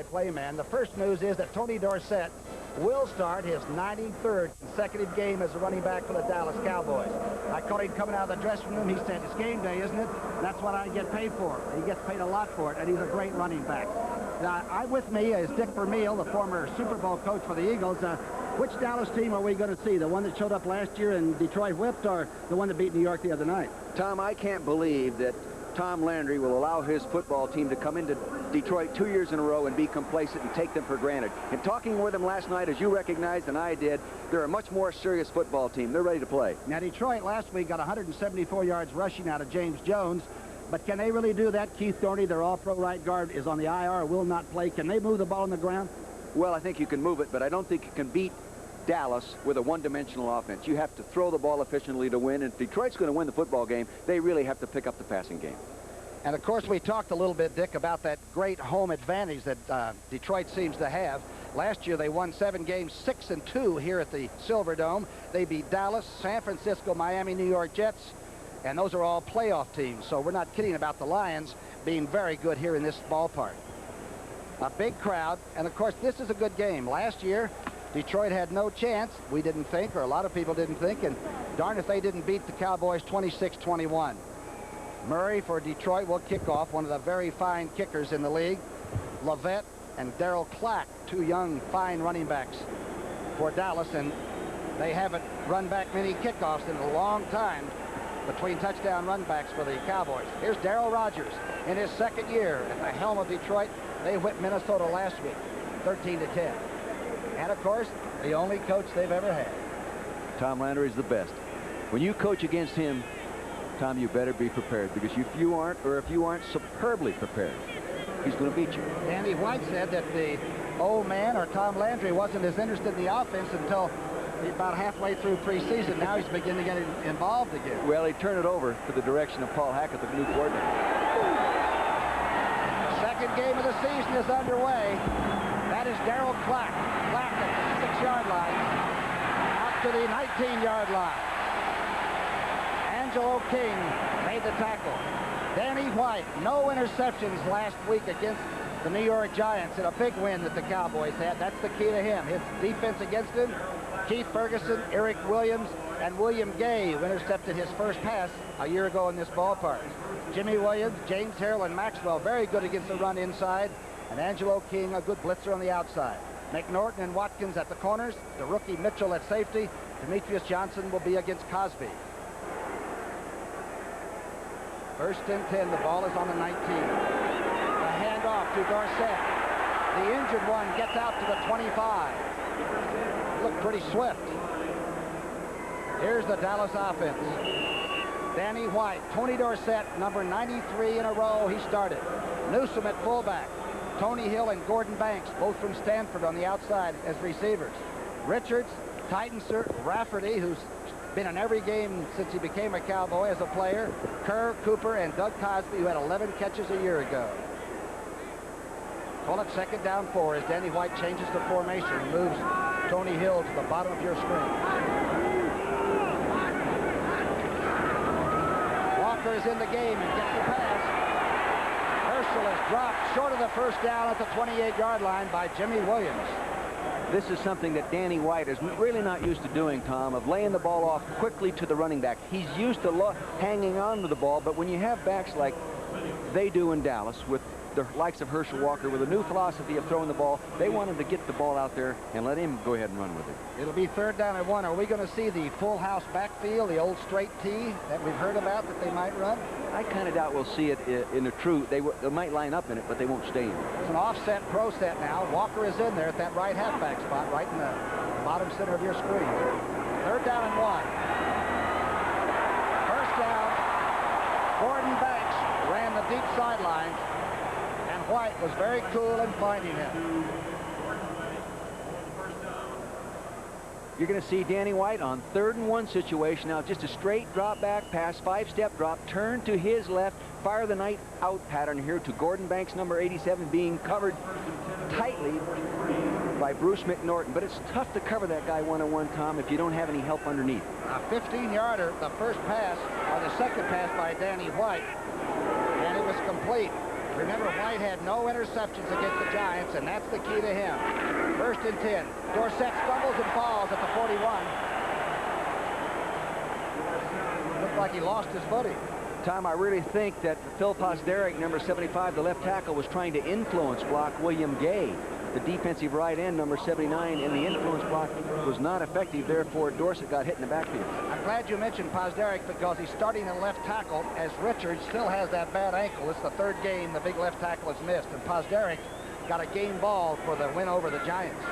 play man. The first news is that Tony Dorsett will start his 93rd consecutive game as a running back for the Dallas Cowboys. I caught him coming out of the dressing room. He said, "It's game day, isn't it? That's what I get paid for." He gets paid a lot for it, and he's a great running back. With me is Dick Vermeil, the former Super Bowl coach for the Eagles. Which Dallas team are we going to see? The one that showed up last year and Detroit whipped, or the one that beat New York the other night? Tom, I can't believe that Tom Landry will allow his football team to come into Detroit 2 years in a row and be complacent and take them for granted. And talking with them last night, as you recognized and I did, they're a much more serious football team. They're ready to play. Now, Detroit last week got 174 yards rushing out of James Jones. But can they really do that? Keith Thorney, their all-pro right guard, is on the IR, will not play. Can they move the ball on the ground? Well, I think you can move it, but I don't think you can beat Dallas with a one-dimensional offense. You have to throw the ball efficiently to win, and if Detroit's going to win the football game, they really have to pick up the passing game. And, of course, we talked a little bit, Dick, about that great home advantage that Detroit seems to have. Last year, they won 7 games, 6-2 here at the Silverdome. They beat Dallas, San Francisco, Miami, New York Jets, and those are all playoff teams. So we're not kidding about the Lions being very good here in this ballpark. A big crowd, and, of course, this is a good game. Last year, Detroit had no chance, we didn't think, or a lot of people didn't think, and darn if they didn't beat the Cowboys 26-21. Murray for Detroit will kick off, one of the very fine kickers in the league. Lovett and Darrell Clack, 2 young, fine running backs for Dallas, and they haven't run back many kickoffs in a long time between touchdown run backs for the Cowboys. Here's Darrell Rogers in his second year at the helm of Detroit. They whipped Minnesota last week, 13-10. And, of course, the only coach they've ever had. Tom Landry is the best. When you coach against him, Tom, you better be prepared, because if you aren't superbly prepared, he's going to beat you. Danny White said that the old man, or Tom Landry, wasn't as interested in the offense until about halfway through preseason. Now he's beginning to get involved again. Well, he turned it over to the direction of Paul Hackett, the new coordinator. Second game of the season is underway. That is Darrell Clack. Clack at the 6-yard line, out to the 19-yard line. Angelo King made the tackle. Danny White, no interceptions last week against the New York Giants in a big win that the Cowboys had. That's the key to him. His defense against him, Keith Ferguson, Eric Williams, and William Gay, who intercepted his first pass a year ago in this ballpark. Jimmy Williams, James Harrell, and Maxwell very good against the run inside, and Angelo King a good blitzer on the outside. McNorton and Watkins at the corners, the rookie Mitchell at safety. Demetrius Johnson will be against Cosby. First and 10, the ball is on the 19. The handoff to Dorsett. The injured one gets out to the 25. Looked pretty swift. Here's the Dallas offense. Danny White, Tony Dorsett, number 93 in a row. He started. Newsom at fullback. Tony Hill and Gordon Banks, both from Stanford, on the outside as receivers. Richards, Titanser, Rafferty, who's been in every game since he became a Cowboy as a player. Kerr, Cooper, and Doug Cosby, who had 11 catches a year ago. Call it 2nd down 4 as Danny White changes the formation and moves Tony Hill to the bottom of your screen. Walker is in the game and gets the pass. Herschel is dropped short of the first down at the 28-yard line by Jimmy Williams. This is something that Danny White is really not used to doing, Tom, of laying the ball off quickly to the running back. He's used to hanging on to the ball, but when you have backs like they do in Dallas with the likes of Herschel Walker with a new philosophy of throwing the ball, they want him to get the ball out there and let him go ahead and run with it. It'll be 3rd down and 1. Are we going to see the full house backfield, the old straight T that we've heard about that they might run? I kind of doubt we'll see it in a true. They might line up in it, but they won't stay in it. It's an offset pro set now. Walker is in there at that right halfback spot, right in the bottom center of your screen. 3rd down and 1. First down. Gordon Banks ran the deep sidelines, and White was very cool in finding him. You're going to see Danny White on 3rd and 1 situation now. Just a straight drop back pass, 5-step drop, turn to his left, fire the night out pattern here to Gordon Banks, number 87, being covered tightly by Bruce McNorton. But it's tough to cover that guy one-on-one, Tom, if you don't have any help underneath. A 15-yarder, the first pass, or the second pass by Danny White, and it was complete. Remember, White had no interceptions against the Giants, and that's the key to him. 1st and 10. Dorsett stumbles and falls at the 41. Looked like he lost his footing. Tom, I really think that Phil Posderick, number 75, the left tackle, was trying to influence block William Gay. The defensive right end, number 79, in the influence block was not effective. Therefore, Dorsett got hit in the backfield. I'm glad you mentioned Posderick because he's starting in left tackle as Richards still has that bad ankle. It's the 3rd game the big left tackle has missed, and Posderick got a game ball for the win over the Giants.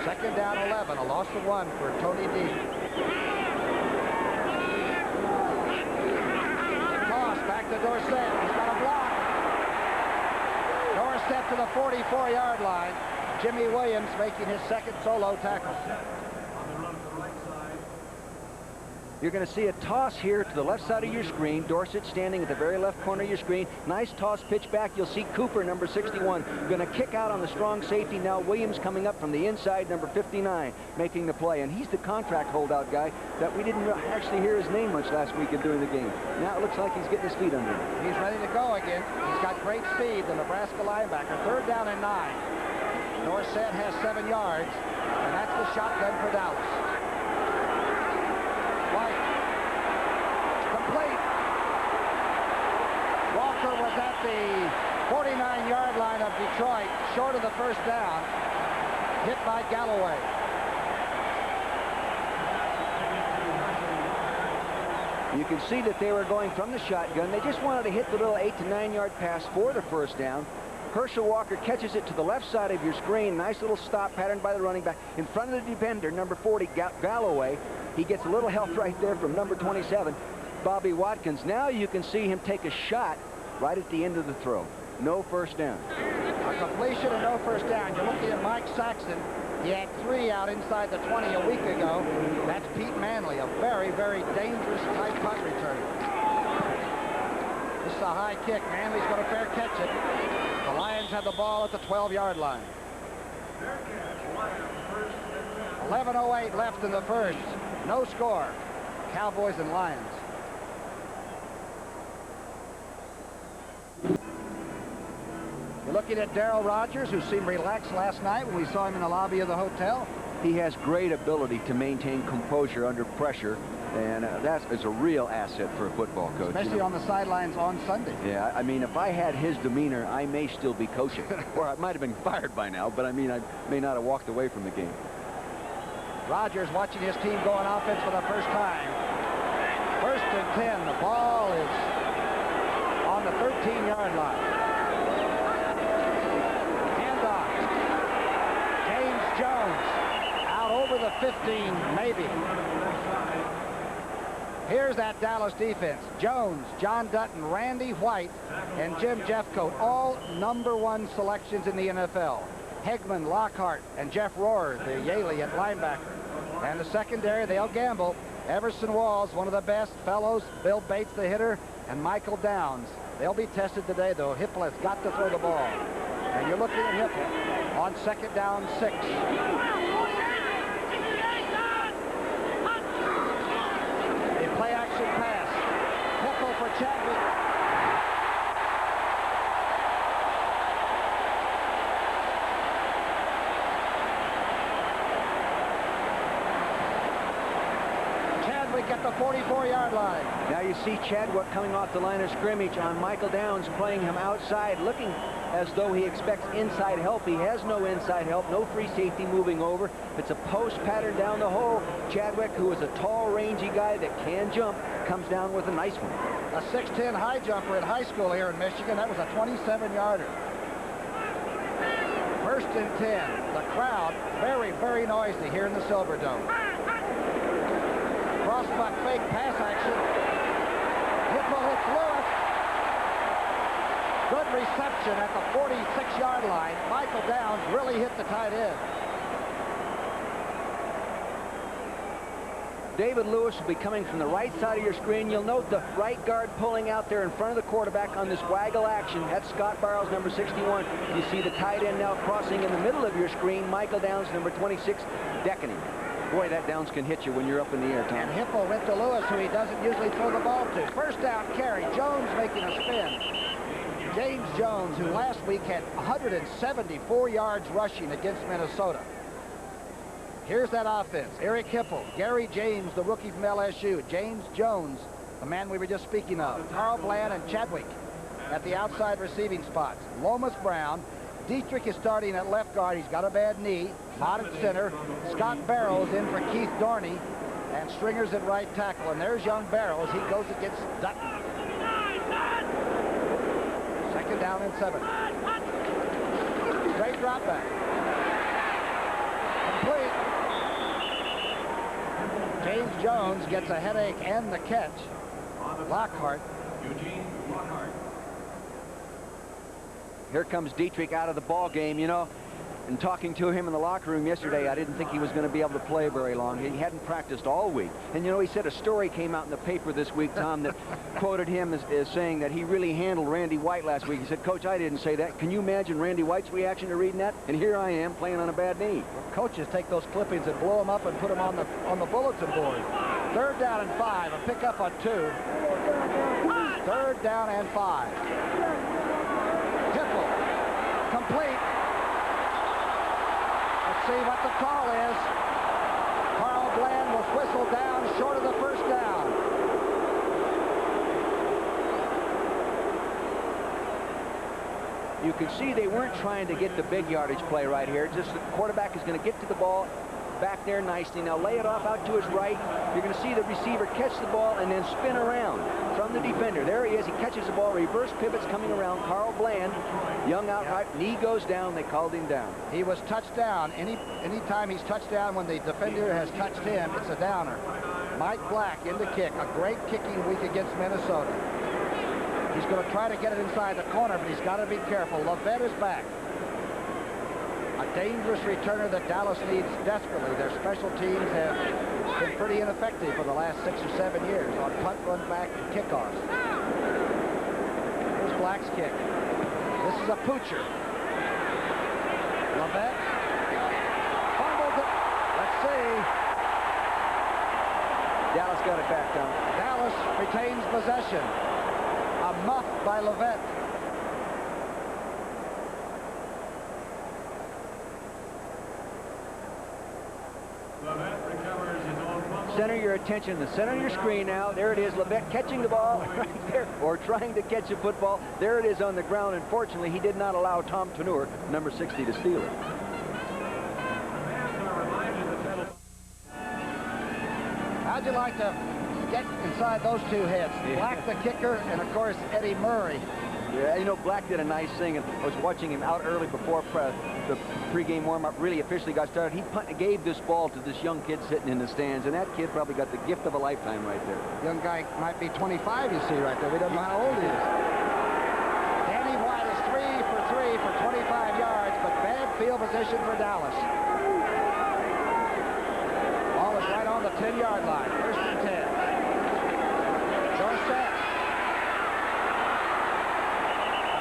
2nd down 11, a loss of 1 for Tony D. Toss back to Dorsett. He's got a block. Dorsett to the 44-yard line. Jimmy Williams making his 2nd solo tackle. You're going to see a toss here to the left side of your screen. Dorsett standing at the very left corner of your screen. Nice toss pitch back. You'll see Cooper, number 61, going to kick out on the strong safety. Now Williams coming up from the inside, number 59, making the play. And he's the contract holdout guy that we didn't actually hear his name much last week during the game. Now it looks like he's getting his feet under him. He's ready to go again. He's got great speed, the Nebraska linebacker. 3rd down and 9. Dorsett has 7 yards, and that's the shotgun for Dallas. White. Complete. Walker was at the 49-yard line of Detroit, short of the 1st down. Hit by Galloway. You can see that they were going from the shotgun. They just wanted to hit the little 8 to 9-yard pass for the 1st down. Herschel Walker catches it to the left side of your screen. Nice little stop pattern by the running back. In front of the defender, number 40, Galloway. He gets a little help right there from number 27, Bobby Watkins. Now you can see him take a shot right at the end of the throw. No 1st down. A completion and no 1st down. You're looking at Mike Saxon. He had 3 out inside the 20 a week ago. That's Pete Manley, a very, very dangerous type punt returner. This is a high kick. Manley's going to fair catch it. The Lions have the ball at the 12-yard line. 11:08 left in the 1st. No score. Cowboys and Lions. You're looking at Darrell Rogers, who seemed relaxed last night when we saw him in the lobby of the hotel. He has great ability to maintain composure under pressure, and that is a real asset for a football coach. Especially on the sidelines on Sunday. Yeah, I mean, if I had his demeanor, I may still be coaching. Or I might have been fired by now, but I mean, I may not have walked away from the game. Rogers watching his team go on offense for the 1st time. 1st and 10. The ball is on the 13-yard line. Handoff. James Jones out over the 15, maybe. Here's that Dallas defense. Jones, John Dutton, Randy White, and Jim Jeffcoat, all #1 selections in the NFL. Hegman, Lockhart, and Jeff Rohr, the Yaley at linebacker. And the secondary, they'll gamble. Everson Walls, one of the best fellows. Bill Bates, the hitter, and Michael Downs. They'll be tested today, though. Hippel has got to throw the ball. And you're looking at Hippel on 2nd down 6. A play-action pass. Hippel for Chadwick. At the 44-yard line. Now you see Chadwick coming off the line of scrimmage on Michael Downs, playing him outside, looking as though he expects inside help. He has no inside help, no free safety moving over. It's a post pattern down the hole. Chadwick, who is a tall, rangy guy that can jump, comes down with a nice one. A 6'10" high jumper in high school here in Michigan. That was a 27-yarder. 1st and 10. The crowd very, very noisy here in the Silverdome. Crossbuck fake pass action. Hippel hits Lewis. Good reception at the 46-yard line. Michael Downs really hit the tight end. David Lewis will be coming from the right side of your screen. You'll note the right guard pulling out there in front of the quarterback on this waggle action. That's Scott Barrows, number 61. You see the tight end now crossing in the middle of your screen. Michael Downs, number 26, decking him. Boy, that Downs can hit you when you're up in the air, Tom. And Hippel went to Lewis, who he doesn't usually throw the ball to. 1st down carry. Jones making a spin. James Jones, who last week had 174 yards rushing against Minnesota. Here's that offense. Eric Hipple, Gary James, the rookie from LSU, James Jones, the man we were just speaking of, Carl Bland and Chadwick at the outside receiving spots. Lomas Brown. Dietrich is starting at left guard. He's got a bad knee. Mott at center. Scott Barrows in for Keith Dorney. And Stringer's at right tackle. And there's young Barrows. He goes against Dutton. Second down and 7. Straight drop back. Complete. James Jones gets a headache and the catch. Lockhart. Here comes Dietrich out of the ball game, you know. And talking to him in the locker room yesterday, I didn't think he was going to be able to play very long. He hadn't practiced all week. And, you know, he said a story came out in the paper this week, Tom, that quoted him as saying that he really handled Randy White last week. He said, Coach, I didn't say that. Can you imagine Randy White's reaction to reading that? And here I am playing on a bad knee. Well, coaches take those clippings and blow them up and put them on the bulletin board. Third down and 5. A pickup on 2. Third down and 5. Hipple. Complete. Let's see what the call is. Carl Bland was whistled down short of the first down. You can see they weren't trying to get the big yardage play right here. Just the quarterback is going to get to the ball back there nicely. Now lay it off out to his right. You're going to see the receiver catch the ball and then spin around from the defender. There he is. He catches the ball. Reverse pivots coming around. Carl Bland, young outright. Knee goes down. They called him down. He was touched down. Anytime he's touched down when the defender has touched him, it's a downer. Mike Black in the kick. A great kicking week against Minnesota. He's going to try to get it inside the corner, but he's got to be careful. Lovett is back. A dangerous returner that Dallas needs desperately. Their special teams have been pretty ineffective for the last 6 or 7 years on punt, run back, and kickoffs. Here's Black's kick. This is a poocher. Lovett. Fumbled it. Let's see. Dallas got it back, Tom. Dallas retains possession. A muff by Lovett. Center your attention, the center of your screen now. There it is, Lovett catching the ball right there, or trying to catch a football. There it is on the ground. Unfortunately, he did not allow Tom Tenur, number 60, to steal it. How'd you like to get inside those two hits? Black the kicker, and of course, Eddie Murray. Yeah, you know, Black did a nice thing, and I was watching him out early before the pregame warm-up really officially got started. He gave this ball to this young kid sitting in the stands, and that kid probably got the gift of a lifetime right there. Young guy might be 25, you see right there. We don't know how old he is. Danny White is 3 for 3 for 25 yards, but bad field position for Dallas. Ball is right on the 10-yard line. First and 10. Dorsett.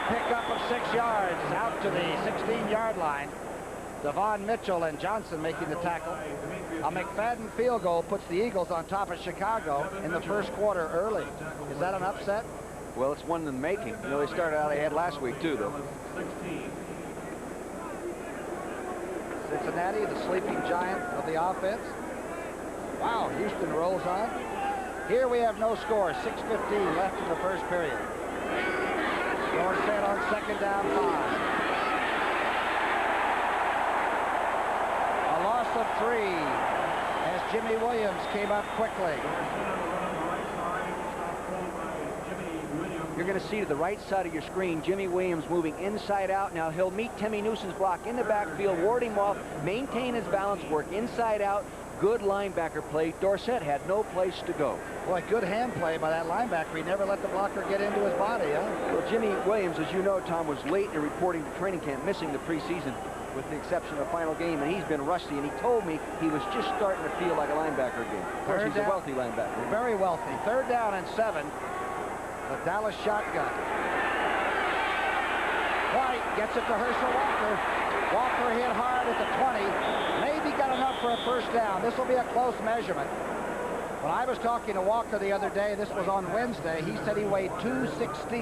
Pickup of 6 yards out to the 16-yard line. Devon Mitchell and Johnson making the tackle. A McFadden field goal puts the Eagles on top of Chicago in the first quarter early. Is that an upset? Well, it's one in the making. You know, they started out ahead last week, too, though. Cincinnati, the sleeping giant of the offense. Wow, Houston rolls on. Here we have no score. 6:15 left in the first period. Dorsett on second down 5. A loss of 3 as Jimmy Williams came up quickly. You're going to see to the right side of your screen, Jimmy Williams moving inside out. Now he'll meet Timmy Newsom's block in the backfield, ward him off, maintain his balance, work inside out. Good linebacker play. Dorsett had no place to go. Boy, good hand play by that linebacker. He never let the blocker get into his body, huh? Well, Jimmy Williams, as you know, Tom, was late in reporting to training camp, missing the preseason with the exception of the final game, and he's been rusty, and he told me he was just starting to feel like a linebacker again. Of course, he's a wealthy linebacker. Very wealthy. Third down and 7. The Dallas shotgun. White gets it to Herschel Walker. Walker hit hard at the 20. Maybe got enough for a first down. This will be a close measurement. When I was talking to Walker the other day, this was on Wednesday, he said he weighed 216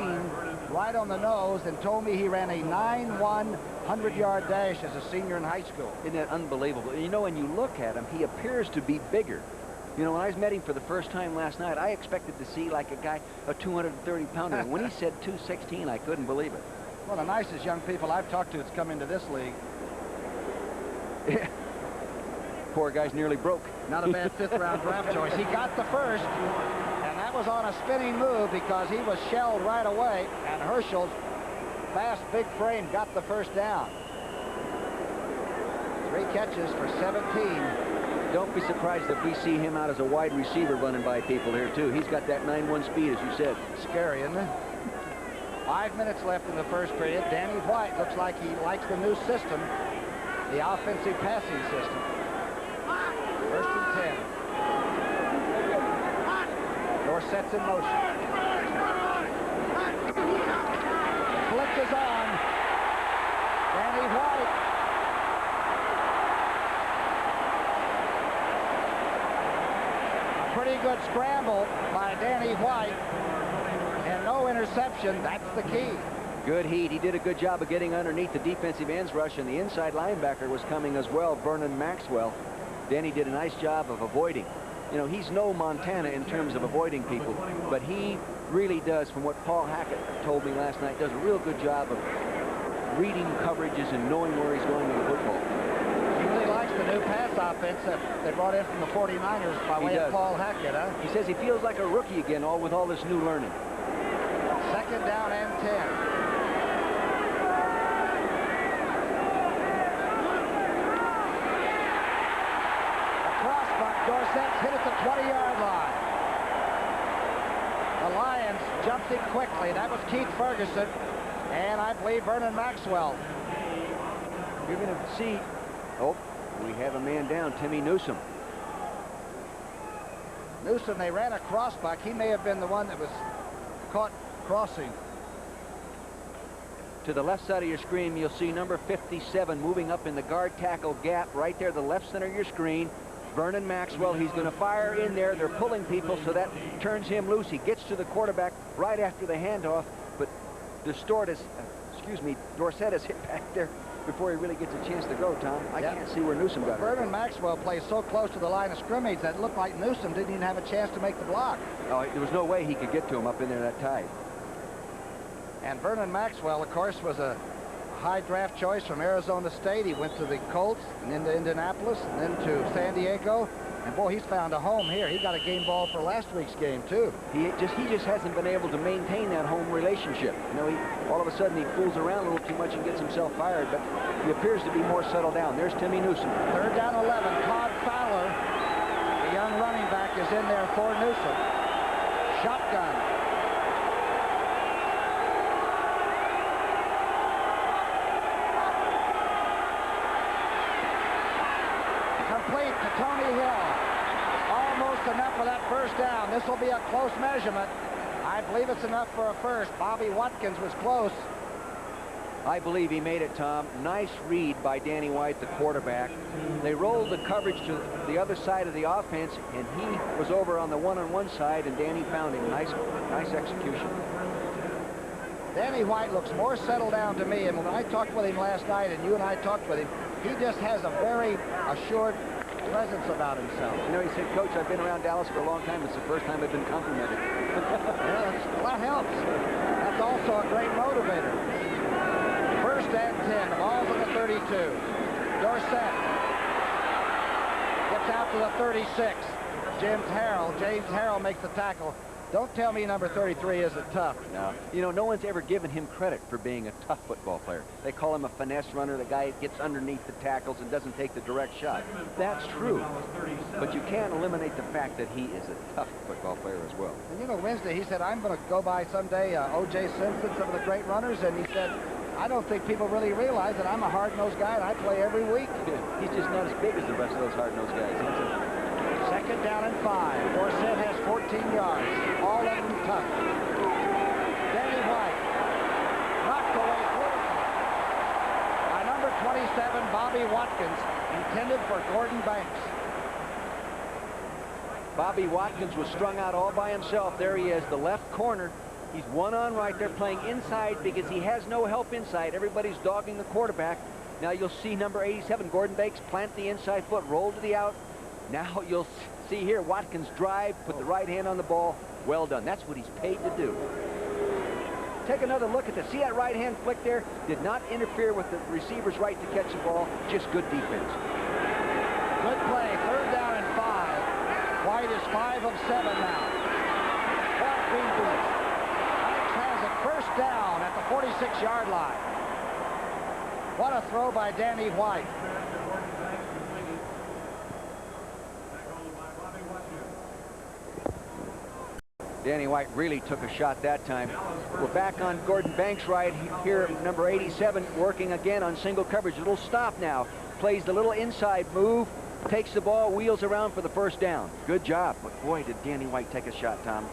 right on the nose and told me he ran a 9-1 100-yard dash as a senior in high school. Isn't that unbelievable? You know, when you look at him, he appears to be bigger. You know, when I met him for the first time last night, I expected to see like a guy, a 230-pounder. When he said 216, I couldn't believe it. One of the nicest young people I've talked to that's come into this league. Poor guy's nearly broke. Not a bad fifth-round draft choice. He got the first, and that was on a spinning move because he was shelled right away, and Herschel's fast, big frame got the first down. 3 catches for 17. Don't be surprised if we see him out as a wide receiver running by people here, too. He's got that 9-1 speed, as you said. Scary, isn't it? 5 minutes left in the first period. Danny White looks like he likes the new system, the offensive passing system. First and 10. Dorsett's in motion. The blitz is on. Danny White. A pretty good scramble by Danny White. And no interception. That's the key. Good heat. He did a good job of getting underneath the defensive ends rush, and the inside linebacker was coming as well, Vernon Maxwell. Danny did a nice job of avoiding. You know, he's no Montana in terms of avoiding people, but he really does, from what Paul Hackett told me last night, does a real good job of reading coverages and knowing where he's going in the football. He really likes the new pass offense that they brought in from the 49ers by way of Paul Hackett, huh? He says he feels like a rookie again, with all this new learning. Second down and 10. Dorsett's hit at the 20-yard line. The Lions jumped it quickly. That was Keith Ferguson, and I believe Vernon Maxwell. You're going to see, we have a man down, Timmy Newsom. Newsom, they ran a crossback. He may have been the one that was caught crossing. To the left side of your screen, you'll see number 57 moving up in the guard tackle gap right there, the left center of your screen. Vernon Maxwell, he's going to fire in there. They're pulling people, so that turns him loose. He gets to the quarterback right after the handoff, but Dorsett is hit back there before he really gets a chance to go, Tom. I can't see where Newsom got it. Vernon Maxwell plays so close to the line of scrimmage that it looked like Newsom didn't even have a chance to make the block. Oh, there was no way he could get to him up in there that tight. And Vernon Maxwell, of course, was a high draft choice from Arizona State. He went to the Colts and into Indianapolis and then to San Diego. And boy, he's found a home here. He got a game ball for last week's game too. He just hasn't been able to maintain that home relationship. You know, all of a sudden he fools around a little too much and gets himself fired, but he appears to be more settled down. There's Timmy Newsom. Third down 11. Todd Fowler, the young running back, is in there for Newsom. Shotgun. Complete to Tony Hill. Almost enough for that first down. This will be a close measurement. I believe it's enough for a first. Bobby Watkins was close. I believe he made it, Tom. Nice read by Danny White, the quarterback. They rolled the coverage to the other side of the offense, and he was over on the one-on-one side, and Danny found him. Nice execution. Danny White looks more settled down to me, and when I talked with him last night, and you and I talked with him, he just has a very assured presence about himself. You know, he said, Coach, I've been around Dallas for a long time. It's the first time I've been complimented. Yeah, that helps. That's also a great motivator. First and 10. The ball's on the 32. Dorsett gets out to the 36. James Harrell makes the tackle. Don't tell me number 33 isn't tough. No. You know, no one's ever given him credit for being a tough football player. They call him a finesse runner, the guy that gets underneath the tackles and doesn't take the direct shot. That's true. But you can't eliminate the fact that he is a tough football player as well. And you know, Wednesday, he said, I'm going to go by someday O.J. Simpson, some of the great runners, and he said, I don't think people really realize that I'm a hard-nosed guy and I play every week. He's just not as big as the rest of those hard-nosed guys. Second down and 5. Dorsett has 14 yards. All of them tough. Danny White knocked away beautifully by number 27, Bobby Watkins, intended for Gordon Banks. Bobby Watkins was strung out all by himself. There he is, the left corner. He's one on right there playing inside because he has no help inside. Everybody's dogging the quarterback. Now you'll see number 87, Gordon Banks, plant the inside foot, roll to the out. Now you'll see here, Watkins drive, put the right hand on the ball. Well done. That's what he's paid to do. Take another look at this. See that right hand flick there? Did not interfere with the receiver's right to catch the ball. Just good defense. Good play. 3rd down and 5. White is 5 of 7 now. What green blitz. Banks has it 1st down at the 46-yard line. What a throw by Danny White. Danny White really took a shot that time. We're back on Gordon Banks right here, number 87, working again on single coverage. Little stop now. Plays the little inside move, takes the ball, wheels around for the 1st down. Good job. But boy, did Danny White take a shot, Tom.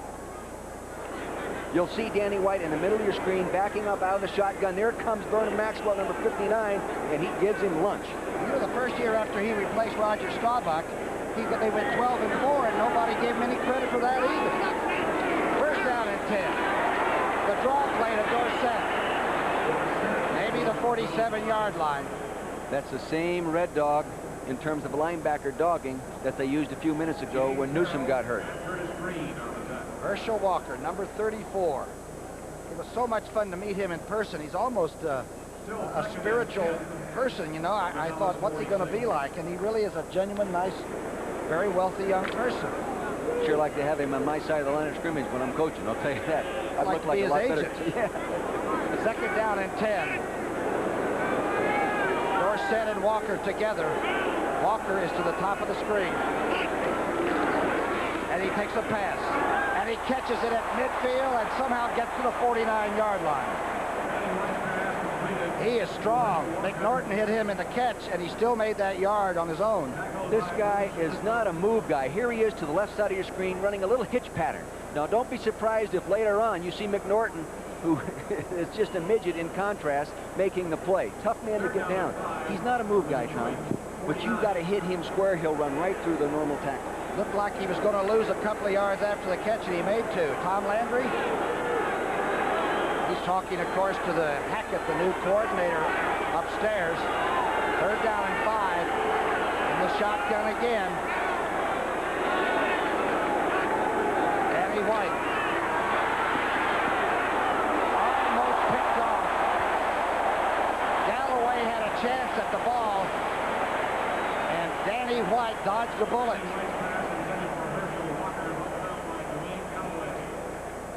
You'll see Danny White in the middle of your screen, backing up out of the shotgun. There comes Vernon Maxwell, number 59, and he gives him lunch. You know, the first year after he replaced Roger Staubach, they went 12 and 4, and nobody gave him any credit for that either. 1st down and 10. The draw play to Dorsett. Maybe the 47-yard line. That's the same Red Dog in terms of linebacker dogging that they used a few minutes ago when Newsom got hurt. Herschel Walker, number 34. It was so much fun to meet him in person. He's almost a spiritual person, you know. I thought, what's he going to be like? And he really is a genuine, nice, very wealthy young person. Sure like to have him on my side of the line of scrimmage when I'm coaching, I'll tell you that. I'd like look to like be a his lot agent. better. Yeah. 2nd down and 10. Dorsett and Walker together. Walker is to the top of the screen. And he takes a pass. And he catches it at midfield and somehow gets to the 49-yard line. He is strong. McNorton hit him in the catch, and he still made that yard on his own. This guy is not a move guy. Here he is to the left side of your screen running a little hitch pattern. Now, don't be surprised if later on you see McNorton, who is just a midget in contrast, making the play. Tough man to get down. He's not a move guy, Tom, but you've got to hit him square. He'll run right through the normal tackle. Looked like he was going to lose a couple of yards after the catch, and he made 2. Tom Landry. He's talking, of course, to the Hackett, the new coordinator, upstairs. 3rd down and 5. In the shotgun again. Danny White. Almost picked off. Galloway had a chance at the ball. And Danny White dodged the bullet.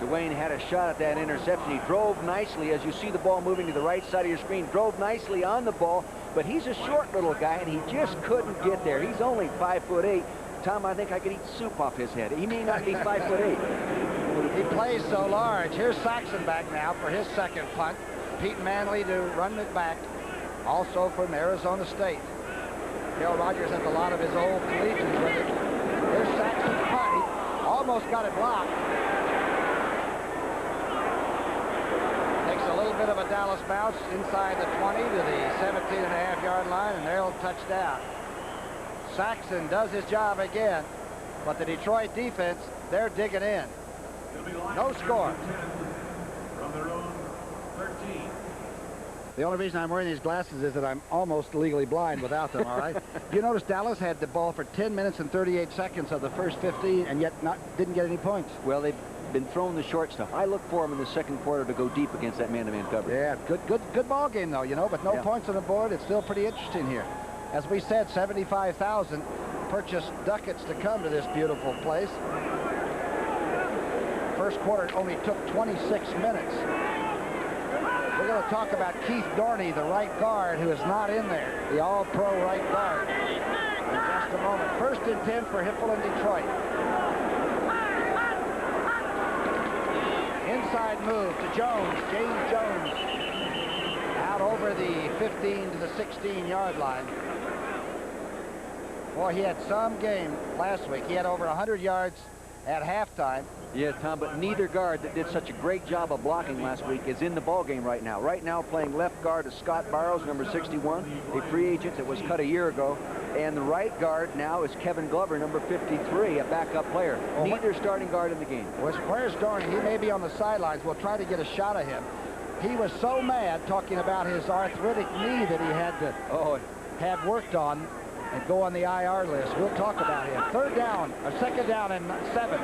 Dwayne had a shot at that interception. He drove nicely, as you see the ball moving to the right side of your screen, drove nicely on the ball, but he's a short little guy, and he just couldn't get there. He's only 5'8". Tom, I think I could eat soup off his head. He may not be 5'8". He plays so large. Here's Saxon back now for his 2nd punt. Pete Manley to run it back, also from Arizona State. Bill Rogers has a lot of his old collegians with it. Here's Saxon's punt. He almost got it blocked. A little bit of a Dallas bounce inside the 20 to the 17.5-yard line, and they'll touchdown. Saxon does his job again, but the Detroit defense, they're digging in. No score. From their own 13. The only reason I'm wearing these glasses is that I'm almost legally blind without them, all right? You notice Dallas had the ball for 10 minutes and 38 seconds of the first 15, and yet didn't get any points. Well, they've been throwing the short stuff. I look for him in the 2nd quarter to go deep against that man-to-man coverage. Yeah, good ball game, though, you know, but no points on the board. It's still pretty interesting here. As we said, 75,000 purchased ducats to come to this beautiful place. First quarter only took 26 minutes. We're going to talk about Keith Dorney, the right guard, who is not in there, the all-pro right guard, in just a moment. 1st and 10 for Hippel in Detroit. Inside move to Jones, James Jones, out over the 15 to the 16-yard line. Boy, he had some game last week. He had over 100 yards at halftime. Yeah, Tom, but neither guard that did such a great job of blocking last week is in the ball game right now. Right now playing left guard is Scott Barrows, number 61, a free agent that was cut a year ago. And the right guard now is Kevin Glover, number 53, a backup player. Neither starting guard in the game. Where's Dorney? He may be on the sidelines. We'll try to get a shot of him. He was so mad talking about his arthritic knee that he had to have worked on and go on the IR list. We'll talk about him. Third down, or second down and 7.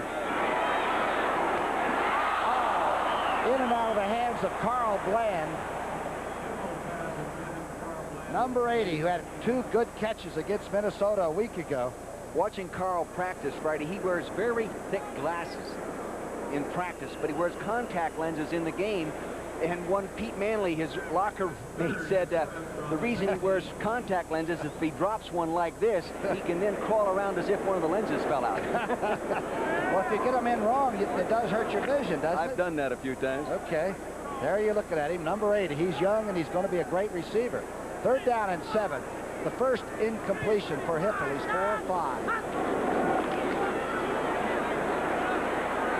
In and out of the hands of Carl Bland. Number 80, who had 2 good catches against Minnesota a week ago. Watching Carl practice Friday, he wears very thick glasses in practice, but he wears contact lenses in the game. And one Pete Manley, his locker mate, said the reason he wears contact lenses is if he drops one like this, he can then crawl around as if one of the lenses fell out. Well, if you get them in wrong, it does hurt your vision, doesn't it? I've done that a few times. Okay. There you're looking at him, number 80. He's young, and he's going to be a great receiver. Third down and 7. The first incompletion for Hippel. He's 4-5.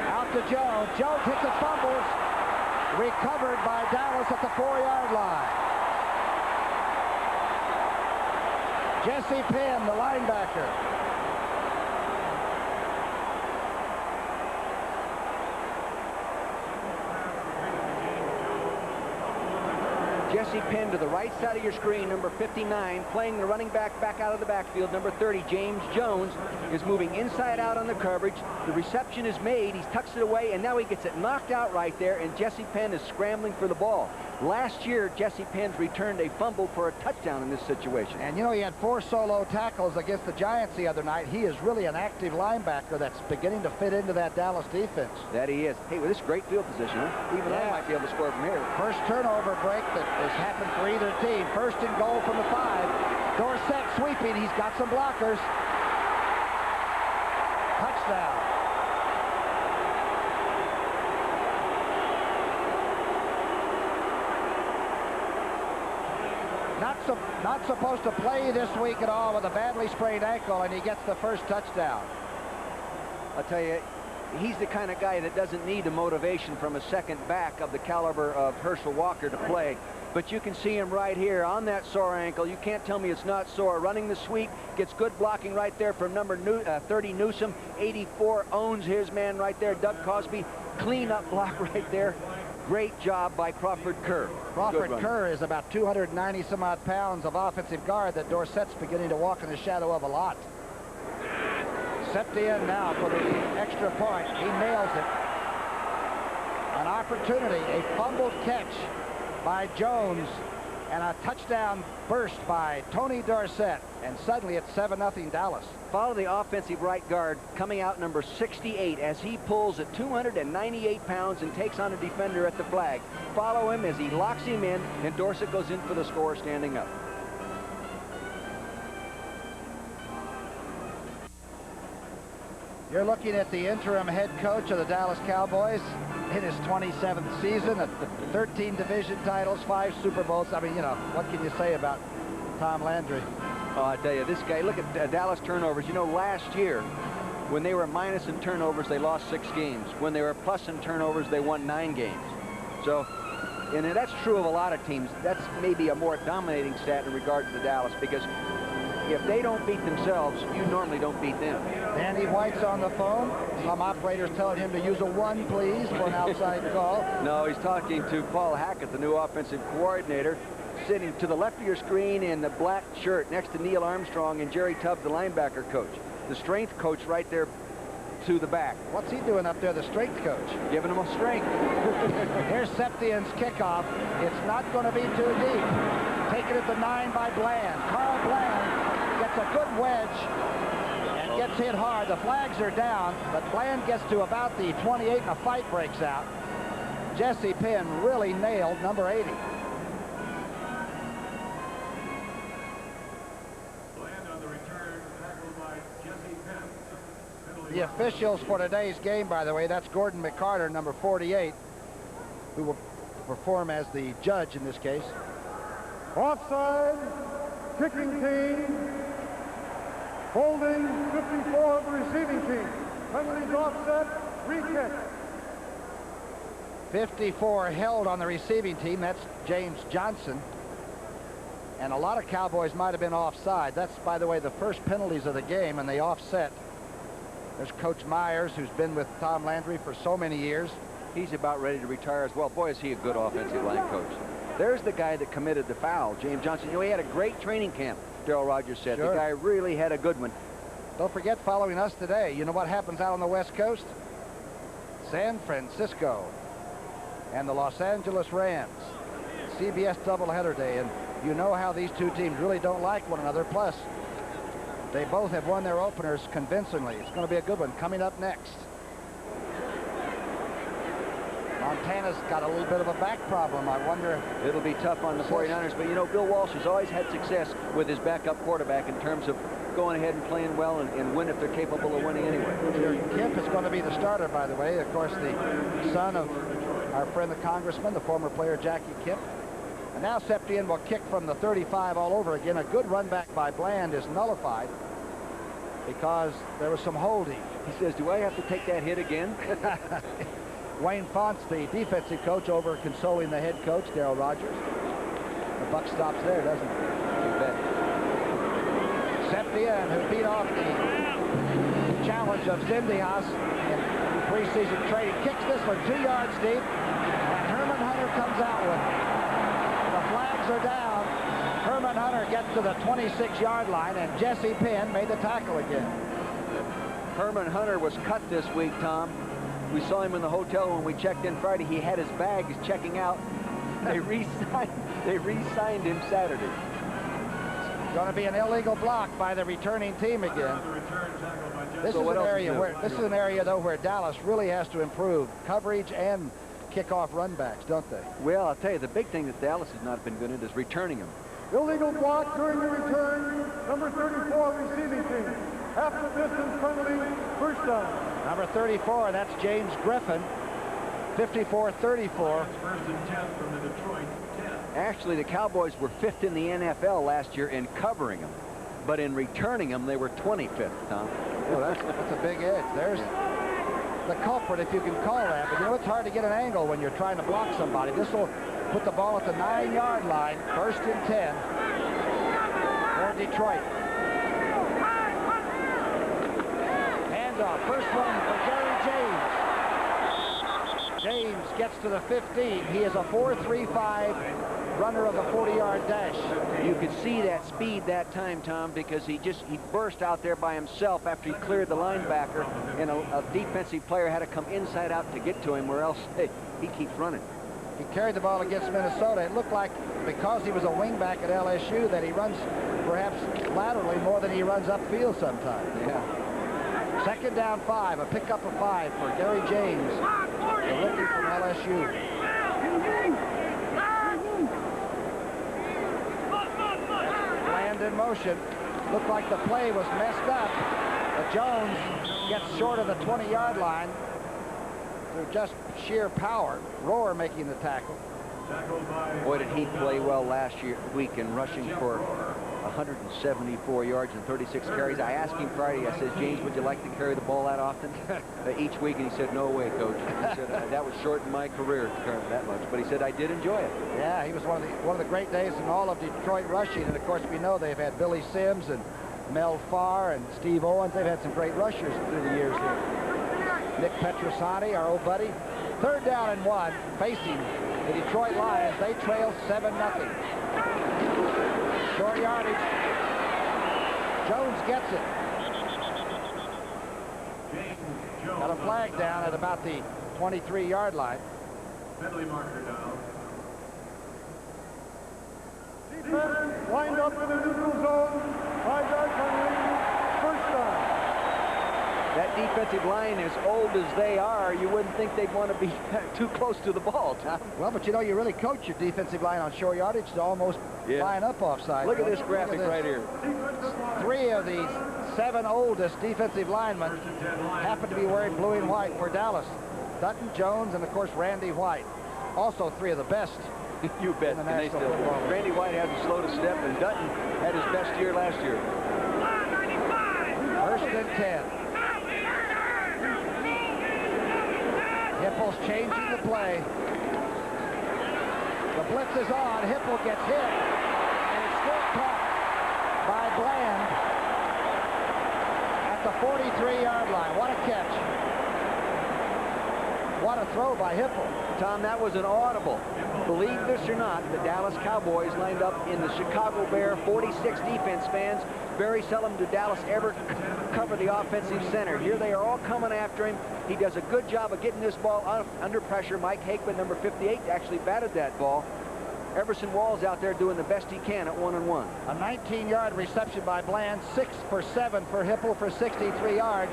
Out to Jones. Jones hits it, fumbles. Recovered by Dallas at the 4-yard line. Jesse Penn, the linebacker. Jesse Penn to the right side of your screen, number 59, playing the running back out of the backfield. Number 30, James Jones, is moving inside out on the coverage. The reception is made. He tucks it away, and now he gets it knocked out right there, and Jesse Penn is scrambling for the ball. Last year, Jesse Penn's returned a fumble for a touchdown in this situation. And, you know, he had 4 solo tackles against the Giants the other night. He is really an active linebacker that's beginning to fit into that Dallas defense. That he is. Hey, with this great field position, huh? Even I might be able to score from here. First turnover break that has happened for either team. First and goal from the 5. Dorsett sweeping. He's got some blockers. Touchdown. Not supposed to play this week at all with a badly sprained ankle, and he gets the first touchdown. I'll tell you, he's the kind of guy that doesn't need the motivation from a second back of the caliber of Herschel Walker to play. But you can see him right here on that sore ankle. You can't tell me it's not sore. Running the sweep, gets good blocking right there from number 30 Newsom. 84 owns his man right there, Doug Cosby. Clean up block right there. Great job by Crawford Kerr. Crawford Kerr is about 290 some odd pounds of offensive guard that Dorsett's beginning to walk in the shadow of a lot. Septien now for the extra point. He nails it. An opportunity, a fumbled catch by Jones, and a touchdown burst by Tony Dorsett. And suddenly it's 7-0 Dallas. Follow the offensive right guard coming out, number 68, as he pulls at 298 pounds and takes on a defender at the flag. Follow him as he locks him in, and Dorsett goes in for the score standing up. You're looking at the interim head coach of the Dallas Cowboys in his 27th season, 13 division titles, 5 Super Bowls. I mean, you know, what can you say about Tom Landry? Oh, I tell you, this guy, look at Dallas turnovers. You know, last year, when they were minus in turnovers, they lost 6 games. When they were plus in turnovers, they won 9 games. So, and that's true of a lot of teams. That's maybe a more dominating stat in regard to the Dallas, because if they don't beat themselves, you normally don't beat them. Danny White's on the phone. Some operators telling him to use a 1, please, for an outside call. No, he's talking to Paul Hackett, the new offensive coordinator, sitting to the left of your screen in the black shirt next to Neil Armstrong and Jerry Tubb, the linebacker coach. The strength coach right there to the back. What's he doing up there, the strength coach? Giving him a strength. Here's Septien's kickoff. It's not going to be too deep. Taken at the 9 by Bland. Carl Bland gets a good wedge and gets hit hard. The flags are down, but Bland gets to about the 28 and a fight breaks out. Jesse Penn really nailed number 80. The officials for today's game, by the way, that's Gordon McCarter, number 48, who will perform as the judge in this case. Offside, kicking team, holding 54 of the receiving team. Penalties offset, re-kick. 54 held on the receiving team. That's James Johnson. And a lot of Cowboys might have been offside. That's, by the way, the first penalties of the game, and they offset. There's Coach Myers, who's been with Tom Landry for so many years. He's about ready to retire as well. Boy, is he a good offensive line coach. There's the guy that committed the foul, James Johnson. You know, he had a great training camp, Darrell Rogers said. Sure. The guy really had a good one. Don't forget, following us today, you know what happens out on the West Coast? San Francisco and the Los Angeles Rams. CBS doubleheader day, and you know how these two teams really don't like one another. Plus, they both have won their openers convincingly. It's going to be a good one coming up next. Montana's got a little bit of a back problem. I wonder. It'll be tough on the 49ers, but you know, Bill Walsh has always had success with his backup quarterback in terms of going ahead and playing well and win if they're capable of winning anyway. Kemp is going to be the starter, by the way. Of course, the son of our friend the congressman, the former player Jackie Kemp. And now Septien will kick from the 35 all over again. A good run back by Bland is nullified because there was some holding. He says, do I have to take that hit again? Wayne Fonts, the defensive coach, over consoling the head coach, Darrell Rogers. The buck stops there, doesn't it? You bet. Septien, who beat off the challenge of Zindias in preseason training, kicks this one 2 yards deep, and Herman Hunter comes out with it. The flags are down. Herman Hunter gets to the 26-yard line, and Jesse Penn made the tackle again. Herman Hunter was cut this week, Tom. We saw him in the hotel when we checked in Friday. He had his bags checking out. They re-signed him Saturday. Going to be an illegal block by the returning team again. This is an area though where Dallas really has to improve coverage and kickoff runbacks, don't they? Well, I'll tell you, the big thing that Dallas has not been good at is returning them. Illegal block during the return, number 34 receiving team. Half the distance penalty, first down. Number 34, that's James Griffin. 54-34. First and 10 from the Detroit 10. Actually, the Cowboys were 5th in the NFL last year in covering them, but in returning them, they were 25th, Tom. Well, that's a big edge. There's the culprit, if you can call that. But you know, it's hard to get an angle when you're trying to block somebody. This will put the ball at the 9-yard line. First and 10 for Detroit. Handoff. First one for Gary James. James gets to the 15. He is a 4.35 runner of the 40-yard dash. You could see that speed that time, Tom, because he burst out there by himself after he cleared the linebacker, and a defensive player had to come inside out to get to him, or else he keeps running. He carried the ball against Minnesota. It looked like because he was a wingback at LSU that he runs perhaps laterally more than he runs upfield sometimes. Yeah. Second down 5, a pickup of 5 for Gary James, the rookie from LSU. Bland in motion. Looked like the play was messed up, but Jones gets short of the 20-yard line through just sheer power. Rohr making the tackle. Boy, did he play well last week in rushing for 174 yards and 36 carries. I asked him Friday, I said, James, would you like to carry the ball that often each week? And he said, no way, Coach. He said, that would shorten my career to carry that much. But he said, I did enjoy it. Yeah, he was one of the great days in all of Detroit rushing. And, of course, we know they've had Billy Sims and Mel Farr and Steve Owens. They've had some great rushers through the years here. Nick Petrosani, our old buddy. Third down and 1, facing the Detroit Lions. They trail 7-0. Short yardage. Jones gets it. Got a flag down at about the 23-yard line. Penalty marker down. Defense lined up in the neutral zone. 5-yard penalty, first down. That defensive line, as old as they are, you wouldn't think they'd want to be too close to the ball, Tom. Well, but you know, you really coach your defensive line on short yardage to almost line up offside. Look at this graphic right here. 3 of the 7 oldest defensive linemen happen to be wearing blue and white for Dallas. Dutton, Jones, and of course Randy White. Also 3 of the best. You bet. In the And they National still. Football League. Randy White hasn't slowed a step, and Dutton had his best year last year. First and 10. Hipple's changing the play. The blitz is on. Hipple gets hit, and it's still caught by Bland at the 43-yard line. What a catch. What a throw by Hipple. Tom, that was an audible. Believe this or not, the Dallas Cowboys lined up in the Chicago Bear 46 defense fans. Very seldom do Dallas ever cover the offensive center. Here they are all coming after him. He does a good job of getting this ball out under pressure. Mike Hakeman, number 58, actually batted that ball. Everson Walls out there doing the best he can at 1-on-1. A 19-yard reception by Bland. 6 for 7 for Hipple for 63 yards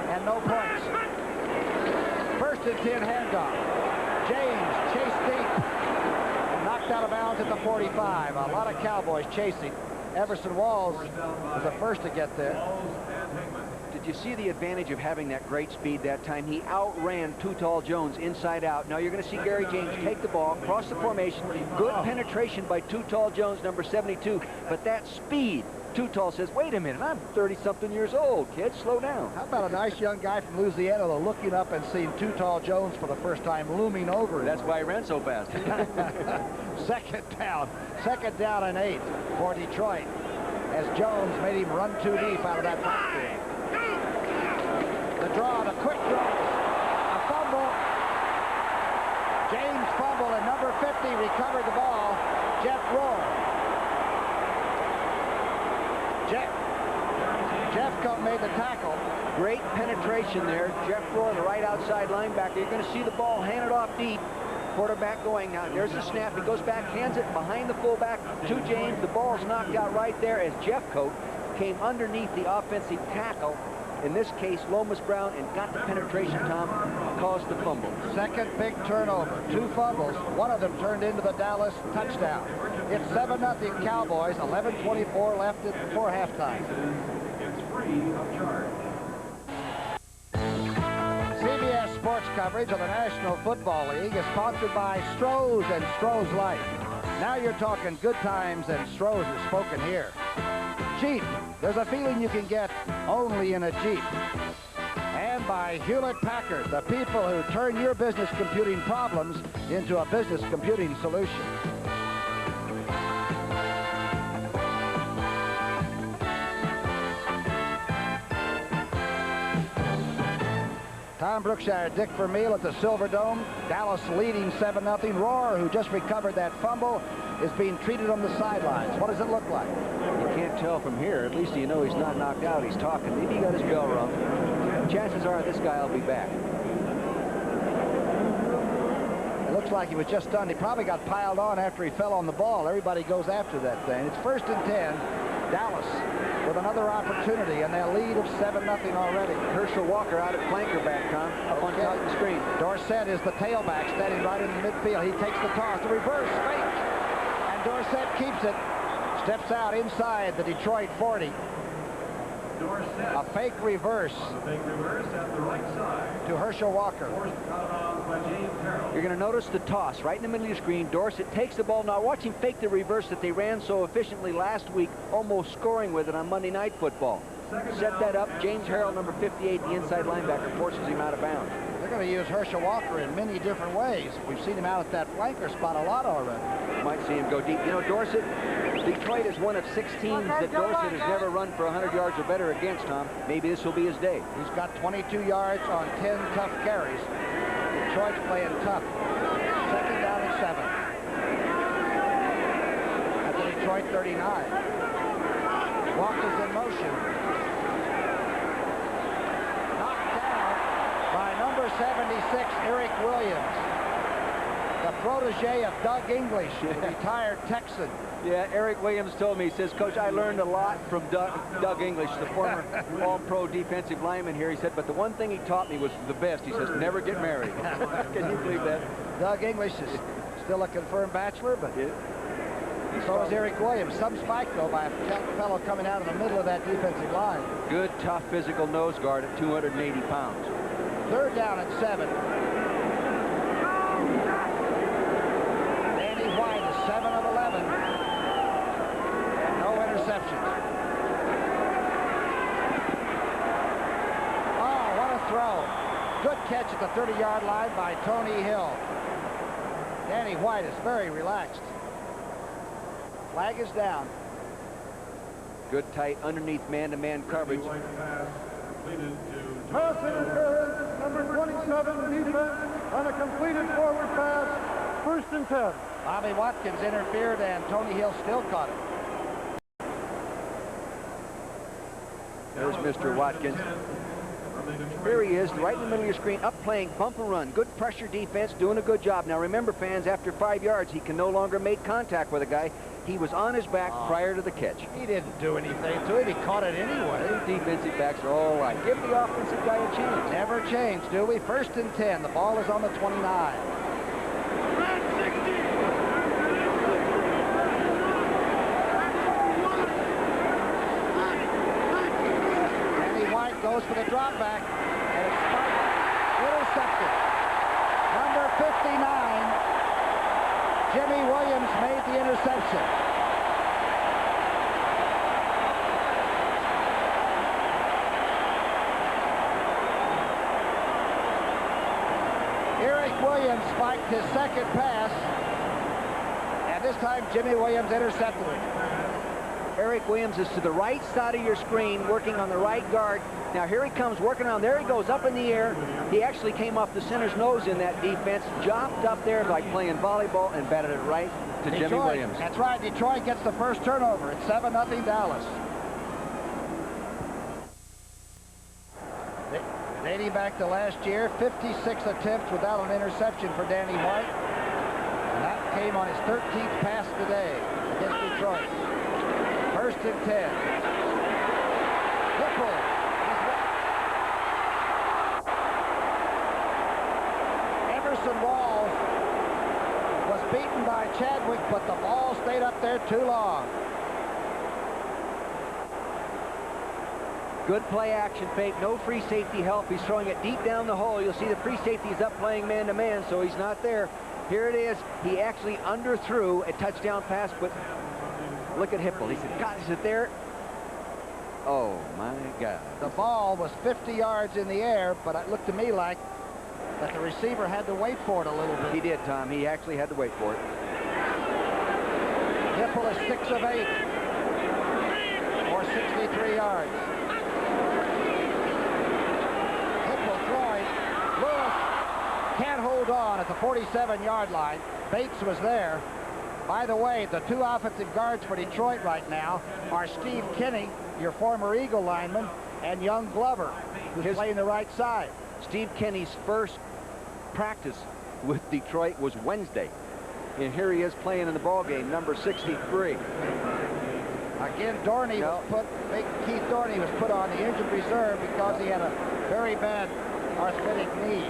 and no points. First and 10 handoff. James chased deep. Knocked out of bounds at the 45. A lot of Cowboys chasing. Everson Walls was the first to get there. Did you see the advantage of having that great speed that time? He outran Too Tall Jones inside out. Now you're going to see Gary James take the ball, cross the formation. Good penetration by Too Tall Jones, number 72. But that speed, Too Tall says, wait a minute, I'm 30-something years old, kid. Slow down. How about a nice young guy from Louisiana looking up and seeing Too Tall Jones for the first time looming over him. That's why he ran so fast. Second down and 8 for Detroit as Jones made him run too deep out of that backfield. The draw, the quick draw, a fumble. James fumbled and number 50 recovered the ball. Jeff Rohr. Jeffcoat made the tackle. Great penetration there. Jeff Rohr, the right outside linebacker. You're going to see the ball handed off deep. Quarterback going now. There's the snap. He goes back, hands it behind the fullback to James. The ball's knocked out right there as Jeffcoat came underneath the offensive tackle. In this case, Lomas Brown, and got the penetration, Tom, caused the fumble. Second big turnover. 2 fumbles. One of them turned into the Dallas touchdown. It's 7-0 Cowboys. 11:24 left before halftime. It's free of charge. CBS Sports coverage of the National Football League is sponsored by Stroh's and Stroh's Life. Now you're talking good times, and Stroh's is spoken here. Jeep. There's a feeling you can get only in a Jeep. And by Hewlett-Packard, the people who turn your business computing problems into a business computing solution. Tom Brookshire, Dick Vermeil at the Silverdome. Dallas leading 7-0. Rohr, who just recovered that fumble, is being treated on the sidelines. What does it look like? You can't tell from here. At least you know he's not knocked out. He's talking. Maybe he got his bell rung. Chances are this guy will be back. It looks like he was just stunned. He probably got piled on after he fell on the ball. Everybody goes after that thing. It's 1st and 10. Dallas with another opportunity, and their lead of 7-0 already. Herschel Walker out at flanker back, Tom, up on top of the screen. Dorsett is the tailback, standing right in the midfield. He takes the toss, the reverse, fake, and Dorsett keeps it. Steps out inside the Detroit 40. Dorsett. A fake reverse The fake reverse at the right side. to Herschel Walker. Forced out of bounds by James Harrell. You're going to notice the toss right in the middle of the screen. Dorsett takes the ball. Now watch him fake the reverse that they ran so efficiently last week, almost scoring with it on Monday Night Football. Set that up. James Harrell, number 58, the inside linebacker, forces him out of bounds. They're going to use Herschel Walker in many different ways. We've seen him out at that flanker spot a lot already. Might see him go deep. You know, Dorsett, Detroit is one of 6 teams that Dorsett has never run for 100 yards or better against, Tom. Maybe this will be his day. He's got 22 yards on 10 tough carries. Detroit's playing tough. 2nd down and 7. At the Detroit 39. Walker's in motion. Knocked down by number 76, Eric Williams. The protege of Doug English, the retired Texan. Yeah, Eric Williams told me, he says, Coach, I learned a lot from Doug English, the former all-pro defensive lineman here. He said, but the one thing he taught me was the best. He says, never get married. Can you believe that? Doug English is still a confirmed bachelor, but so is Eric Williams. Some spike, though, by a fellow coming out of the middle of that defensive line. Good, tough, physical nose guard at 280 pounds. 3rd down and 7. Danny White is 7 of 11. And no interceptions. Oh, what a throw. Good catch at the 30-yard line by Tony Hill. Danny White is very relaxed. Flag is down. Good tight underneath man-to-man coverage. Pass interference, number 27, defense, on a completed forward pass, 1st and 10. Bobby Watkins interfered, and Tony Hill still caught it. There's Mr. Watkins. Here he is, right in the middle of your screen, up playing bump and run. Good pressure defense, doing a good job. Now remember, fans, after 5 yards, he can no longer make contact with a guy. He was on his back prior to the catch. He didn't do anything to it. He caught it anyway. Defensive backs are all right. Give the offensive guy a chance. Never change, do we? 1st and 10. The ball is on the 29. Goes for the drop back, and it's spiked, intercepted. Number 59, Jimmy Williams made the interception. Eric Williams spiked his second pass, and this time Jimmy Williams intercepted it. Eric Williams is to the right side of your screen, working on the right guard. Now here he comes, working on. There he goes, up in the air. He actually came off the center's nose in that defense, dropped up there like playing volleyball, and batted it right to Detroit, Jimmy Williams. That's right. Detroit gets the first turnover. It's 7-0 Dallas. Dating back to last year, 56 attempts without an interception for Danny White. And that came on his 13th pass today against Detroit. 1st and 10. Hipple. Emerson Walls was beaten by Chadwick, but the ball stayed up there too long. Good play action fake, no free safety help. He's throwing it deep down the hole. You'll see the free safety is up playing man-to-man, so he's not there. Here it is. He actually underthrew a touchdown pass, but look at Hipple. He said, God, is it there? Oh, my God. The ball was 50 yards in the air, but it looked to me like that the receiver had to wait for it a little bit. He did, Tom. He actually had to wait for it. Hipple is 6 of 8 or 63 yards. Hipple throwing. Lewis can't hold on at the 47-yard line. Bates was there. By the way, the two offensive guards for Detroit right now are Steve Kinney, your former Eagle lineman, and young Glover, who's playing the right side. Steve Kinney's first practice with Detroit was Wednesday. And here he is playing in the ball game, number 63. Again, Dorney was put, Keith Dorney was put on the injured reserve because he had a very bad arthritic knee.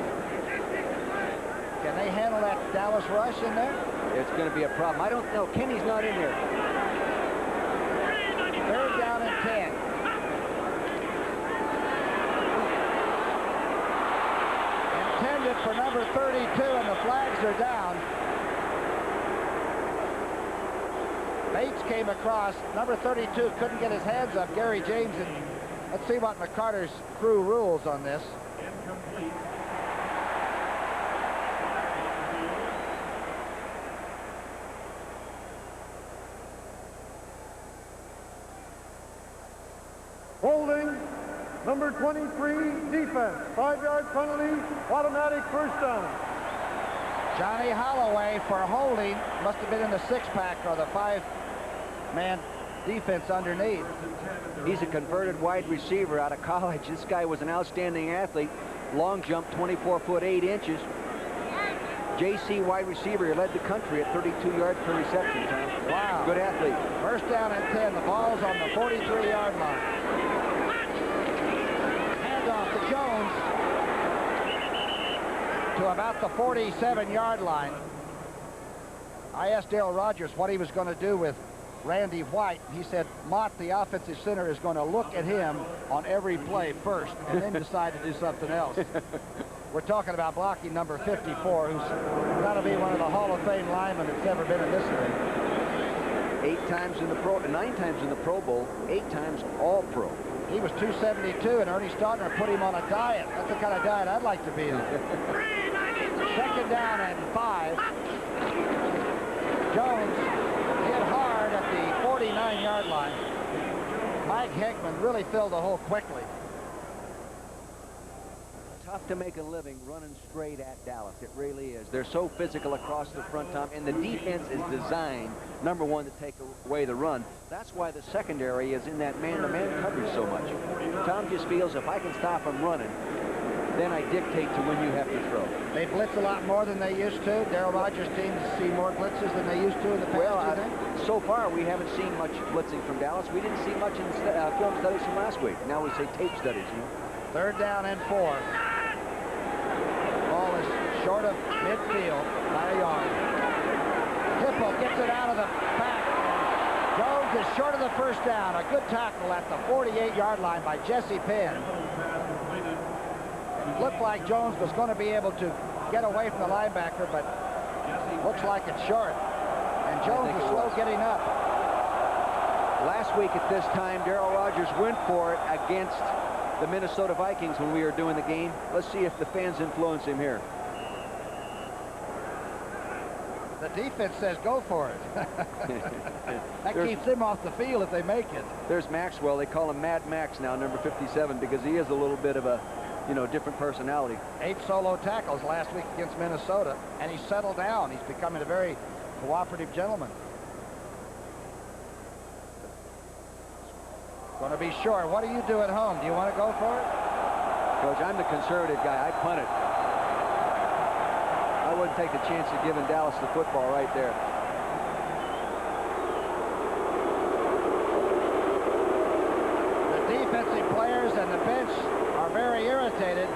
Can they handle that Dallas rush in there? It's going to be a problem. I don't know. Kinney's not in there. 3rd down and 10. Intended for number 32, and the flags are down. Bates came across. Number 32 couldn't get his hands up. Gary James. And let's see what McCarter's crew rules on this. Incomplete. Holding, number 23, defense. 5-yard penalty, automatic 1st down. Johnny Holloway for holding. Must have been in the 6-pack or the 5-man defense underneath. He's a converted wide receiver out of college. This guy was an outstanding athlete. Long jump, 24 foot 8 inches. JC wide receiver. He led the country at 32 yards per reception, Tom. Wow. Good athlete. 1st down and 10. The ball's on the 43-yard line. Handoff to Jones to about the 47-yard line. I asked Dale Rogers what he was going to do with Randy White. He said Mott, the offensive center, is going to look at him on every play first and then decide to do something else. We're talking about blocking number 54, who's got to be one of the Hall of Fame linemen that's ever been in this league. 9 times in the Pro Bowl, 8 times All-Pro. He was 272, and Ernie Staudner put him on a diet. That's the kind of diet I'd like to be on. Second down and 5. Jones hit hard at the 49-yard line. Mike Hegman really filled the hole quickly. Tough to make a living running straight at Dallas. It really is. They're so physical across the front, Tom, and the defense is designed, number one, to take away the run. That's why the secondary is in that man-to-man coverage so much. Tom just feels if I can stop them running, then I dictate to when you have to throw. They blitz a lot more than they used to. Darryl Rogers' teams see more blitzes than they used to in the past, Well, do you think? so far we haven't seen much blitzing from Dallas. We didn't see much in film studies from last week. Now we say tape studies. You know? Third down and 4. Ball is short of midfield by a yard. Hippo gets it out of the back. Jones is short of the first down. A good tackle at the 48-yard line by Jesse Penn. Looked like Jones was going to be able to get away from the linebacker, but looks like it's short. And Jones is slow getting up. Last week at this time, Darryl Rogers went for it against the Minnesota Vikings when we were doing the game. Let's see if the fans influence him here. The defense says go for it. That keeps them off the field if they make it. There's Maxwell. They call him Mad Max now, number 57, because he is a little bit of a, different personality. 8 solo tackles last week against Minnesota, and he's settled down. He's becoming a very cooperative gentleman. Going to be short. What do you do at home? Do you want to go for it? Coach, I'm the conservative guy. I punt it. I wouldn't take the chance of giving Dallas the football right there. The defensive players and the bench are very irritated,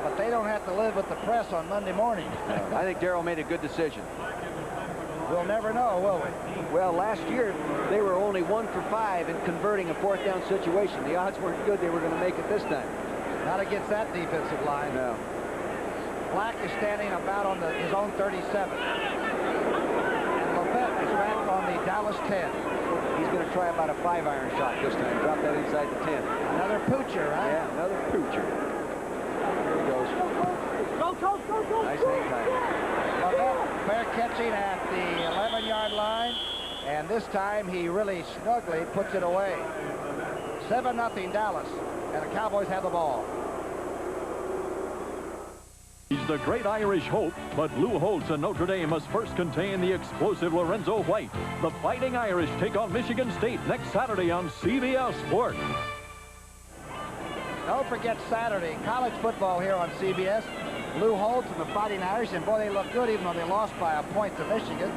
but they don't have to live with the press on Monday morning. I think Darryl made a good decision. We'll never know, will we? Well, last year, they were only 1 for 5 in converting a 4th down situation. The odds weren't good they were going to make it this time. Not against that defensive line. No. Black is standing about on his own 37. And Levette is back on the Dallas 10. He's going to try about a 5-iron shot this time. Drop that inside the 10. Another poocher, right? Yeah, another poocher. There he goes. Go. Nice hang time. Levette fair catching at the 11-yard line. And this time he really snugly puts it away. 7-0 Dallas. And the Cowboys have the ball. He's the great Irish hope, but Lou Holtz and Notre Dame must first contain the explosive Lorenzo White. The Fighting Irish take on Michigan State next Saturday on CBS Sports. Don't forget Saturday, college football here on CBS. Lou Holtz and the Fighting Irish, and boy, they look good even though they lost by a point to Michigan.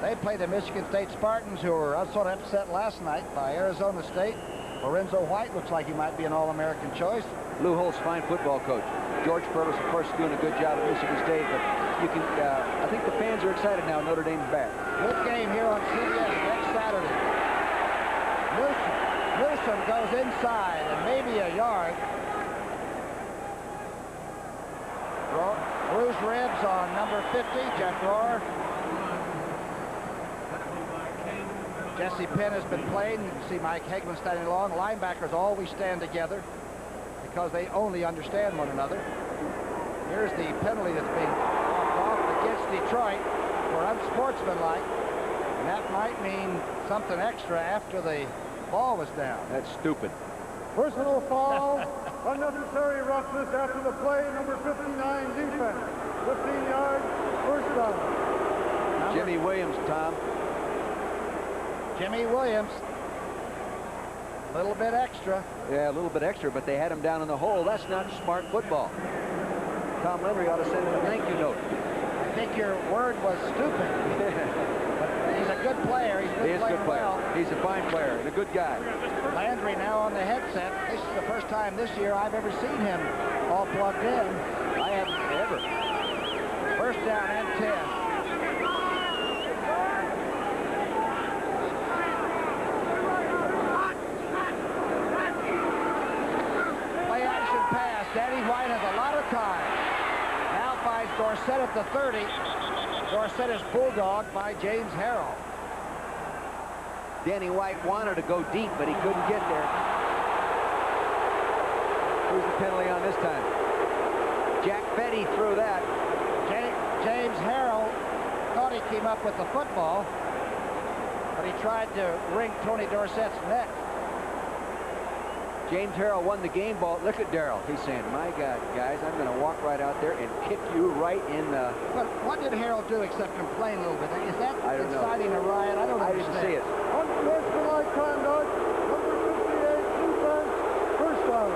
They play the Michigan State Spartans, who were sort of upset last night by Arizona State. Lorenzo White looks like he might be an All-American choice. Lou Holtz, fine football coach. George Purvis, of course, doing a good job at Michigan State, but you can, I think the fans are excited now. Notre Dame's back. Good game here on CBS next Saturday. Newsom goes inside and maybe a yard. Bruised ribs on number 50, Jeff Rohr. Jesse Penn has been playing. You can see Mike Hegman standing along. Linebackers always stand together because they only understand one another. Here's the penalty that's being walked off against Detroit for unsportsmanlike. And that might mean something extra after the ball was down. That's stupid. Personal foul, unnecessary roughness after the play, number 59 defense. 15 yards, first down. Jimmy Williams, Tom. Jimmy Williams. A little bit extra. Yeah, a little bit extra, but they had him down in the hole. That's not smart football. Tom Landry ought to send him a thank you note. I think your word was stupid. But he's a good player. He's He is a good player. well. He's a fine player and a good guy. Landry now on the headset. This is the first time this year I've ever seen him all plugged in. I haven't ever. First down and 10. Play action pass. Danny White has a lot of time. Now finds Dorsett at the 30. Dorsett is bulldogged by James Harrell. Danny White wanted to go deep, but he couldn't get there. penalty on this time. Jack Betty threw that. James Harrell thought he came up with the football, but he tried to wring Tony Dorsett's neck. James Harrell won the game ball. Look at Darrell. He's saying, my God, guys, I'm going to walk right out there and kick you right in the... But what did Harrell do except complain a little bit? Is that inciting a riot? I don't understand. I didn't see it. Unsportsmanlike conduct, number 58, defense, first down.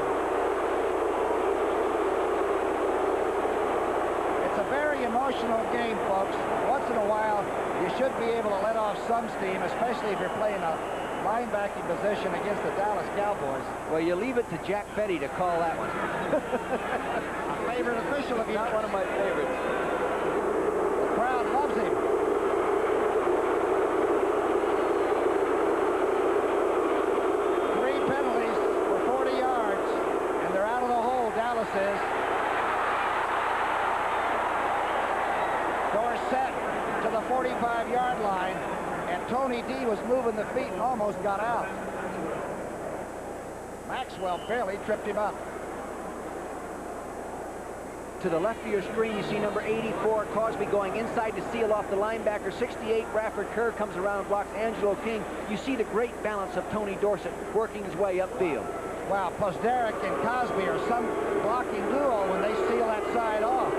It's a very emotional game, folks. Once in a while, you should be able to let off some steam, especially if you're playing a linebacking position against the Dallas Cowboys. Well, you leave it to Jack Petty to call that one. A favorite official of yours. Not one of my favorites. The crowd loves him. Three penalties for 40 yards, and they're out of the hole, Dallas is. Dorsett to the 45-yard line. And Tony D was moving the feet and almost got out. Maxwell barely tripped him up. To the left of your screen, you see number 84, Cosby, going inside to seal off the linebacker. 68, Rafford Kerr comes around and blocks Angelo King. You see the great balance of Tony Dorsett working his way upfield. Wow, Posderick and Cosby are some blocking duo when they seal that side off.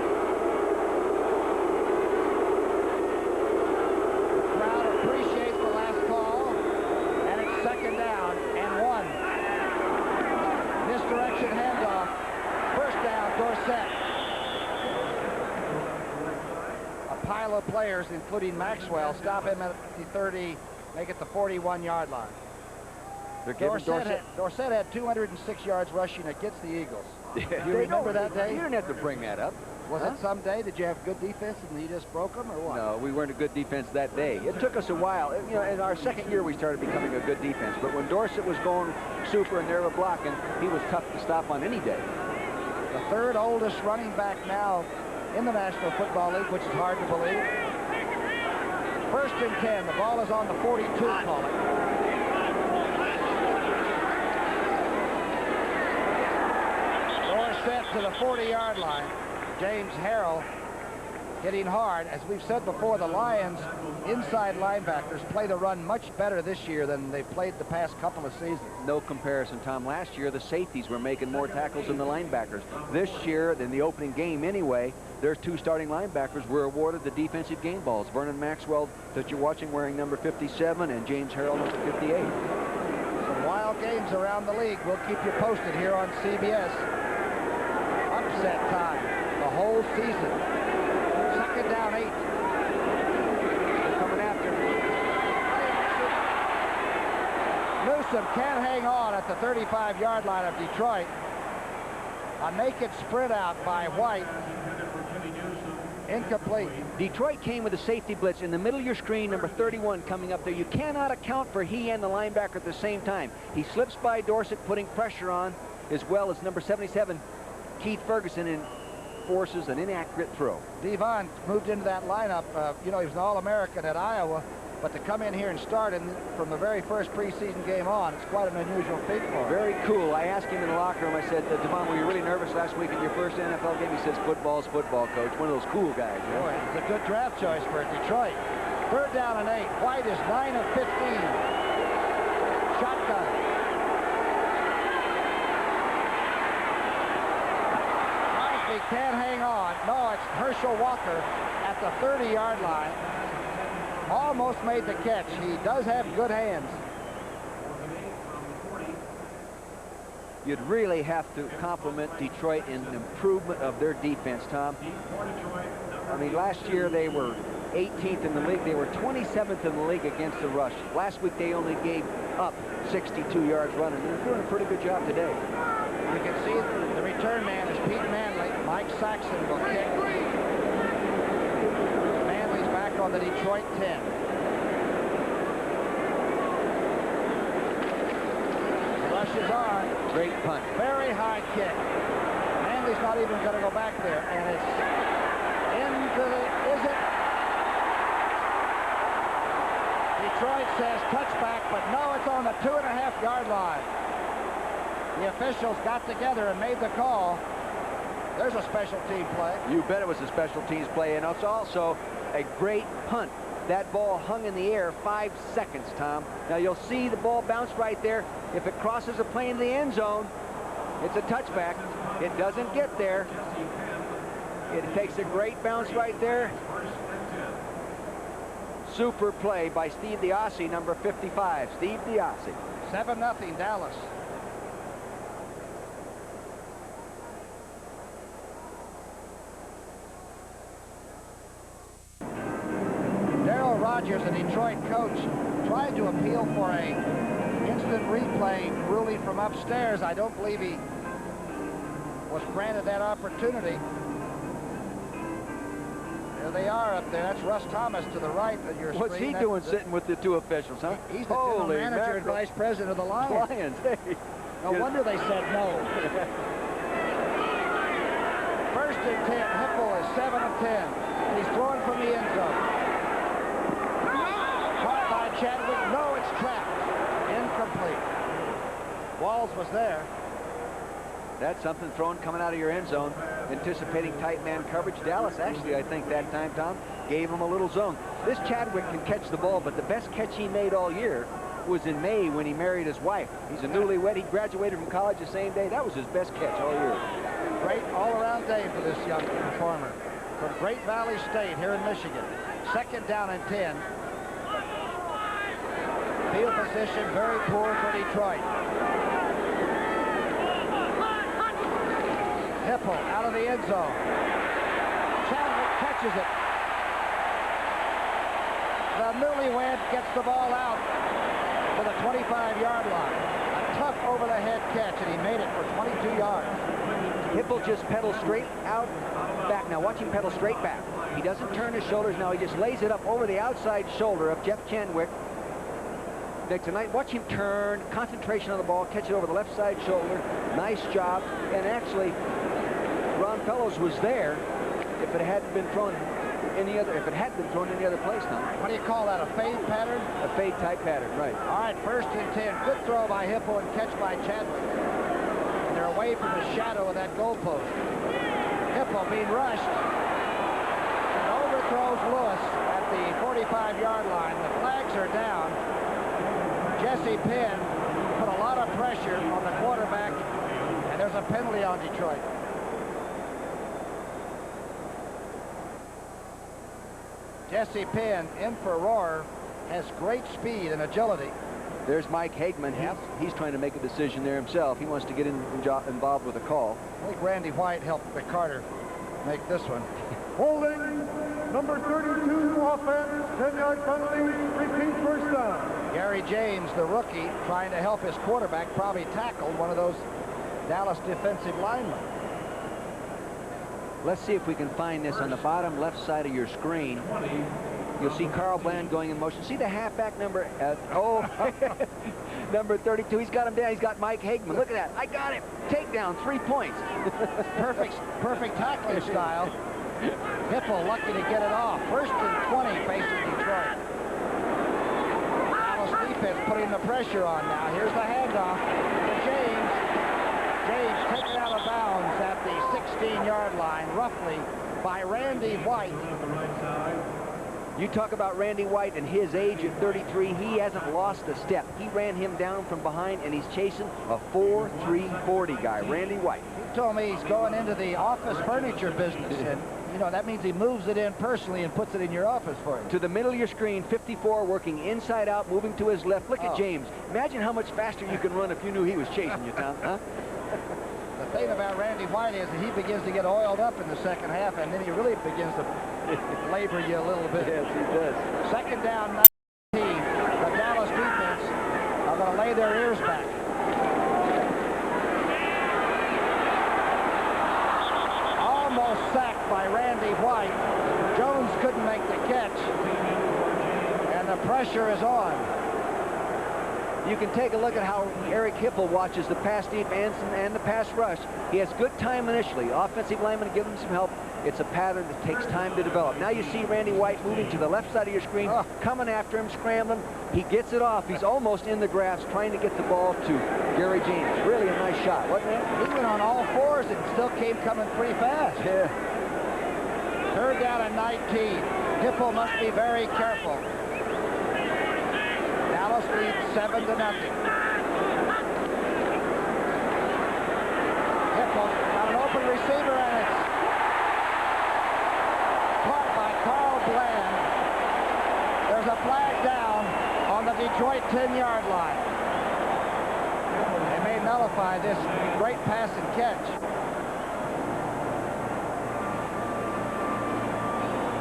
Appreciates the last call, and it's second down and 1. Misdirection handoff. First down, Dorsett. A pile of players, including Maxwell, stop him at the 30, make it the 41-yard line. Dorsett had 206 yards rushing against the Eagles. Do you remember that day? You didn't have to bring that up. Was it some day? Did you have good defense and he just broke them, or what? No, we weren't a good defense that day. It took us a while. You know, in our second year, we started becoming a good defense. But when Dorsett was going super and they were blocking, he was tough to stop on any day. The third oldest running back now in the National Football League, which is hard to believe. First and 10. The ball is on the 42, call it. Dorsett to the 40-yard line. James Harrell hitting hard. As we've said before, the Lions inside linebackers play the run much better this year than they played the past couple of seasons. No comparison, Tom. Last year, the safeties were making more tackles than the linebackers. This year, in the opening game anyway, their two starting linebackers were awarded the defensive game balls. Vernon Maxwell, that you're watching, wearing number 57, and James Harrell, number 58. Some wild games around the league. We'll keep you posted here on CBS. Upset time. The whole season. Second down 8. They're coming after. Newsom can't hang on at the 35-yard line of Detroit. A naked sprint out by White. Incomplete. Detroit came with a safety blitz in the middle of your screen, number 31 coming up there. You cannot account for he and the linebacker at the same time. He slips by Dorsett, putting pressure on, as well as number 77, Keith Ferguson, and forces an inaccurate throw. Devon moved into that lineup. You know, he was an All-American at Iowa, but to come in here and start from the very first preseason game on, it's quite an unusual feat for him. Very cool. I asked him in the locker room, I said, Devon, were you really nervous last week in your first NFL game? He says, football's football, coach. One of those cool guys. You know? Boy, it's a good draft choice for Detroit. Third down and 8. White is 9 of 15. Shotgun. Crosby can't hang on. No, it's Herschel Walker at the 30-yard line. Almost made the catch. He does have good hands. You'd really have to compliment Detroit in the improvement of their defense, Tom. I mean, last year they were 18th in the league. They were 27th in the league against the rush. Last week they only gave up 62 yards running. They're doing a pretty good job today. You can see the return man is Pete Manley. Mike Saxon will kick. Manley's back on the Detroit 10. The rush is on. Great punt. Very high kick. Manley's not even going to go back there. And it's into the... Is it? Detroit says touchback, but no, it's on the 2.5-yard line. The officials got together and made the call. There's a special team play. You bet it was a special teams play, and it's also a great punt. That ball hung in the air 5 seconds, Tom. Now you'll see the ball bounce right there. If it crosses a plane in the end zone, it's a touchback. It doesn't get there. It takes a great bounce right there. Super play by Steve Diassi, number 55. Steve Diassi. 7-0 Dallas. Darryl Rogers, a Detroit coach, tried to appeal for a instant replay ruling from upstairs. I don't believe he was granted that opportunity. There they are up there. That's Russ Thomas to the right of your screen. What's he doing sitting with the two officials, huh? He's the general manager mackerel. and vice president of the Lions. Hey. No wonder they said no. First and 10. Hipple is 7 of 10. He's throwing from the end zone. Caught by Chadwick. No, it's trapped. Incomplete. Walls was there. That's something thrown coming out of your end zone, anticipating tight man coverage. Dallas actually, I think that time, Tom, gave him a little zone. This Chadwick can catch the ball, but the best catch he made all year was in May when he married his wife. He's a newlywed. He graduated from college the same day. That was his best catch all year. Great all-around day for this young performer from Great Valley State here in Michigan. Second down and 10. Field position very poor for Detroit. Hipple out of the end zone. Chadwick catches it. The newlywed gets the ball out to the 25-yard line. A tough over-the-head catch, and he made it for 22 yards. Hipple just pedals straight out back. Now watch him pedal straight back. He doesn't turn his shoulders. Now he just lays it up over the outside shoulder of Jeff Chadwick. Tonight, watch him turn, concentration on the ball, catch it over the left side shoulder. Nice job. And actually, Ron Fellows was there if it hadn't been thrown any other place now. What do you call that, a fade pattern? A fade type pattern, right. All right, first and 10. Good throw by Hipple and catch by Chadwick. And they're away from the shadow of that goalpost. Hipple being rushed and overthrows Lewis at the 45-yard line. The flags are down. Jesse Penn put a lot of pressure on the quarterback, and there's a penalty on Detroit. Jesse Penn, in for Roar, has great speed and agility. There's Mike Hagman. He's trying to make a decision there himself. He wants to get involved with a call. I think Randy White helped McCarter make this one. Holding, number 32, offense, 10-yard penalty, repeat first down. Gary James, the rookie, trying to help his quarterback, probably tackled one of those Dallas defensive linemen. Let's see if we can find this on the bottom left side of your screen. You'll see Carl Bland going in motion. See the halfback number? Number 32. He's got him down. He's got Mike Hagman. Look at that. I got him. Takedown, 3 points. Perfect tackling style. Hipple lucky to get it off. First and 20 facing Detroit. Dallas defense putting the pressure on now. Here's the handoff to James. James taken out of bounds at the 16-yard line, roughly, by Randy White. You talk about Randy White and his age at 33. He hasn't lost a step. He ran him down from behind, and he's chasing a 4.340 guy, Randy White. He told me he's going into the office furniture business, and you know that means he moves it in personally and puts it in your office for you. To the middle of your screen, 54 working inside out, moving to his left. Look at James. Imagine how much faster you can run if you knew he was chasing you, Tom. Huh? The thing about Randy White is that he begins to get oiled up in the second half, and then he really begins to labor you a little bit. Yes, he does. Second down, 19. The Dallas defense are going to lay their ears back. Almost sacked by Randy White. Jones couldn't make the catch, and the pressure is on. You can take a look at how Eric Hipple watches the pass defense and the pass rush. He has good time initially. Offensive linemen give him some help. It's a pattern that takes time to develop. Now you see Randy White moving to the left side of your screen, coming after him, scrambling. He gets it off. He's almost in the grass trying to get the ball to Gary James. Really a nice shot, wasn't it? He went on all fours and still came coming pretty fast. Yeah. Third down and 19. Hipple must be very careful. Dallas leads 7-0. Hipple got an open receiver, and it's caught by Carl Bland. There's a flag down on the Detroit 10-yard line. They may nullify this great pass and catch.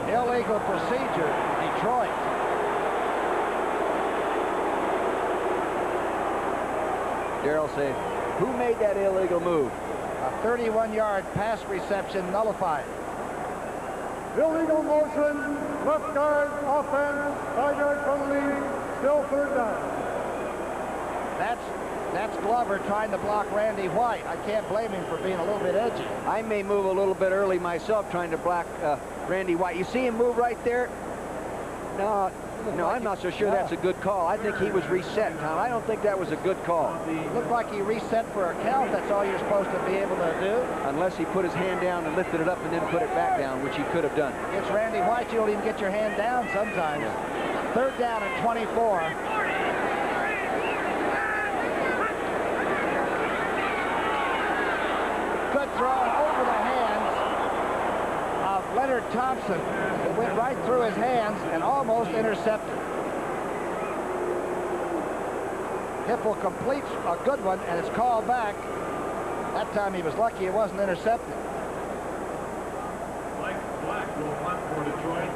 Illegal procedure, Detroit. Darrell say, who made that illegal move? A 31-yard pass reception nullified. Illegal motion, left guard, offense, 5-yard penalty, still third down. That's Glover trying to block Randy White. I can't blame him for being a little bit edgy. I may move a little bit early myself trying to block Randy White. You see him move right there? No, I'm not so sure that's a good call. I think he was reset, Tom. I don't think that was a good call. Looked like he reset for a count. That's all you're supposed to be able to do. Unless he put his hand down and lifted it up and then put it back down, which he could have done. It's Randy White. You don't even get your hand down sometimes. Yeah. Third down and 24. Good throw over the hands of Leonard Thompson. It went right through his hands and almost intercepted. Hipple completes a good one, and it's called back. That time he was lucky it wasn't intercepted. Mike Black will punt for Detroit.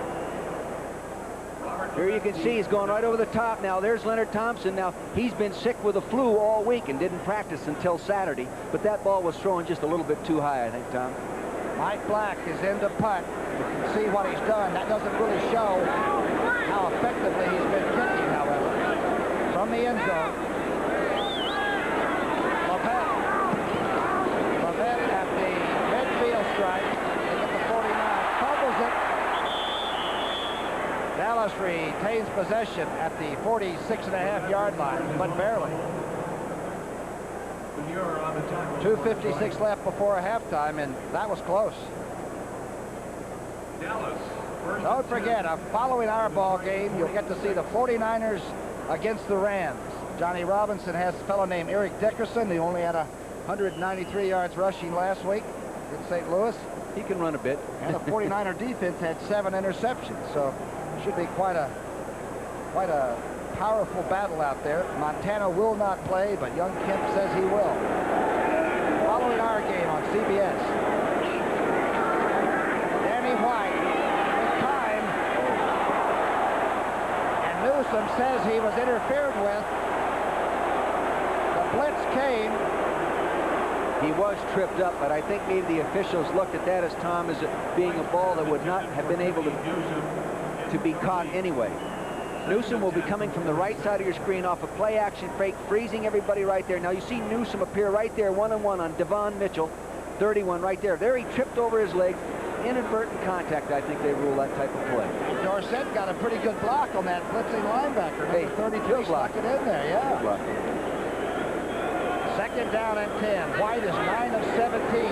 Here you can see he's going right over the top now. There's Leonard Thompson. Now, he's been sick with the flu all week and didn't practice until Saturday, but that ball was thrown just a little bit too high, I think, Tom. Mike Black is in to punt. You can see what he's done. That doesn't really show how effectively he's been kicking, however. From the end zone. Levette at the midfield stripe. They get the 49. Fumbles it. Dallas retains possession at the 46.5-yard line, but barely. 2:56 left before halftime, and that was close. Dallas. Don't forget, following our ball game, you'll get to see the 49ers against the Rams. Johnny Robinson has a fellow named Eric Dickerson. He only had 193 yards rushing last week in St. Louis. He can run a bit. And the 49er defense had 7 interceptions, so it should be quite a powerful battle out there. Montana will not play, but young Kemp says he will. Following our game on CBS. Danny White with time. And Newsom says he was interfered with. The blitz came. He was tripped up, but I think maybe the officials looked at that as, Tom, as it being a ball that would not have been able to be caught anyway. Newsom will be coming from the right side of your screen off a play-action fake, freezing everybody right there. Now you see Newsom appear right there, one-on-one on Devon Mitchell, 31 right there. There he tripped over his leg. Inadvertent contact, I think they rule that type of play. Dorsett got a pretty good block on that blitzing linebacker. Hey, Number 33 stuck it in there, yeah. Block. Second down and 10. White is 9 of 17.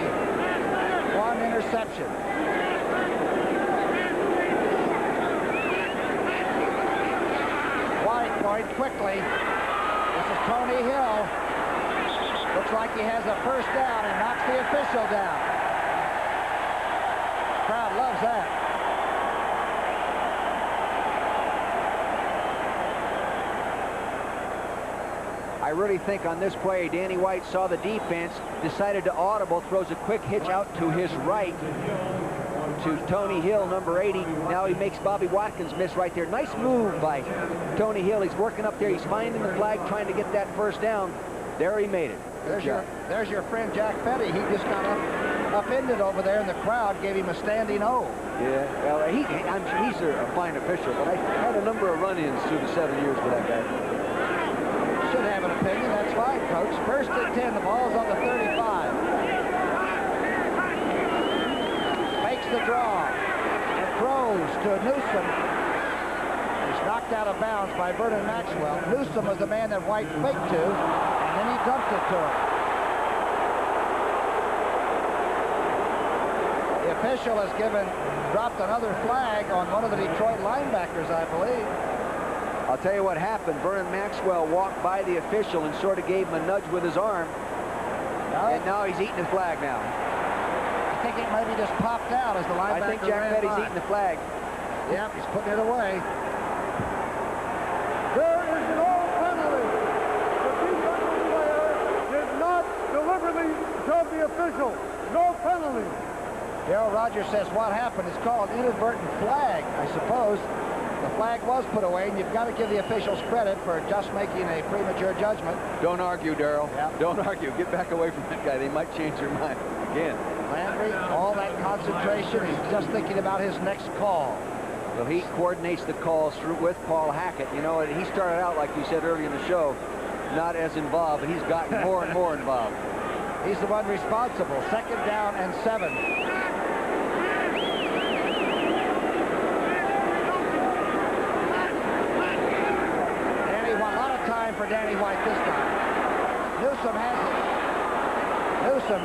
1 interception. White going quickly. This is Tony Hill. Looks like he has a first down and knocks the official down. Crowd loves that. I really think on this play, Danny White saw the defense, decided to audible, throws a quick hitch out to his right to Tony Hill, number 80. Now he makes Bobby Watkins miss right there. Nice move by Tony Hill. He's working up there. He's finding the flag, trying to get that first down. There he made it. There's your friend Jack Petty. He just got upended over there, and the crowd gave him a standing O. Yeah, well, I'm sure he's a fine official, but I had a number of run-ins through the 7 years with that guy. Should have opinion, that's fine, Coach. First and 10, the ball's on the 35. Makes the draw. And throws to Newsom. He's knocked out of bounds by Vernon Maxwell. Newsom was the man that White faked to, and then he dumped it to him. The official has dropped another flag on one of the Detroit linebackers, I believe. I'll tell you what happened. Vernon Maxwell walked by the official and sort of gave him a nudge with his arm. And now he's eating his flag now. I think it maybe just popped out as the linebacker I think Jack Petty's eating the flag. Yep, he's putting it away. There is no penalty. The defensive player did not deliberately shove the official. No penalty. Darrell Rogers says what happened is called an inadvertent flag, I suppose. The flag was put away, and you've got to give the officials credit for just making a premature judgment. Don't argue, Darrell. Yep. Don't argue. Get back away from that guy. They might change their mind again. Landry, all that concentration, he's just thinking about his next call. Well, he coordinates the calls with Paul Hackett. You know, he started out, like you said earlier in the show, not as involved, but he's gotten more and more involved. He's the one responsible. 2nd down and 7. For Danny White this time. Newsom has it. Newsom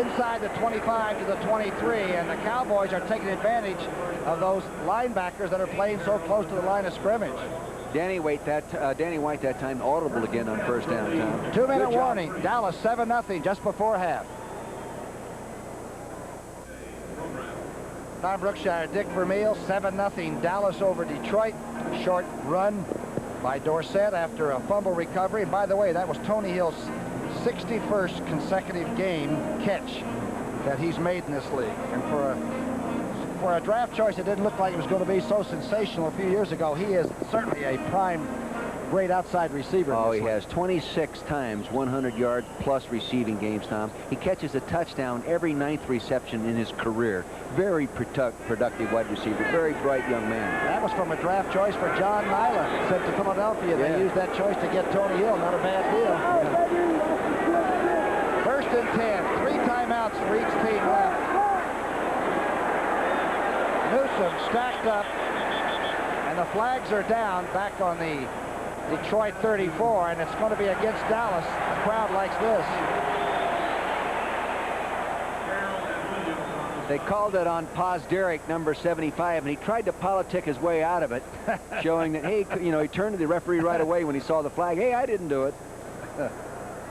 inside the 25 to the 23, and the Cowboys are taking advantage of those linebackers that are playing so close to the line of scrimmage. Danny White that time audible again on first down. 2-minute warning. Dallas 7-0 just before half. Tom Brookshire, Dick Vermeil, 7-0 Dallas over Detroit. Short run by Dorsett after a fumble recovery. And by the way, that was Tony Hill's 61st consecutive game catch that he's made in this league. And for a draft choice that didn't look like it was going to be so sensational a few years ago, he is certainly a prime great outside receiver. Oh, he has 26 times 100-yard plus receiving games, Tom. He catches a touchdown every 9th reception in his career. Very productive wide receiver. Very bright young man. That was from a draft choice for John Nyland, sent to Philadelphia. Yeah. They used that choice to get Tony Hill. Not a bad deal. First and 10. 3 timeouts for each team left. Newsom stacked up, and the flags are down back on the Detroit 34, and it's going to be against Dallas. The crowd likes this. They called it on Posderick, number 75, and he tried to politic his way out of it, showing that, hey, you know, he turned to the referee right away when he saw the flag. Hey, I didn't do it.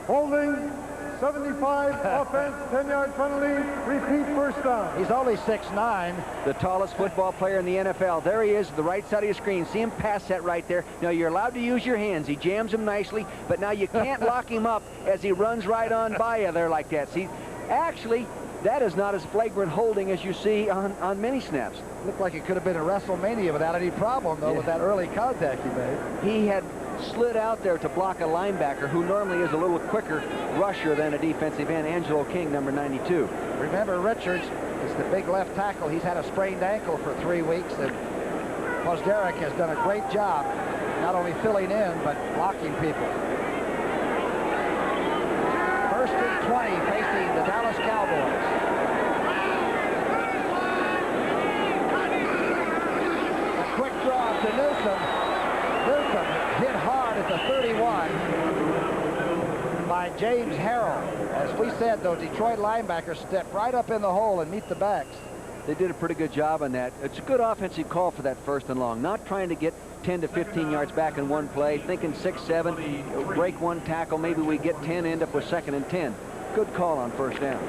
Holding, 75, offense, 10-yard penalty, repeat first down. He's only 6'9". The tallest football player in the NFL. There he is, the right side of your screen. See him pass that right there. Now, you're allowed to use your hands. He jams them nicely, but now you can't lock him up as he runs right on by you there like that. See, actually, that is not as flagrant holding as you see on many snaps. Looked like it could have been a WrestleMania without any problem, though, with that early contact he made. He had slid out there to block a linebacker who normally is a little quicker rusher than a defensive end, Angelo King, number 92. Remember, Richards is the big left tackle. He's had a sprained ankle for 3 weeks, and Posderick has done a great job not only filling in, but blocking people. First and 20 facing the Dallas Cowboys. A quick draw to Newsom. Newsom hit hard at the 31 by James Harrell. As we said, those Detroit linebackers step right up in the hole and meet the backs. They did a pretty good job on that. It's a good offensive call for that first and long. Not trying to get 10 to 15 yards back in one play, thinking 6, 7, break one tackle, maybe we get 10, end up with 2nd and 10. Good call on first down.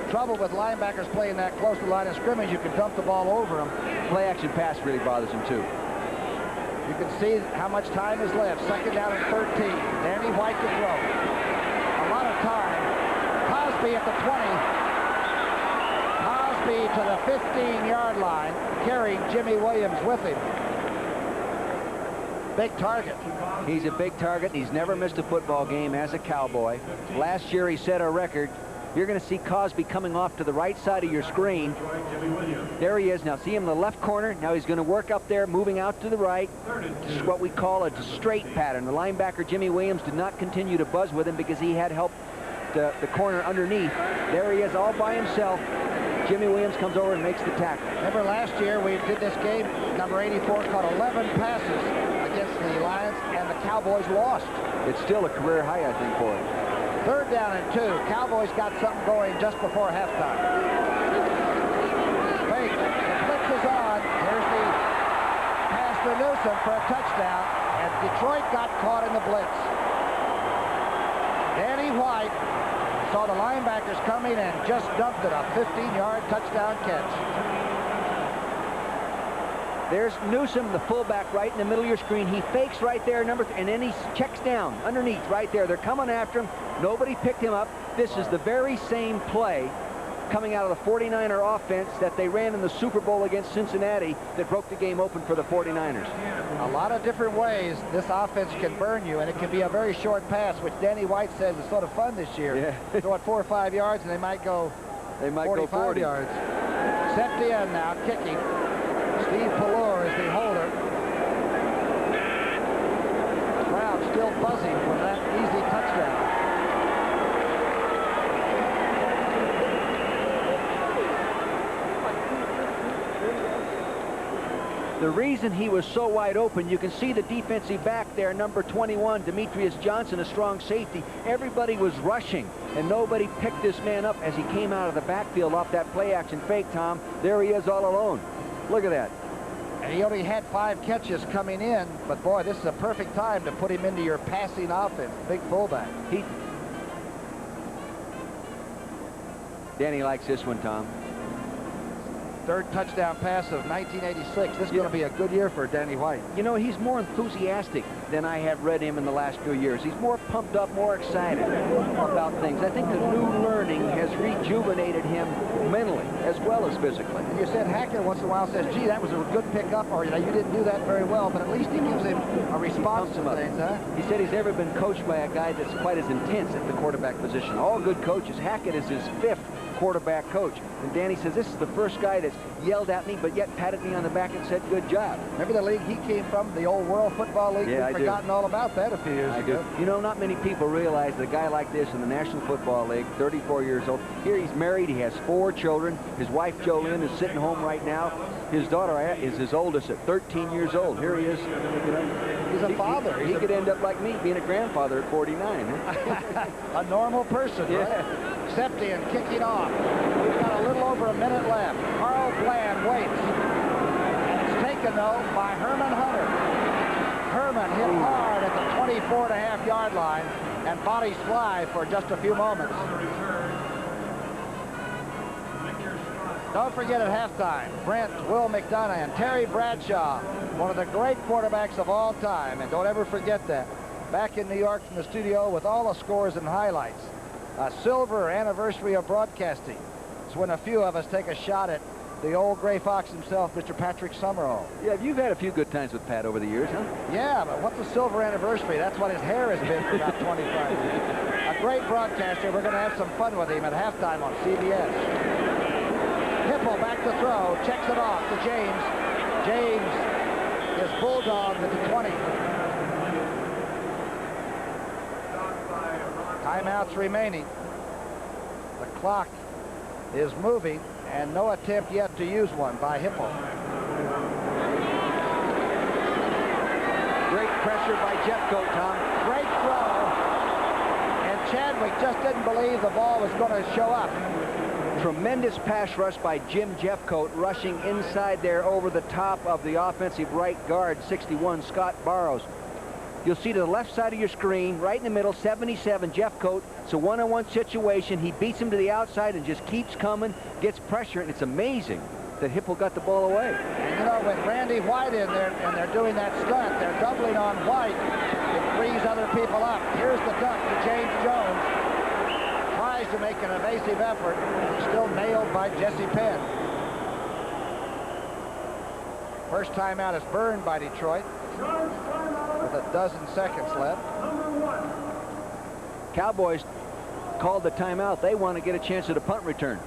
Trouble with linebackers playing that close to the line of scrimmage, you can dump the ball over them. Play action pass really bothers him too. You can see how much time is left. 2nd down and 13. Danny White to throw. A lot of time. Cosby at the 20. Cosby to the 15-yard line, carrying Jimmy Williams with him. Big target. He's a big target. He's never missed a football game as a Cowboy. Last year he set a record You're going to see Cosby coming off to the right side of your screen. There he is. Now see him in the left corner. Now he's going to work up there, moving out to the right. This is what we call a straight pattern. The linebacker, Jimmy Williams, did not continue to buzz with him because he had help the corner underneath. There he is all by himself. Jimmy Williams comes over and makes the tackle. Remember last year we did this game, number 84 caught 11 passes against the Lions, and the Cowboys lost. It's still a career high, I think, for him. 3rd down and 2. Cowboys got something going just before halftime. Fake. The blitz is on. Here's the pass to Newsom for a touchdown, and Detroit got caught in the blitz. Danny White saw the linebackers coming and just dumped it, a 15-yard touchdown catch. There's Newsom, the fullback, right in the middle of your screen. He fakes right there, and then he checks down underneath right there. They're coming after him. Nobody picked him up. This is the very same play coming out of the 49er offense that they ran in the Super Bowl against Cincinnati that broke the game open for the 49ers. A lot of different ways this offense can burn you, and it can be a very short pass, which Danny White says is sort of fun this year. Yeah. Throw it 4 or 5 yards, and they might go 45 yards. Septien now kicking. Steve Pallure is the holder. The crowd still buzzing from that easy touchdown. The reason he was so wide open, you can see the defensive back there, number 21, Demetrius Johnson, a strong safety. Everybody was rushing, and nobody picked this man up as he came out of the backfield off that play-action fake, Tom. There he is all alone. Look at that. And he only had 5 catches coming in, but boy, this is a perfect time to put him into your passing offense. Big fullback. Danny likes this one, Tom. 3rd touchdown pass of 1986. This is going to be a good year for Danny White. You know, he's more enthusiastic than I have read him in the last few years. He's more pumped up, more excited about things. I think the new learning has rejuvenated him mentally as well as physically. And you said Hackett once in a while says, gee, that was a good pickup, or you didn't do that very well, but at least he gives him a response to things, huh? He said he's never been coached by a guy that's quite as intense at the quarterback position. All good coaches. Hackett is his 5th quarterback coach. And Danny says, this is the first guy that's yelled at me, but yet patted me on the back and said, good job. Remember the league he came from, the old World Football League? Yeah, We've forgotten all about that a few years ago. You know, not many people realize that a guy like this in the National Football League, 34 years old. Here he's married. He has 4 children. His wife, Jolene, is sitting home right now. His daughter is his oldest at 13 years old. Here he is. You know, he's a father. He could end up like me, being a grandfather at 49. A normal person, yeah. Right? Septien kicking off. We've got a little over a minute left. Carl Bland waits. And it's taken, though, by Herman Hunter. Herman hit hard at the 24.5-yard line, and bodies fly for just a few moments. Don't forget at halftime, Brent, Will McDonough, and Terry Bradshaw, one of the great quarterbacks of all time, and don't ever forget that. Back in New York from the studio with all the scores and highlights. A silver anniversary of broadcasting. It's when a few of us take a shot at the old Gray Fox himself, Mr. Patrick Summerall. Yeah, you've had a few good times with Pat over the years, huh? Yeah, but what's a silver anniversary? That's what his hair has been for about 25 years. A great broadcaster. We're going to have some fun with him at halftime on CBS. Hipple back to throw, checks it off to James. James is bulldogged at the 20. Timeouts remaining. The clock is moving, and no attempt yet to use one by Hipple. Great pressure by Jeffcoat, Tom. Great throw. And Chadwick just didn't believe the ball was going to show up. Tremendous pass rush by Jim Jeffcoat, rushing inside there over the top of the offensive right guard, 61, Scott Barrows. You'll see to the left side of your screen, right in the middle, 77, Jeffcoat. It's a one-on-one situation. He beats him to the outside and just keeps coming, gets pressure, and it's amazing that Hipple got the ball away. And you know, with Randy White in there and they're doing that stunt, they're doubling on White. It frees other people up. Here's the duck to James Jones. Tries to make an evasive effort. Still nailed by Jesse Penn. First timeout is burned by Detroit with a dozen seconds left. Cowboys called the timeout. They want to get a chance at a punt return.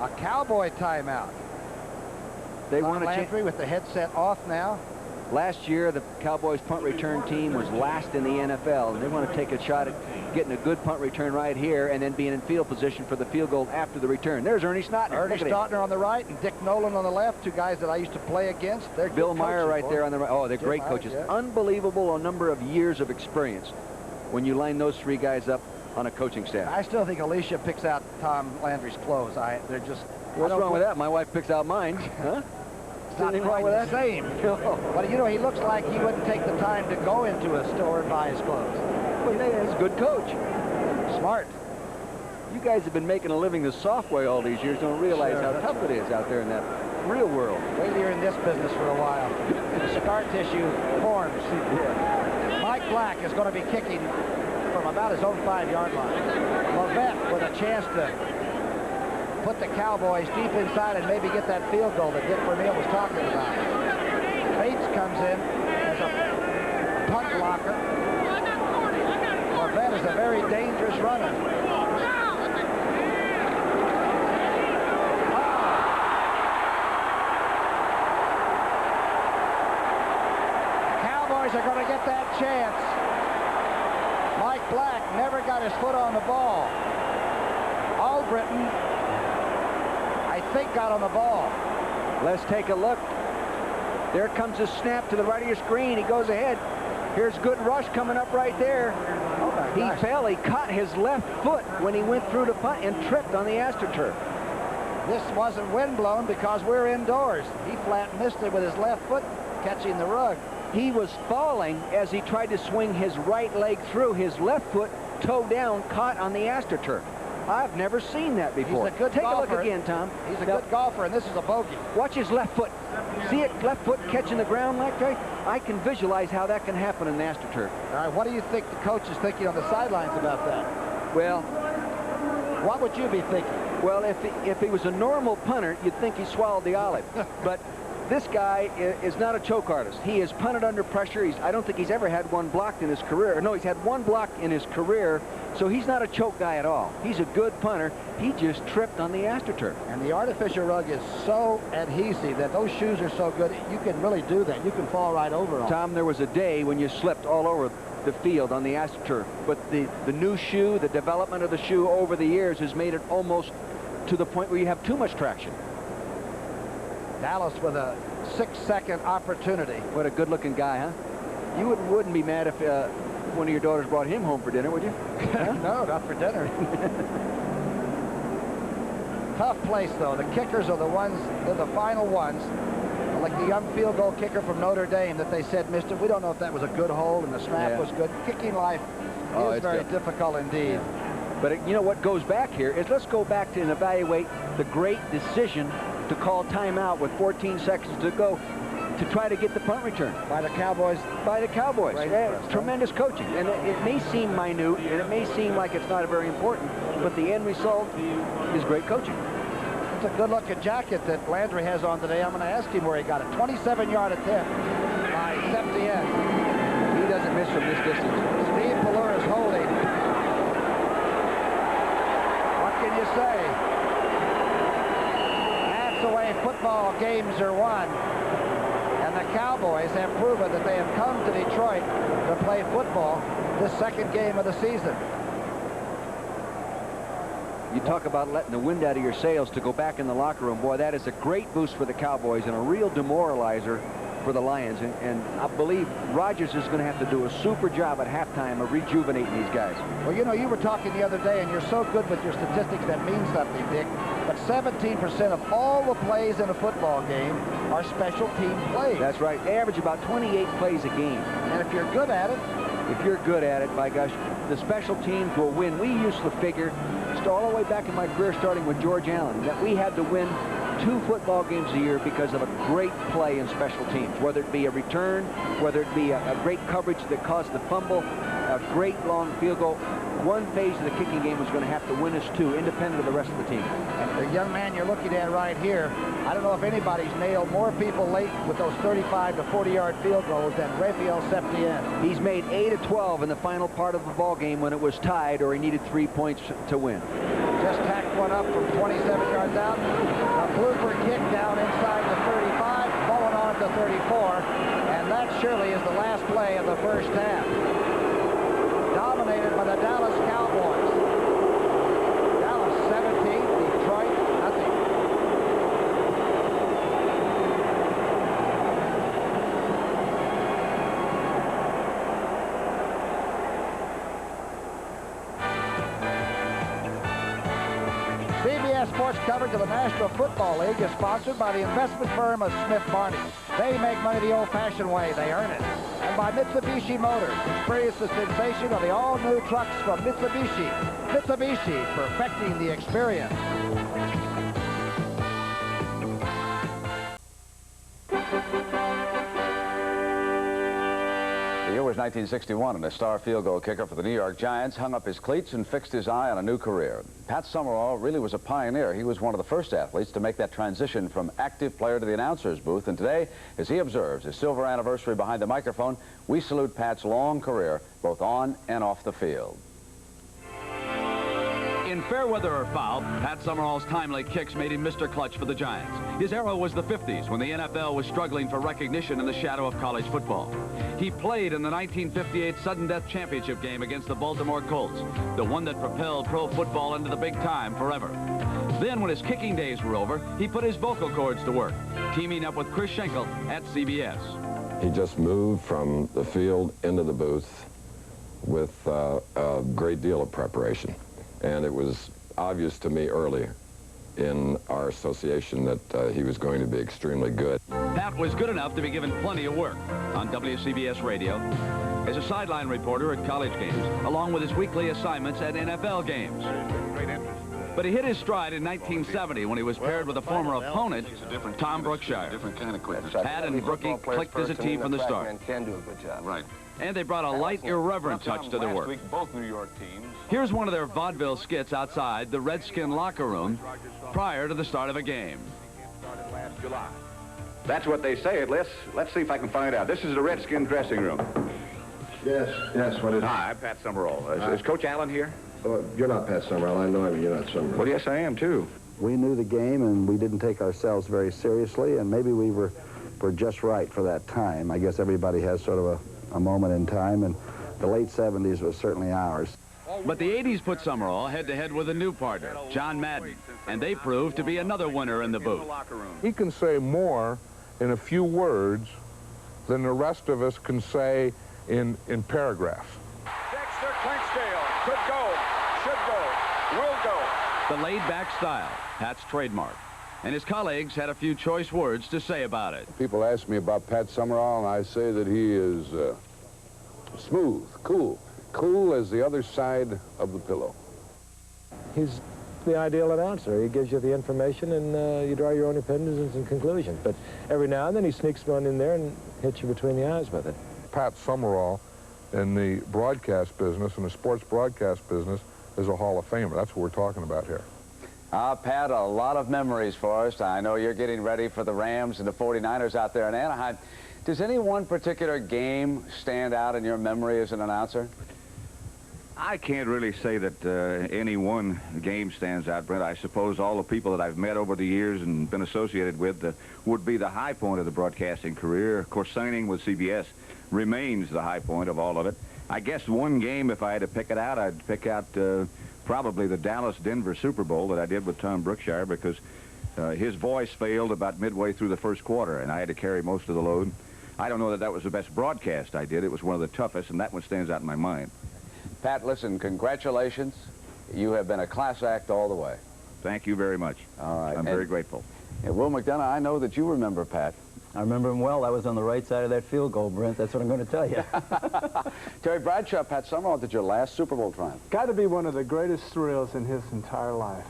A Cowboy timeout. They want a chance. Landry with the headset off now. Last year, the Cowboys punt return team was last in the NFL, and they want to take a shot at getting a good punt return right here and then being in field position for the field goal after the return. There's Ernie Stotner. Ernie Stotner on the right and Dick Nolan on the left, two guys that I used to play against. They're Bill Meyer right there on the right. Oh, they're great Meyer, coaches. yeah. Unbelievable a number of years of experience when you line those three guys up on a coaching staff. I still think Alicia picks out Tom Landry's clothes. They're just... What's wrong with that? My wife picks out mine. Huh? Not Anything wrong with that? Same. But, you know, he looks like he wouldn't take the time to go into a store and buy his clothes. Well, he's a good coach. Smart. You guys have been making a living the soft way all these years. Don't realize Sure, how that's tough it is out there in that real world. Wait till you're in this business for a while. The scar tissue forms. Yeah. Mike Black is going to be kicking from about his own 5-yard line. Lovett with a chance to put the Cowboys deep inside and maybe get that field goal that Dick Vermeil was talking about. Bates comes in as a punt blocker. Lovett is a very dangerous runner. Cowboys are going to get that chance. Mike Black never got his foot on the ball. Albritton, I think, got on the ball. Let's take a look. There comes a snap to the right of your screen. He goes ahead. Here's good rush coming up right there. Oh my He gosh. fell. He caught his left foot when he went through the punt and tripped on the AstroTurf. This wasn't windblown because we're indoors. He flat missed it with his left foot catching the rug. He was falling as he tried to swing his right leg through. His left foot, toe down, caught on the AstroTurf. I've never seen that before. He's a good Take golfer. a look again, Tom. He's a Now, good golfer, and this is a bogey. watch his left foot. See it, left foot catching the ground like that? I can visualize how that can happen in the AstroTurf. All right, what do you think the coach is thinking on the sidelines about that? Well, What would you be thinking? well, if he was a normal punter, you'd think he swallowed the olive. But this guy is not a choke artist. He is punted under pressure. I don't think he's ever had one blocked in his career. No, he's had one block in his career, so he's not a choke guy at all. He's a good punter. He just tripped on the AstroTurf. And the artificial rug is so adhesive that those shoes are so good, you can really do that. You can fall right over them. Tom, there was a day when you slipped all over the field on the AstroTurf, but the new shoe, the development of the shoe over the years has made it almost to the point where you have too much traction. Dallas with a 6-second opportunity. What a good-looking guy, huh? You wouldn't be mad if one of your daughters brought him home for dinner, would you? Huh? No, not for dinner. Tough place, though. The kickers are the ones, they're the final ones. Like the young field goal kicker from Notre Dame that they said missed it. We don't know if that was a good hold and the snap was good. Kicking life is it's very good. difficult indeed. But you know what goes back here is let's go back to and evaluate the great decision to call timeout with 14 seconds to go to try to get the punt return. By the Cowboys. By the Cowboys. Right Yeah, first, huh? tremendous coaching. And it may seem minute, and it may seem like it's not very important, but the end result is great coaching. It's a good-looking jacket that Landry has on today. I'm going to ask him where he got it. 27-yard attempt by Septien. He doesn't miss from this distance. Steve Pallur is holding. What can you say? That's the way football games are won. And the Cowboys have proven that they have come to Detroit to play football this second game of the season. You talk about letting the wind out of your sails to go back in the locker room. Boy, that is a great boost for the Cowboys and a real demoralizer for the Lions. And I believe Rodgers is going to have to do a super job at halftime of rejuvenating these guys. Well, you know, you were talking the other day, and you're so good with your statistics that means something, Dick. But 17% of all the plays in a football game are special team plays. That's right. They average about 28 plays a game. And if you're good at it, by gosh, the special teams will win. We used to figure, all the way back in my career starting with George Allen, that we had to win 2 football games a year because of a great play in special teams, whether it be a return, whether it be a great coverage that caused the fumble, a great long field goal. one phase of the kicking game was going to have to win us two, independent of the rest of the team. And the young man you're looking at right here, I don't know if anybody's nailed more people late with those 35 to 40-yard field goals than Raphael Septien. He's made 8 of 12 in the final part of the ball game when it was tied or he needed 3 points to win. Just tacked one up from 27 yards out. A blooper kick down inside the 35, falling on to 34, and that surely is the last play of the first half. Dominated by the Dallas Cowboys. Dallas 17, Detroit nothing. CBS Sports coverage of the National Football League is sponsored by the investment firm of Smith Barney. They make money the old-fashioned way. They earn it. And by Mitsubishi Motors. Experience the sensation of the all-new trucks from Mitsubishi. Mitsubishi, perfecting the experience. The year was 1961, and a star field goal kicker for the New York Giants hung up his cleats and fixed his eye on a new career. Pat Summerall really was a pioneer. He was one of the first athletes to make that transition from active player to the announcer's booth. And today, as he observes his silver anniversary behind the microphone, we salute Pat's long career, both on and off the field. In fair weather or foul, Pat Summerall's timely kicks made him Mr. Clutch for the Giants. His era was the 50s, when the NFL was struggling for recognition in the shadow of college football. He played in the 1958 sudden death championship game against the Baltimore Colts, the one that propelled pro football into the big time forever. Then, when his kicking days were over, he put his vocal cords to work, teaming up with Chris Schenkel at CBS. He just moved from the field into the booth with a great deal of preparation. And it was obvious to me early in our association that he was going to be extremely good. Pat was good enough to be given plenty of work on WCBS radio as a sideline reporter at college games, along with his weekly assignments at NFL games. But he hit his stride in 1970 when he was paired with a former opponent, Tom Brookshire. Pat and Brookie clicked as a team from the start. Can do a good job. Right. And they brought a light, irreverent touch to their work. Both New York teams. Here's one of their vaudeville skits outside the Redskin locker room prior to the start of a game. That's what they say. Let's see if I can find out. This is the Redskin dressing room. Yes, what is it? Hi, I'm Pat Summerall. Is Coach Allen here? You're not Pat Summerall. I know him, and you're not Summerall. Well, yes, I am, too. We knew the game, and we didn't take ourselves very seriously, and maybe we were just right for that time. I guess everybody has sort of a moment in time, and the late 70s was certainly ours. But the 80s put Summerall head-to-head with a new partner, John Madden, and they proved to be another winner in the booth. He can say more in a few words than the rest of us can say in paragraphs. Dexter Clinksdale could go, should go, will go. The laid-back style, Pat's trademark. And his colleagues had a few choice words to say about it. People ask me about Pat Summerall, and I say that he is smooth, cool as the other side of the pillow. He's the ideal announcer. He gives you the information, and you draw your own opinions and conclusions. But every now and then he sneaks one in there and hits you between the eyes with it. Pat Summerall in the broadcast business, in the sports broadcast business, is a Hall of Famer. That's what we're talking about here. Pat, a lot of memories for us. I know you're getting ready for the Rams and the 49ers out there in Anaheim. Does any one particular game stand out in your memory as an announcer? I can't really say that any one game stands out, Brent. I suppose all the people that I've met over the years and been associated with would be the high point of the broadcasting career. Of course, signing with CBS remains the high point of all of it. I guess one game, if I had to pick it out, I'd pick out probably the Dallas-Denver Super Bowl that I did with Tom Brookshire, because his voice failed about midway through the first quarter, and I had to carry most of the load. I don't know that that was the best broadcast I did. It was one of the toughest, and that one stands out in my mind. Pat, listen, congratulations. You have been a class act all the way. Thank you very much. All right. I'm very grateful. And Will McDonough, I know that you remember Pat. I remember him well. I was on the right side of that field goal, Brent. That's what I'm going to tell you. Terry Bradshaw, Pat Summerall, did your last Super Bowl triumph. Got to be one of the greatest thrills in his entire life.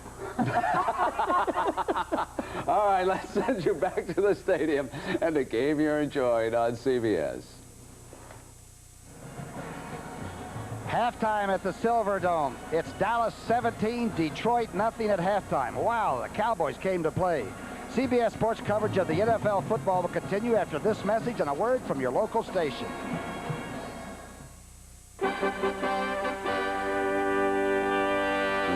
All right, let's send you back to the stadium and the game you're enjoying on CBS. Halftime at the Silverdome. It's Dallas 17, Detroit nothing at halftime. Wow, the Cowboys came to play. CBS Sports coverage of the NFL football will continue after this message and a word from your local station.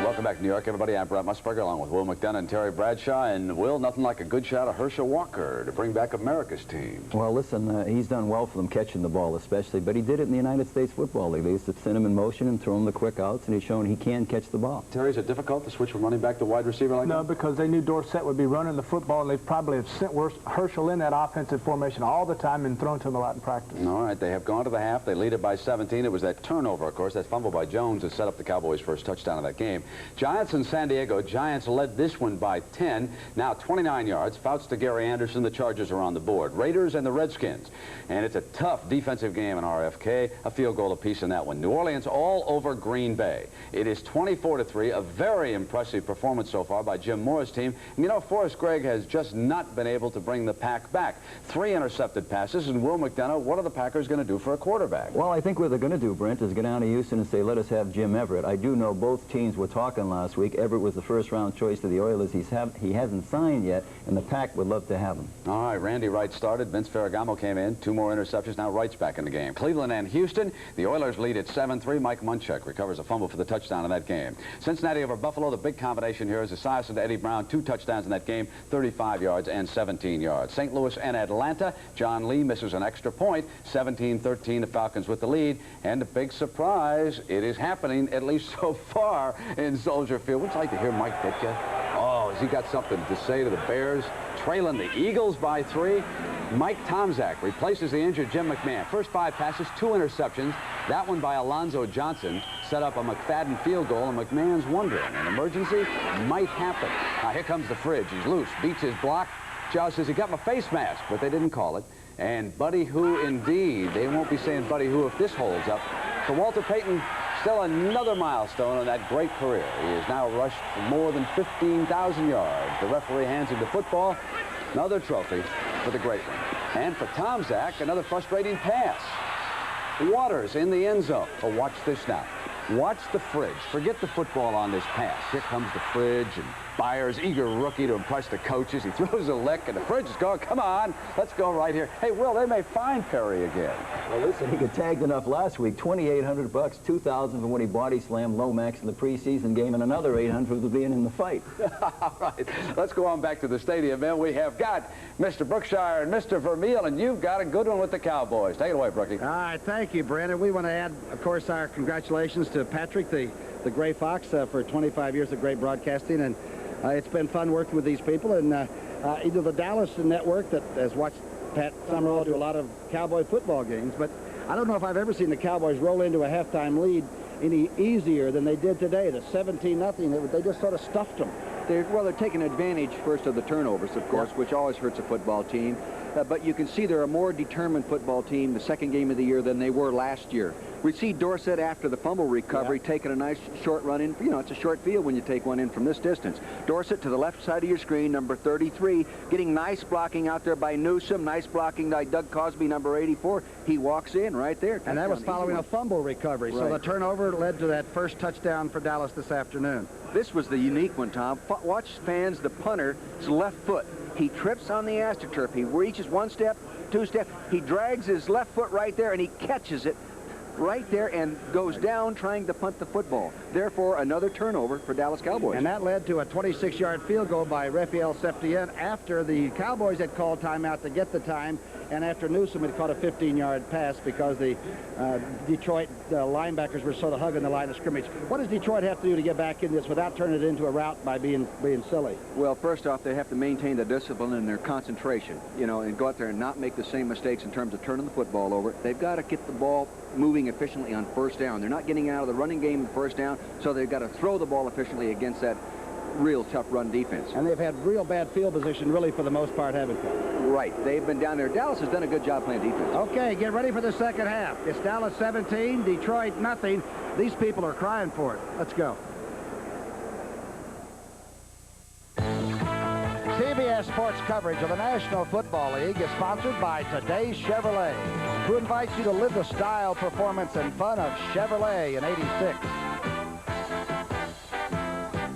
Welcome back to New York, everybody. I'm Brett Musburger, along with Will McDonough and Terry Bradshaw. And Will, nothing like a good shot of Herschel Walker to bring back America's team. Well, listen, he's done well for them catching the ball especially, but he did it in the United States Football League. They used to send him in motion and throw him the quick outs, and he's shown he can catch the ball. Terry, is it difficult to switch from running back to wide receiver like that? No, because they knew Dorsett would be running the football, and they probably have sent Herschel in that offensive formation all the time and thrown to him a lot in practice. All right, they have gone to the half. They lead it by 17. It was that turnover, of course, that fumble by Jones that set up the Cowboys' first touchdown of that game. Giants and San Diego. Giants led this one by 10. Now 29 yards. Fouts to Gary Anderson. The Chargers are on the board. Raiders and the Redskins. And it's a tough defensive game in RFK. A field goal apiece in that one. New Orleans all over Green Bay. It is 24-3. A very impressive performance so far by Jim Moore's team. And you know, Forrest Gregg has just not been able to bring the pack back. 3 intercepted passes. And Will McDonough, what are the Packers going to do for a quarterback? Well, I think what they're going to do, Brent, is go down to Houston and say, let us have Jim Everett. I do know both teams were talking last week. Everett was the first-round choice of the Oilers. He hasn't signed yet, and the Pack would love to have him. All right, Randy Wright started. Vince Ferragamo came in. 2 more interceptions. Now Wright's back in the game. Cleveland and Houston. The Oilers lead at 7-3. Mike Munchak recovers a fumble for the touchdown in that game. Cincinnati over Buffalo. The big combination here is Esiason to Eddie Brown. 2 touchdowns in that game, 35 yards and 17 yards. St. Louis and Atlanta. John Lee misses an extra point. 17-13. The Falcons with the lead. And the big surprise, it is happening, at least so far, in Soldier Field. Would you like to hear Mike Ditka? Oh, has he got something to say to the Bears? Trailing the Eagles by 3. Mike Tomczak replaces the injured Jim McMahon. First 5 passes, 2 interceptions. That one by Alonzo Johnson set up a McFadden field goal, and McMahon's wondering. An emergency might happen. Now here comes the fridge. He's loose, beats his block. Chow says he got my face mask, but they didn't call it. And Buddy Who indeed. They won't be saying Buddy Who if this holds up. For Walter Payton, still another milestone in that great career. He has now rushed for more than 15,000 yards. The referee hands him the football. Another trophy for the great one. And for Tomczak, another frustrating pass. Waters in the end zone. Oh, watch this now. Watch the fridge. Forget the football on this pass. Here comes the fridge, and Byers, eager rookie to impress the coaches. He throws a lick, and the fridge is going, come on, let's go right here. Hey, Will, they may find Perry again. Well, listen, he got tagged enough last week. $2,800, $2,000 for when he body slammed Lomax in the preseason game, and another $800 for being in the fight. All right, let's go on back to the stadium, man. We have got Mr. Brookshire and Mr. Vermeil, and you've got a good one with the Cowboys. Take it away, Brookie. All right, thank you, Brandon. We want to add, of course, our congratulations to Patrick, the Gray Fox, for 25 years of great broadcasting, and it's been fun working with these people, and either the Dallas network that has watched Pat Summerall do a lot of Cowboy football games, but I don't know if I've ever seen the Cowboys roll into a halftime lead any easier than they did today. The 17-0, they just sort of stuffed them. They're taking advantage first of the turnovers, of course, which always hurts a football team. But you can see they're a more determined football team the second game of the year than they were last year. We see Dorsett after the fumble recovery taking a nice short run in. You know, it's a short field when you take one in from this distance. Dorsett to the left side of your screen, number 33, getting nice blocking out there by Newsome, nice blocking by Doug Cosby, number 84. He walks in right there. And that was following a fumble recovery. Right. So the turnover led to that first touchdown for Dallas this afternoon. This was the unique one, Tom. Watch fans, the punter's left foot. He trips on the AstroTurf. He reaches 1 step, 2 steps. He drags his left foot right there, and he catches it right there and goes down trying to punt the football. Therefore, another turnover for Dallas Cowboys. And that led to a 26-yard field goal by Raphael Septien after the Cowboys had called timeout to get the time, and after Newsome had caught a 15-yard pass because the Detroit linebackers were sort of hugging the line of scrimmage. What does Detroit have to do to get back in this without turning it into a rout by being silly? Well, first off, they have to maintain the discipline and their concentration, you know, and go out there and not make the same mistakes in terms of turning the football over. They've got to get the ball moving efficiently on first down. They're not getting out of the running game in first down, so they've got to throw the ball efficiently against that real tough run defense. And they've had real bad field position really for the most part, haven't they? Right. They've been down there. Dallas has done a good job playing defense. Okay, get ready for the second half. It's Dallas 17, Detroit nothing. These people are crying for it. Let's go. CBS Sports coverage of the National Football League is sponsored by Today's Chevrolet, who invites you to live the style, performance, and fun of Chevrolet in '86.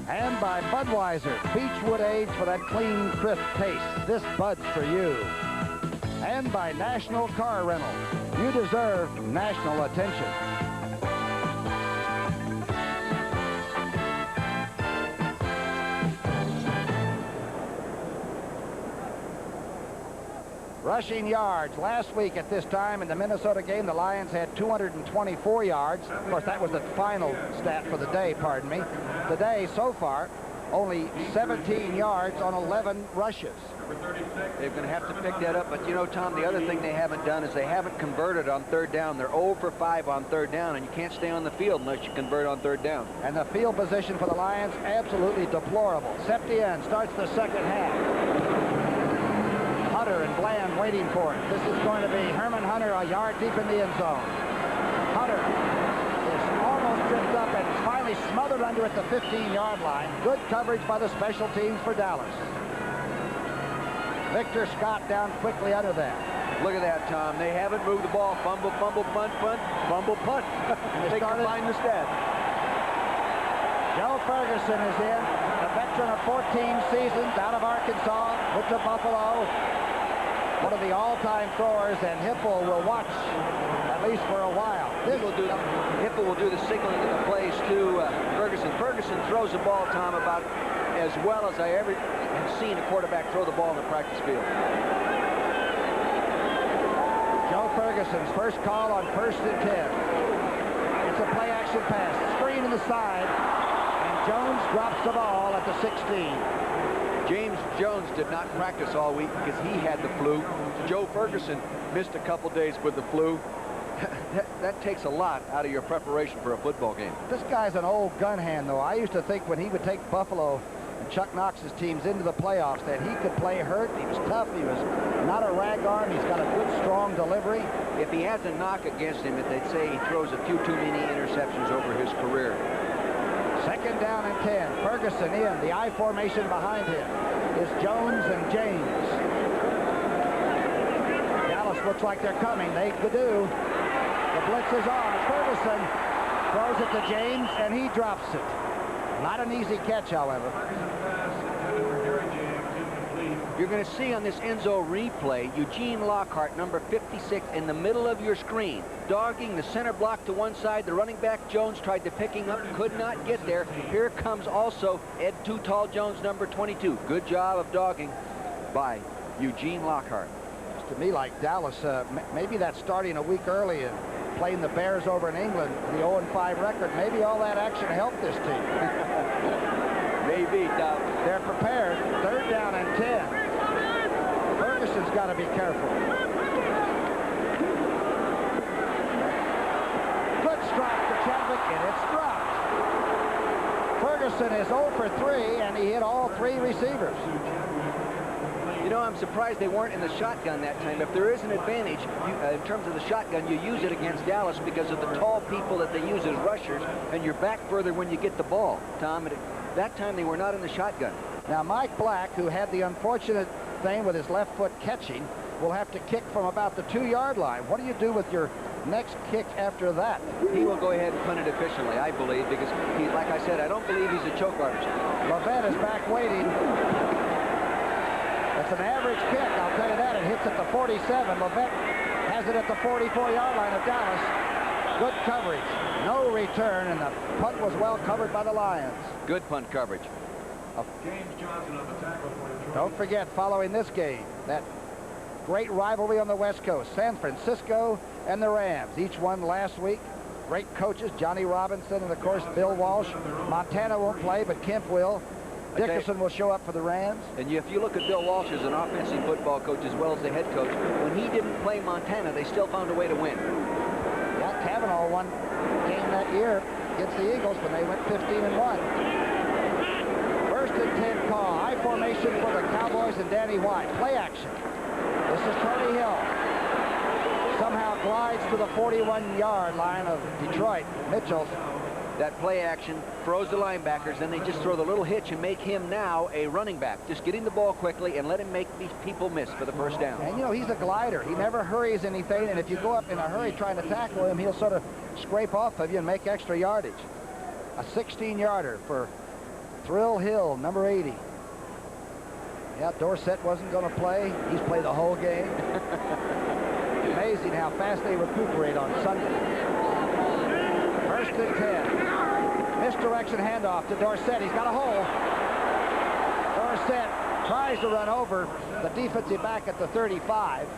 And by Budweiser, Beechwood Age for that clean, crisp taste. This Bud's for you. And by National Car Rental. You deserve national attention. Rushing yards. Last week at this time in the Minnesota game, the Lions had 224 yards. Of course, that was the final stat for the day, pardon me. Today, so far, only 17 yards on 11 rushes. They're going to have to pick that up. But, you know, Tom, the other thing they haven't done is they haven't converted on third down. They're 0 for 5 on third down, and you can't stay on the field unless you convert on third down. And the field position for the Lions, absolutely deplorable. Septien starts the second half. Hunter and Bland waiting for it. This is going to be Herman Hunter a yard deep in the end zone. Hunter is almost tripped up and finally smothered under at the 15-yard line. Good coverage by the special teams for Dallas. Victor Scott down quickly under that. Look at that, Tom. They haven't moved the ball. Fumble, fumble, punt, punt, fumble, punt. They can find the stat. Joe Ferguson is in, a veteran of 14 seasons out of Arkansas, went to Buffalo. One of the all-time throwers, and Hippel will watch at least for a while. Hippel will do the signaling of the plays to Ferguson. Ferguson throws the ball, Tom, about as well as I ever have seen a quarterback throw the ball in the practice field. Joe Ferguson's first call on 1st and 10. It's a play-action pass. Screen in the side, and Jones drops the ball at the 16. James Jones did not practice all week because he had the flu. Joe Ferguson missed a couple days with the flu. That takes a lot out of your preparation for a football game. This guy's an old gun hand, though. I used to think when he would take Buffalo and Chuck Knox's teams into the playoffs that he could play hurt. He was tough. He was not a rag arm. He's got a good, strong delivery. If he has a knock against him, they'd say he throws a few too many interceptions over his career. Second down and 10. Ferguson in. The I formation behind him is Jones and James. Dallas looks like they're coming. They could do. The blitz is on. Ferguson throws it to James, and he drops it. Not an easy catch, however. You're going to see on this Enzo replay, Eugene Lockhart, number 56, in the middle of your screen, dogging the center block to one side. The running back, Jones, tried to pick him up, could not get there. Here comes also Ed Too Tall Jones, number 22. Good job of dogging by Eugene Lockhart. Looks to me like Dallas, maybe that's starting a week early and playing the Bears over in England, the 0-5 record. Maybe all that action helped this team. Maybe. They're prepared. Third down and 10. Ferguson's got to be careful. Good strike to Chadwick, and it's dropped. Ferguson is 0 for 3, and he hit all 3 receivers. You know, I'm surprised they weren't in the shotgun that time. If there is an advantage in terms of the shotgun, you use it against Dallas because of the tall people that they use as rushers, and you're back further when you get the ball. Tom, at that time they were not in the shotgun. Now, Mike Black, who had the unfortunate thing with his left foot catching, will have to kick from about the 2-yard line. What do you do with your next kick after that? He will go ahead and punt it efficiently, I believe, because, like I said, I don't believe he's a choke artist. Levette is back waiting. It's an average kick, I'll tell you that. It hits at the 47. Levette has it at the 44-yard line of Dallas. Good coverage. No return, and the punt was well covered by the Lions. Good punt coverage. James Johnson on the tackle for Don't forget, following this game, that great rivalry on the West Coast, San Francisco and the Rams. Each won last week. Great coaches, Johnny Robinson and, of course, Bill Walsh. Montana won't play, but Kemp will. Dickerson will show up for the Rams. And if you look at Bill Walsh as an offensive football coach as well as the head coach, when he didn't play Montana, they still found a way to win. Yeah, Kavanaugh won game that year against the Eagles when they went 15-1. First and 10 call. I formation for the Cowboys and Danny White. Play action. This is Tony Hill. Somehow glides to the 41-yard line of Detroit. Mitchell that play action, throws the linebackers, then they just throw the little hitch and make him now a running back. Just getting the ball quickly and let him make these people miss for the first down. And, you know, he's a glider. He never hurries anything, and if you go up in a hurry trying to tackle him, he'll sort of scrape off of you and make extra yardage. A 16-yarder for Thrill Hill, number 80. Yeah, Dorsett wasn't going to play. He's played the whole game. Amazing how fast they recuperate on Sunday. First and 10. Misdirection handoff to Dorsett. He's got a hole. Dorsett tries to run over the defensive back at the 35.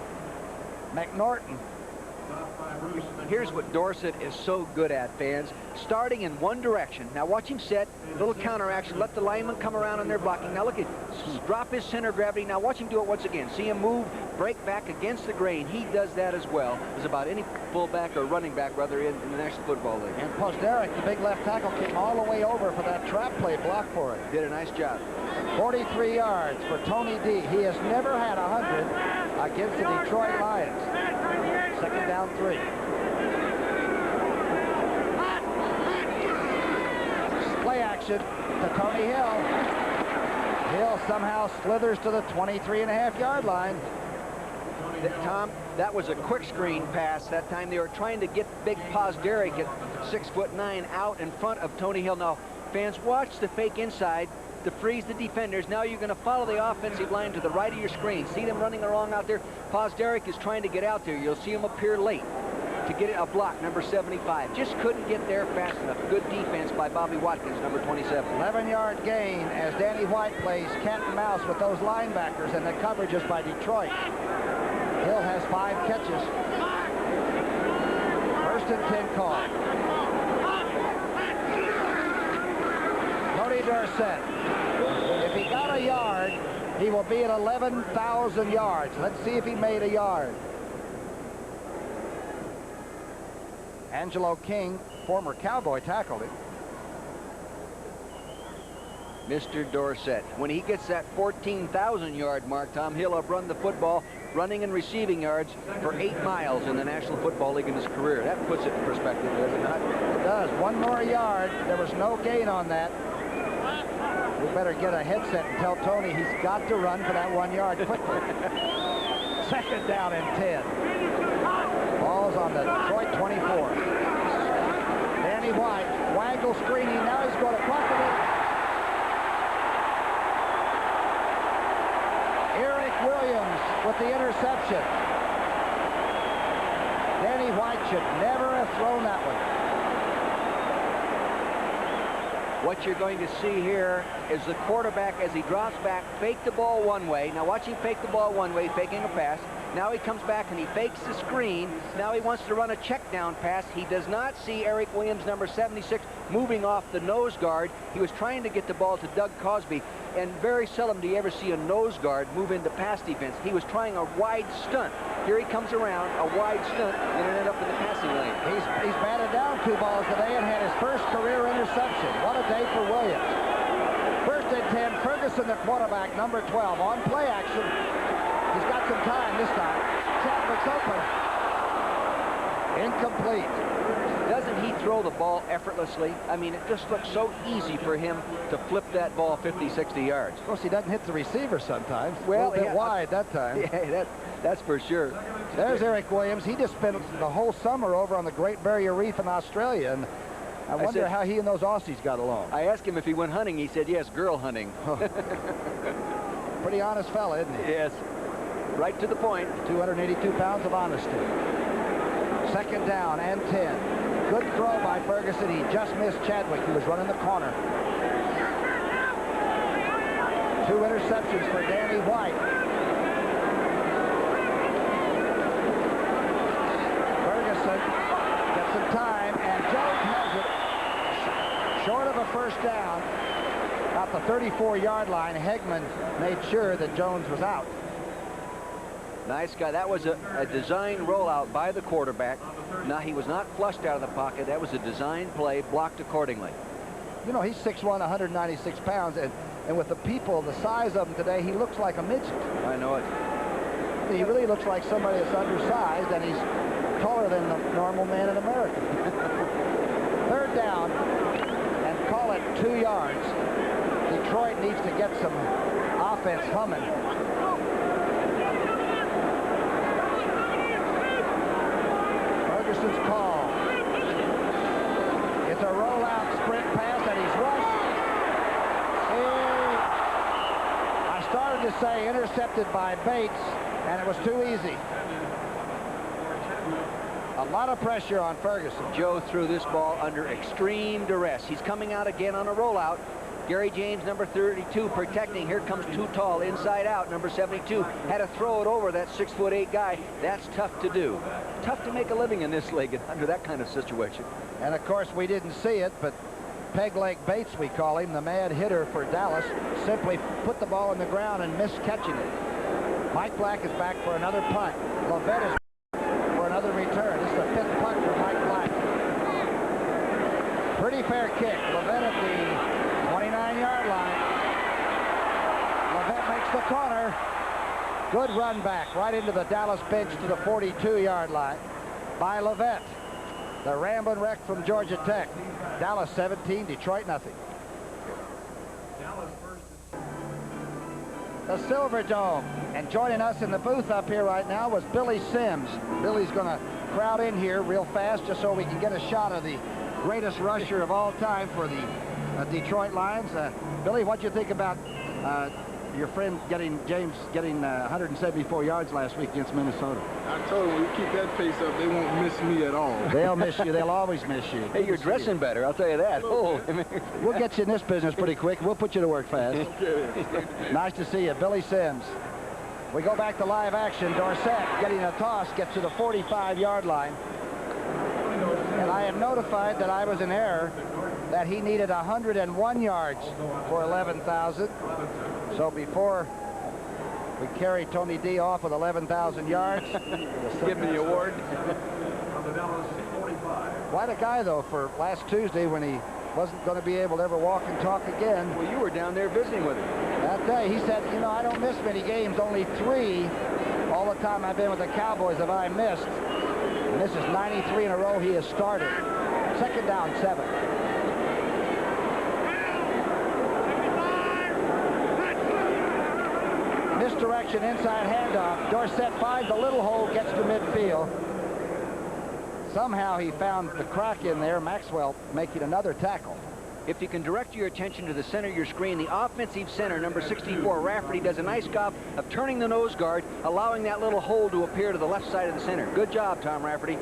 McNorton. Here's what Dorsett is so good at, fans. Starting in one direction. Now watch him set. Little counter action. Let the lineman come around on their blocking. Now look at drop his center of gravity. Now watch him do it once again. See him move, break back against the grain. He does that as well as about any fullback or running back, rather, in the National Football League. And Posteric, the big left tackle, came all the way over for that trap play block for it. Did a nice job. 43 yards for Tony D. He has never had 100 against the Detroit Lions. Second down 3. Play action to Tony Hill. Hill somehow slithers to the 23.5-yard line. Tom, that was a quick screen pass. That time they were trying to get big Posteric at 6'9" out in front of Tony Hill. Now, fans, watch the fake inside to freeze the defenders. Now you're going to follow the offensive line to the right of your screen. See them running along out there. Posteric is trying to get out there. You'll see him appear late to get a block, number 75. Just couldn't get there fast enough. Good defense by Bobby Watkins, number 27. 11-yard gain as Danny White plays cat and mouse with those linebackers, and the coverage is by Detroit. Hill has 5 catches. First and 10 call. Tony Dorsett. If he got a yard, he will be at 11,000 yards. Let's see if he made a yard. Angelo King, former Cowboy, tackled him. Mr. Dorsett. When he gets that 14,000-yard mark, Tom, he'll have run the football, running and receiving yards, for 8 miles in the National Football League in his career. That puts it in perspective, does it not? It does. 1 more yard. There was no gain on that. We better get a headset and tell Tony he's got to run for that 1 yard quickly. Second down and 10. Ball's on the Detroit 24. Danny White, Wangle screening. Now he's going to bucket it. Eric Williams with the interception. Danny White should never have thrown that one. What you're going to see here is the quarterback, as he drops back, fake the ball one way. Now watch him fake the ball one way, faking a pass. Now he comes back and he fakes the screen. Now he wants to run a check down pass. He does not see Eric Williams, number 76, moving off the nose guard. He was trying to get the ball to Doug Cosby, and very seldom do you ever see a nose guard move into pass defense. He was trying a wide stunt. Here he comes around, a wide stunt, and ended up in the passing lane. He's batted down 2 balls today and had his first career interception. What a day for Williams. First and 10, Ferguson, the quarterback, number 12, on play action. He's got some time this time. Chadwick's open. Incomplete. Doesn't he throw the ball effortlessly? I mean, it just looks so easy for him to flip that ball 50, 60 yards. Of course, he doesn't hit the receiver sometimes. Well, a little bit wide that time. Yeah, that's for sure. There's Eric Williams. He just spent the whole summer over on the Great Barrier Reef in Australia, and I wonder how he and those Aussies got along. I asked him if he went hunting. He said, yes, girl hunting. Pretty honest fella, isn't he? Yes. Right to the point. 282 pounds of honesty. Second down and 10. Good throw by Ferguson. He just missed Chadwick, who was running the corner. 2 interceptions for Danny White. Ferguson gets some time, and Jones has it. Short of a first down. At the 34-yard line, Hegman made sure that Jones was out. Nice guy. That was a design rollout by the quarterback. Now, he was not flushed out of the pocket. That was a design play, blocked accordingly. You know, he's 6'1", 196 pounds, and with the people, the size of him today, he looks like a midget. I know it. He really looks like somebody that's undersized, and he's taller than the normal man in America. Third down and call it 2 yards. Detroit needs to get some offense humming. Ferguson's call. It's a rollout sprint pass, and he's rushed. I started to say intercepted by Bates, and it was too easy. A lot of pressure on Ferguson. Joe threw this ball under extreme duress. He's coming out again on a rollout. Gary James, number 32, protecting. Here comes too tall, inside out. Number 72 had to throw it over that 6'8" guy. That's tough to do. Tough to make a living in this league under that kind of situation. And of course, we didn't see it, but Peg Leg Bates, we call him, the mad hitter for Dallas, simply put the ball in the ground and missed catching it. Mike Black is back for another punt. Lovett is for another return. This is the 5th punt for Mike Black. Pretty fair kick. Lovett at the 29-yard line. Lovett makes the corner. Good run back right into the Dallas bench to the 42-yard line by Lovett. The rambling wreck from Georgia Tech. Dallas 17, Detroit nothing. The Silverdome. And joining us in the booth up here right now was Billy Sims. Billy's going to crowd in here real fast just so we can get a shot of the greatest rusher of all time for the Detroit Lions. Billy, what'd you think about your friend James getting 174 yards last week against Minnesota? I told them, we keep that pace up, they won't miss me at all. They'll miss you. They'll always miss you. Hey, you're dressing better, I'll tell you that. Oh. We'll get you in this business pretty quick. We'll put you to work fast. Okay. Nice to see you, Billy Sims. We go back to live action. Dorsett getting a toss, gets to the 45-yard line. And I am notified that I was in error, that he needed 101 yards for 11,000. So before we carry Tony D off with 11,000 yards, give me the award. Quite a guy, though, for last Tuesday when he wasn't going to be able to ever walk and talk again. Well, you were down there visiting with him. That day, he said, you know, I don't miss many games. Only 3 all the time I've been with the Cowboys have I missed. And this is 93 in a row he has started. 2nd down, 7. Misdirection, inside handoff. Dorsett finds a little hole, gets to midfield. Somehow he found the crack in there. Maxwell making another tackle. If you can direct your attention to the center of your screen, the offensive center, number 64, Rafferty, does a nice job of turning the nose guard, allowing that little hole to appear to the left side of the center. Good job, Tom Rafferty.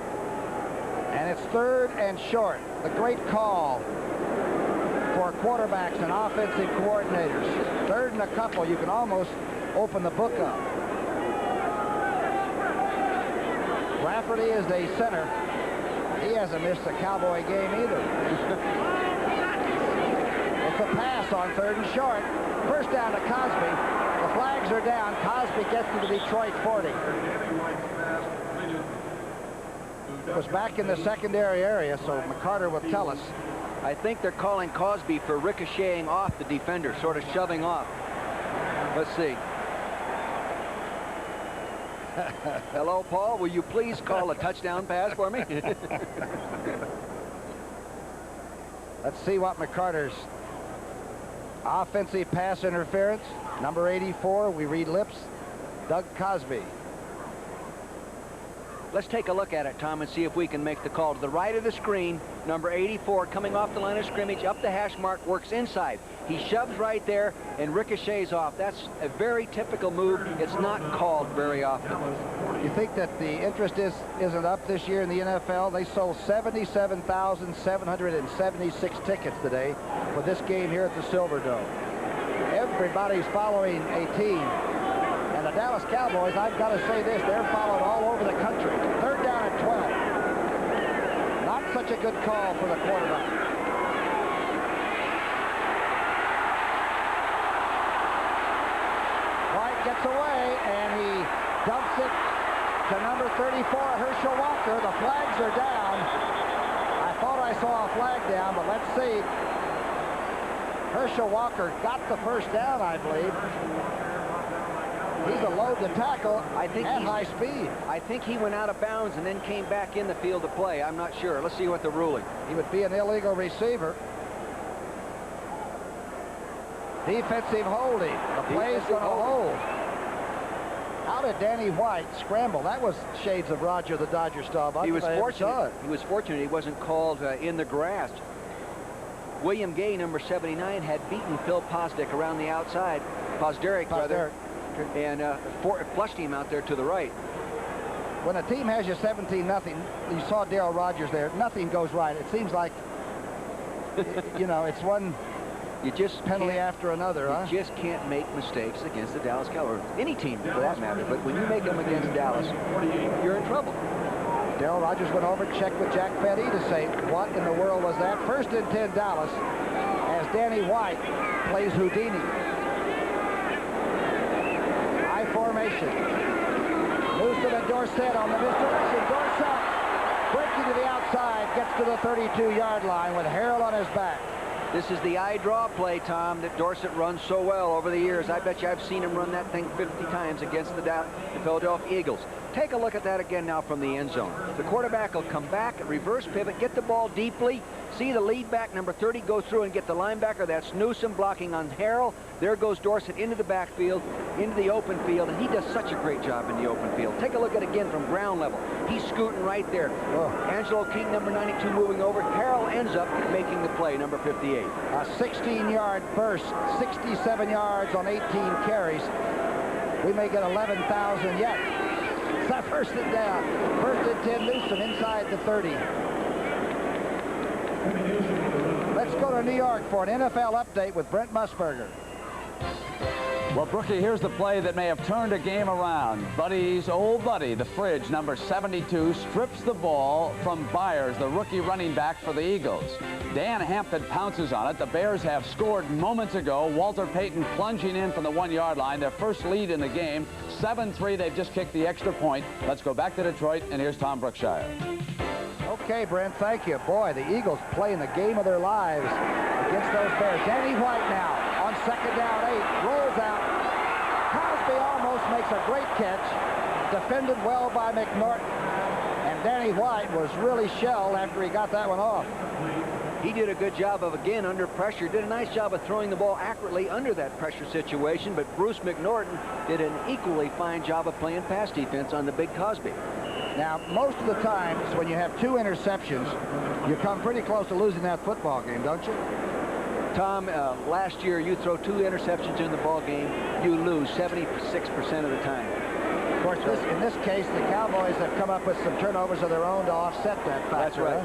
And it's 3rd and short. The great call for quarterbacks and offensive coordinators. 3rd and a couple. You can almost open the book up. Rafferty is the center. He hasn't missed a Cowboy game either. It's a pass on 3rd and short. First down to Cosby. The flags are down. Cosby gets to the Detroit 40. It was back in the secondary area, so McCarter will tell us. I think they're calling Cosby for ricocheting off the defender, sort of shoving off. Let's see. Hello, Paul. Will you please call a touchdown pass for me? Let's see what McCarter's offensive pass interference. Number 84, we read lips, Doug Cosby. Let's take a look at it, Tom, and see if we can make the call. To the right of the screen, number 84, coming off the line of scrimmage, up the hash mark, works inside. He shoves right there and ricochets off. That's a very typical move. It's not called very often. You think that the interest isn't up this year in the NFL? They sold 77,776 tickets today for this game here at the Silverdome. Everybody's following a team. And the Dallas Cowboys, I've got to say this, they're followed all over the country. 3rd down and 12. Not such a good call for the quarterback. White gets away, and he dumps it to number 34, Herschel Walker. The flags are down. I thought I saw a flag down, but let's see. Herschel Walker got the first down, I believe. He's a load to tackle I think at high speed. I think he went out of bounds and then came back in the field to play. I'm not sure. Let's see what the ruling. He would be an illegal receiver. Defensive holding. The play's going to hold. How did Danny White scramble? That was shades of Roger the Dodger style. He was fortunate. He was fortunate he wasn't called in the grass. William Gay, number 79, had beaten Phil Posdick around the outside. Posderick, rather, and flushed him out there to the right. When a team has you 17-0, you saw Darryl Rogers there, nothing goes right. It seems like, you know, it's one penalty after another. You just can't make mistakes against the Dallas Cowboys. Any team, for that matter. But when you make them against Dallas, you're in trouble. Darryl Rogers went over, checked with Jack Fetty to say, what in the world was that? 1st and 10 Dallas, as Danny White plays Houdini. High formation. Newsom and Dorsett on the misdirection. Dorsett breaking to the outside, gets to the 32-yard line with Harrell on his back. This is the eye draw play, Tom, that Dorsett runs so well over the years. I bet you I've seen him run that thing 50 times against the Philadelphia Eagles. Take a look at that again now from the end zone. The quarterback will come back, reverse pivot, get the ball deeply. See the lead back, number 30, go through and get the linebacker. That's Newsom blocking on Harrell. There goes Dorsett into the backfield, into the open field, and he does such a great job in the open field. Take a look at it again from ground level. He's scooting right there. Angelo King, number 92, moving over. Harrell ends up making the play, number 58. A 16-yard burst, 67 yards on 18 carries. We may get 11,000 yet. It's that 1st and down. 1st and 10, Newsom inside the 30. Let's go to New York for an NFL update with Brent Musburger. Well, Brookie, here's the play that may have turned a game around. Buddy's old buddy, the Fridge, number 72, strips the ball from Byers, the rookie running back for the Eagles. Dan Hampton pounces on it. The Bears have scored moments ago. Walter Payton plunging in from the 1-yard line. Their first lead in the game. 7-3. They've just kicked the extra point. Let's go back to Detroit, and here's Tom Brookshire. Okay, Brent, thank you. Boy, the Eagles playing the game of their lives against those Bears. Danny White now on 2nd down 8, rolls out. Cosby almost makes a great catch. Defended well by McNorton. And Danny White was really shelled after he got that one off. He did a good job of, again, under pressure. Did a nice job of throwing the ball accurately under that pressure situation. But Bruce McNorton did an equally fine job of playing pass defense on the big Cosby. Now, most of the times when you have 2 interceptions, you come pretty close to losing that football game, don't you? Tom, last year you throw 2 interceptions in the ball game, you lose 76% of the time. Of course, in this case, the Cowboys have come up with some turnovers of their own to offset that factor. That's right.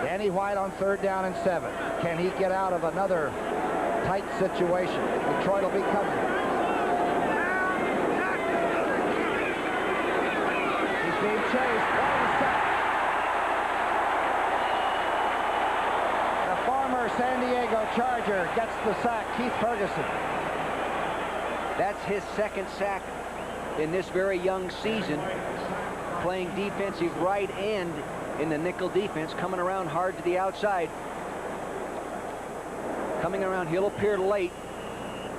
Danny White on 3rd down and 7. Can he get out of another tight situation? Detroit will be coming. He's being chased. The former San Diego Charger gets the sack. Keith Ferguson. That's his 2nd sack in this very young season, playing defensive right end in the nickel defense, coming around hard to the outside. Coming around, he'll appear late.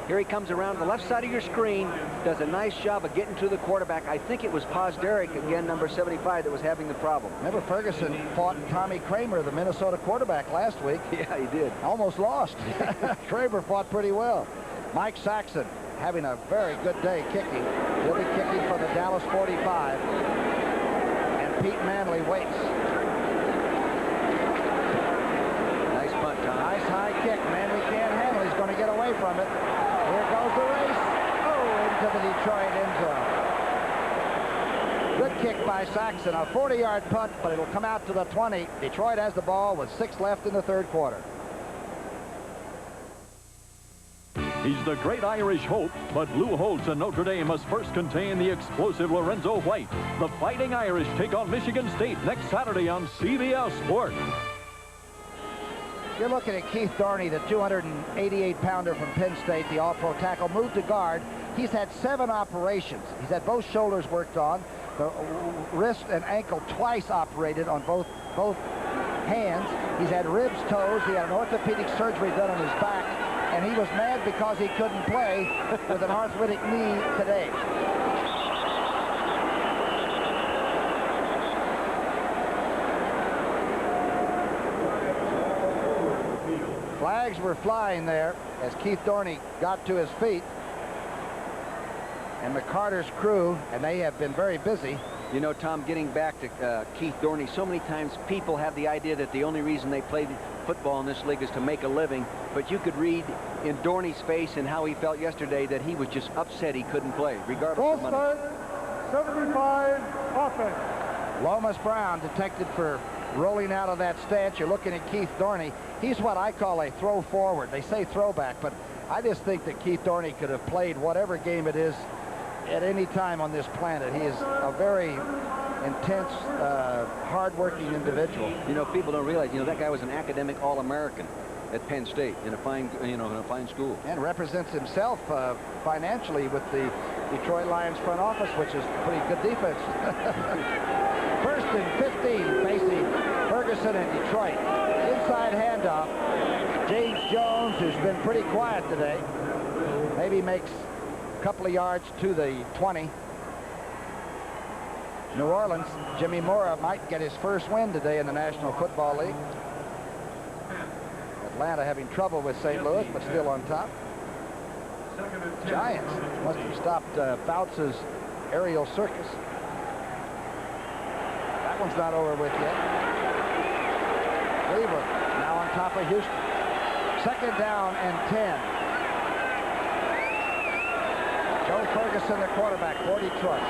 Here he comes around the left side of your screen, does a nice job of getting to the quarterback. I think it was Posderick, again, number 75, that was having the problem. Remember, Ferguson fought Tommy Kramer, the Minnesota quarterback, last week. Yeah, he did. Almost lost. Kramer fought pretty well. Mike Saxon having a very good day kicking. He'll be kicking for the Dallas 45. And Pete Manley waits. Nice punt, Tom. Nice high kick. Manley can't handle. He's going to get away from it. Here goes the race. Oh, into the Detroit end zone. Good kick by Saxon. A 40-yard punt, but it'll come out to the 20. Detroit has the ball with 6 left in the 3rd quarter. He's the great Irish hope, but Lou Holtz and Notre Dame must first contain the explosive Lorenzo White. The Fighting Irish take on Michigan State next Saturday on CBS Sports. You're looking at Keith Darney, the 288-pounder from Penn State, the all-pro tackle, moved to guard. He's had 7 operations. He's had both shoulders worked on, the wrist and ankle twice operated on both hands. He's had ribs, toes. He had an orthopedic surgery done on his back, and he was mad because he couldn't play with an arthritic knee today. Flags were flying there as Keith Dorney got to his feet. And McCarter's crew, and they have been very busy. You know, Tom, getting back to Keith Dorney, so many times people have the idea that the only reason they played football in this league is to make a living. But you could read in Dorney's face and how he felt yesterday that he was just upset he couldn't play, regardless of money. Start, 75, offense. Lomas Brown detected for rolling out of that stance. You're looking at Keith Dorney. He's what I call a throw forward. They say throwback, but I just think that Keith Dorney could have played whatever game it is at any time on this planet. He is a very intense, hard-working individual. You know, people don't realize, you know, that guy was an academic All-American at Penn State in a fine, in a fine school. And represents himself financially with the Detroit Lions front office, which is pretty good defense. First and 15 facing Ferguson and Detroit. Inside handoff. James Jones, who's been pretty quiet today, maybe makes a couple of yards to the 20. New Orleans, Jimmy Mora might get his first win today in the National Football League. Atlanta having trouble with St. Louis, but still on top. Giants must have stopped Fouts' aerial circus. That one's not over with yet. Cleveland now on top of Houston. Second down and 10. Joe Ferguson, the quarterback for Detroit.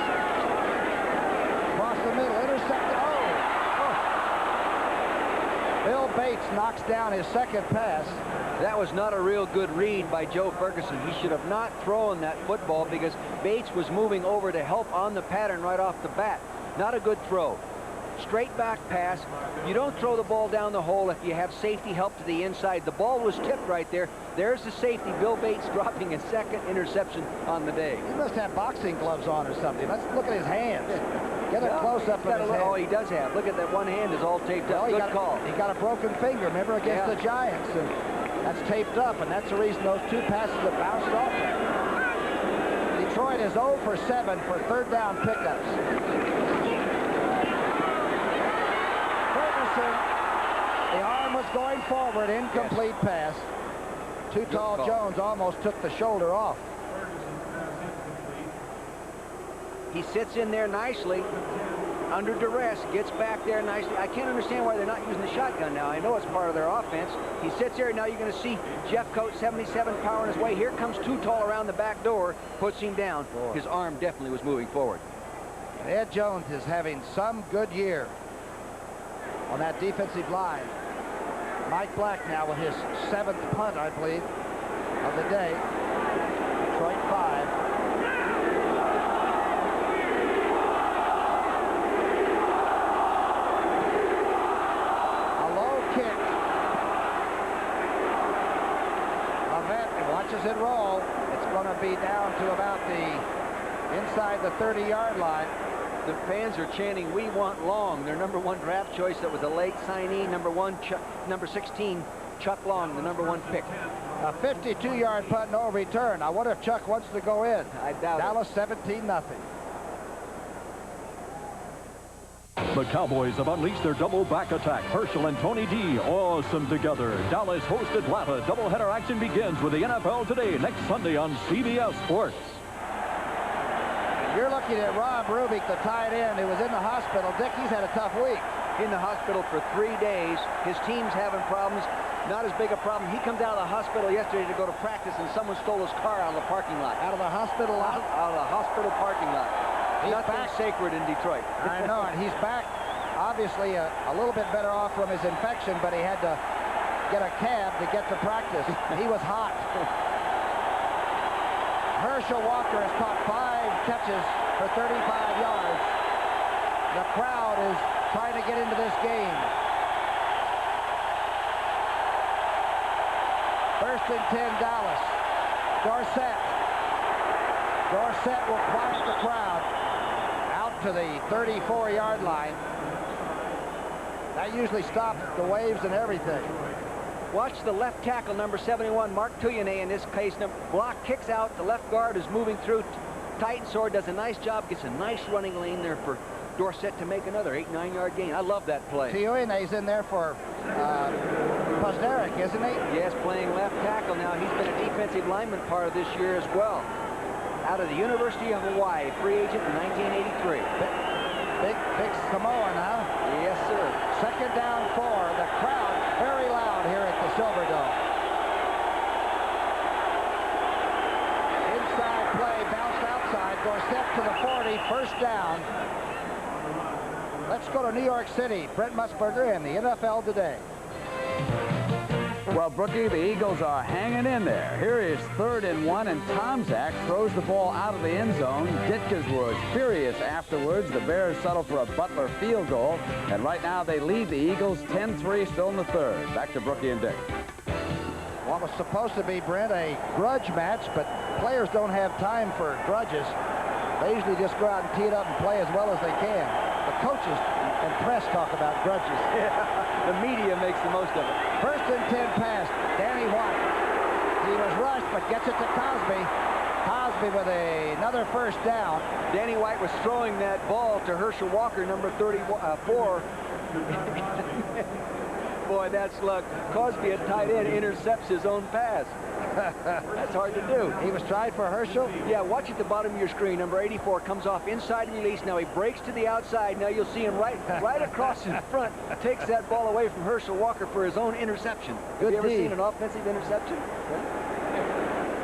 Across the middle, intercepted. Bill Bates knocks down his second pass. That was not a real good read by Joe Ferguson. He should have not thrown that football because Bates was moving over to help on the pattern right off the bat. Not a good throw. Straight back pass. You don't throw the ball down the hole if you have safety help to the inside. The ball was tipped right there. There's the safety. Bill Bates dropping his second interception on the day. He must have boxing gloves on or something. Let's look at his hands. Get a close-up of his hand. Oh, he does have. Look at that, one hand is all taped up. Good call. He got a broken finger, remember, against the Giants. And that's taped up, and that's the reason those two passes have bounced off there. Detroit is 0 for 7 for third down pickups. Ferguson, the arm was going forward, incomplete pass. Too tall Jones almost took the shoulder off. He sits in there nicely, under duress, gets back there nicely. I can't understand why they're not using the shotgun now. I know it's part of their offense. He sits there. Now you're going to see Jeff Coates, 77 power in his way. Here comes Too Tall around the back door, puts him down. His arm definitely was moving forward. Ed Jones is having some good year on that defensive line. Mike Black now with his 7th punt, I believe, of the day. Detroit 5. Watches it roll. It's going to be down to about the inside the 30-yard line. The fans are chanting, "We want Long." Their number 1 draft choice that was a late signee. Number 16, Chuck Long, the number 1 pick. A 52-yard punt, no return. I wonder if Chuck wants to go in. I doubt it. Dallas 17-0. The Cowboys have unleashed their double-back attack. Herschel and Tony D, awesome together. Dallas hosts Atlanta. Doubleheader action begins with the NFL today, next Sunday on CBS Sports. You're looking at Rob Rubik, the tight end, who was in the hospital. Dick, he's had a tough week. In the hospital for 3 days. His team's having problems. Not as big a problem. He comes out of the hospital yesterday to go to practice, and someone stole his car out of the parking lot. Out of the hospital lot? Out of the hospital parking lot. Nothing sacred in Detroit. I know, and he's back, obviously, a little bit better off from his infection, but he had to get a cab to get to practice. He was hot. Herschel Walker has caught 5 catches for 35 yards. The crowd is trying to get into this game. First and 10, Dallas. Dorsett will quiet the crowd out to the 34-yard line. That usually stops the waves and everything. Watch the left tackle, number 71, Mark Tuyane, in this case. Block kicks out. The left guard is moving through. Titan Sword does a nice job, gets a nice running lane there for Dorsett to make another 8-9 yard gain. I love that play. Tuyune's in there for Posteric, isn't he? Yes, playing left tackle now. He's been a defensive lineman part of this year as well. Out of the University of Hawaii, free agent in 1983. Big Samoa now. Yes, sir. Second down 4. The crowd very loud here at the Silverdome. Inside play, bounced outside. Dorsett to the 40. First down. Let's go to New York City. Brent Musburger and the NFL Today. Well, Brookie, the Eagles are hanging in there. Here is 3rd and 1, and Tomczak throws the ball out of the end zone. Ditka's was furious afterwards. The Bears settle for a Butler field goal, and right now they lead the Eagles 10-3, still in the 3rd. Back to Brookie and Dick. What was supposed to be, Brent, a grudge match, but players don't have time for grudges. They usually just go out and tee it up and play as well as they can. The coaches and press talk about grudges. Yeah. The media makes the most of it. 1st and 10 pass. Danny White. He was rushed, but gets it to Cosby. Cosby with another first down. Danny White was throwing that ball to Herschel Walker, number 34. Boy, that's luck. Cosby at tight end intercepts his own pass. That's hard to do. He was tried for Herschel? Yeah, watch at the bottom of your screen. Number 84 comes off inside release. Now he breaks to the outside. Now you'll see him right across in front. Takes that ball away from Herschel Walker for his own interception. Have you ever seen an offensive interception?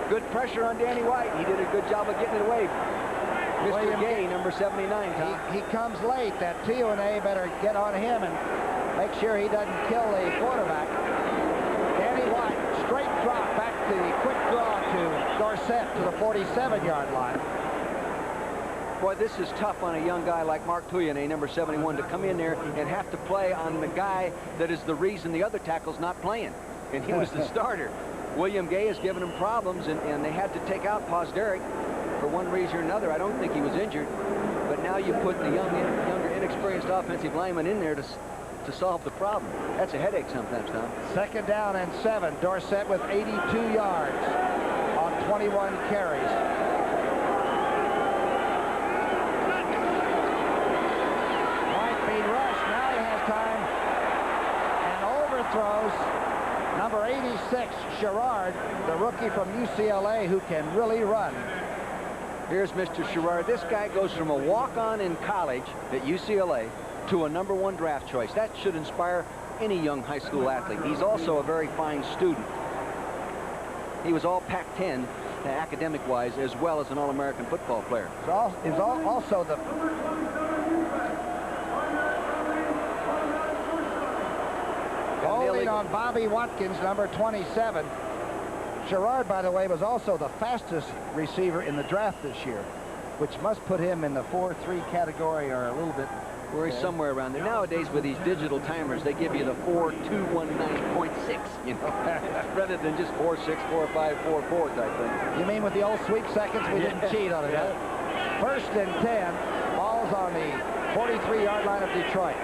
Good pressure on Danny White. He did a good job of getting it away. Mr. Gay, number 79, Tom. He comes late. That Tuyune better get on him and make sure he doesn't kill the quarterback. Danny White, straight drop back to the quick draw to Dorsett to the 47-yard line. Boy, this is tough on a young guy like Mark Tuyane, number 71, to come in there and have to play on the guy that is the reason the other tackle's not playing. And he was the starter. William Gay has given him problems, and they had to take out Posteric for one reason or another. I don't think he was injured. But now you put the younger, inexperienced offensive lineman in there to solve the problem. That's a headache sometimes, Tom. 2nd down and 7. Dorsett with 82 yards on 21 carries. White being rushed. Now he has time. And overthrows number 86, Sherrard, the rookie from UCLA who can really run. Here's Mr. Sherrard. This guy goes from a walk-on in college at UCLA to a number 1 draft choice. That should inspire any young high school athlete. He's also a very fine student. He was all Pac-10 academic-wise, as well as an All-American football player. He's also the holding on Bobby Watkins, number 27. Sherrard, by the way, was also the fastest receiver in the draft this year, which must put him in the 4.3 category or a little bit. Where he's somewhere around there. Nowadays, with these digital timers, they give you the 4.219.6, you know, rather than just 4.6, 4.5, 4.4 type thing. You mean with the old sweep seconds? We didn't cheat on it, huh? 1st and 10. Ball's on the 43-yard line of Detroit.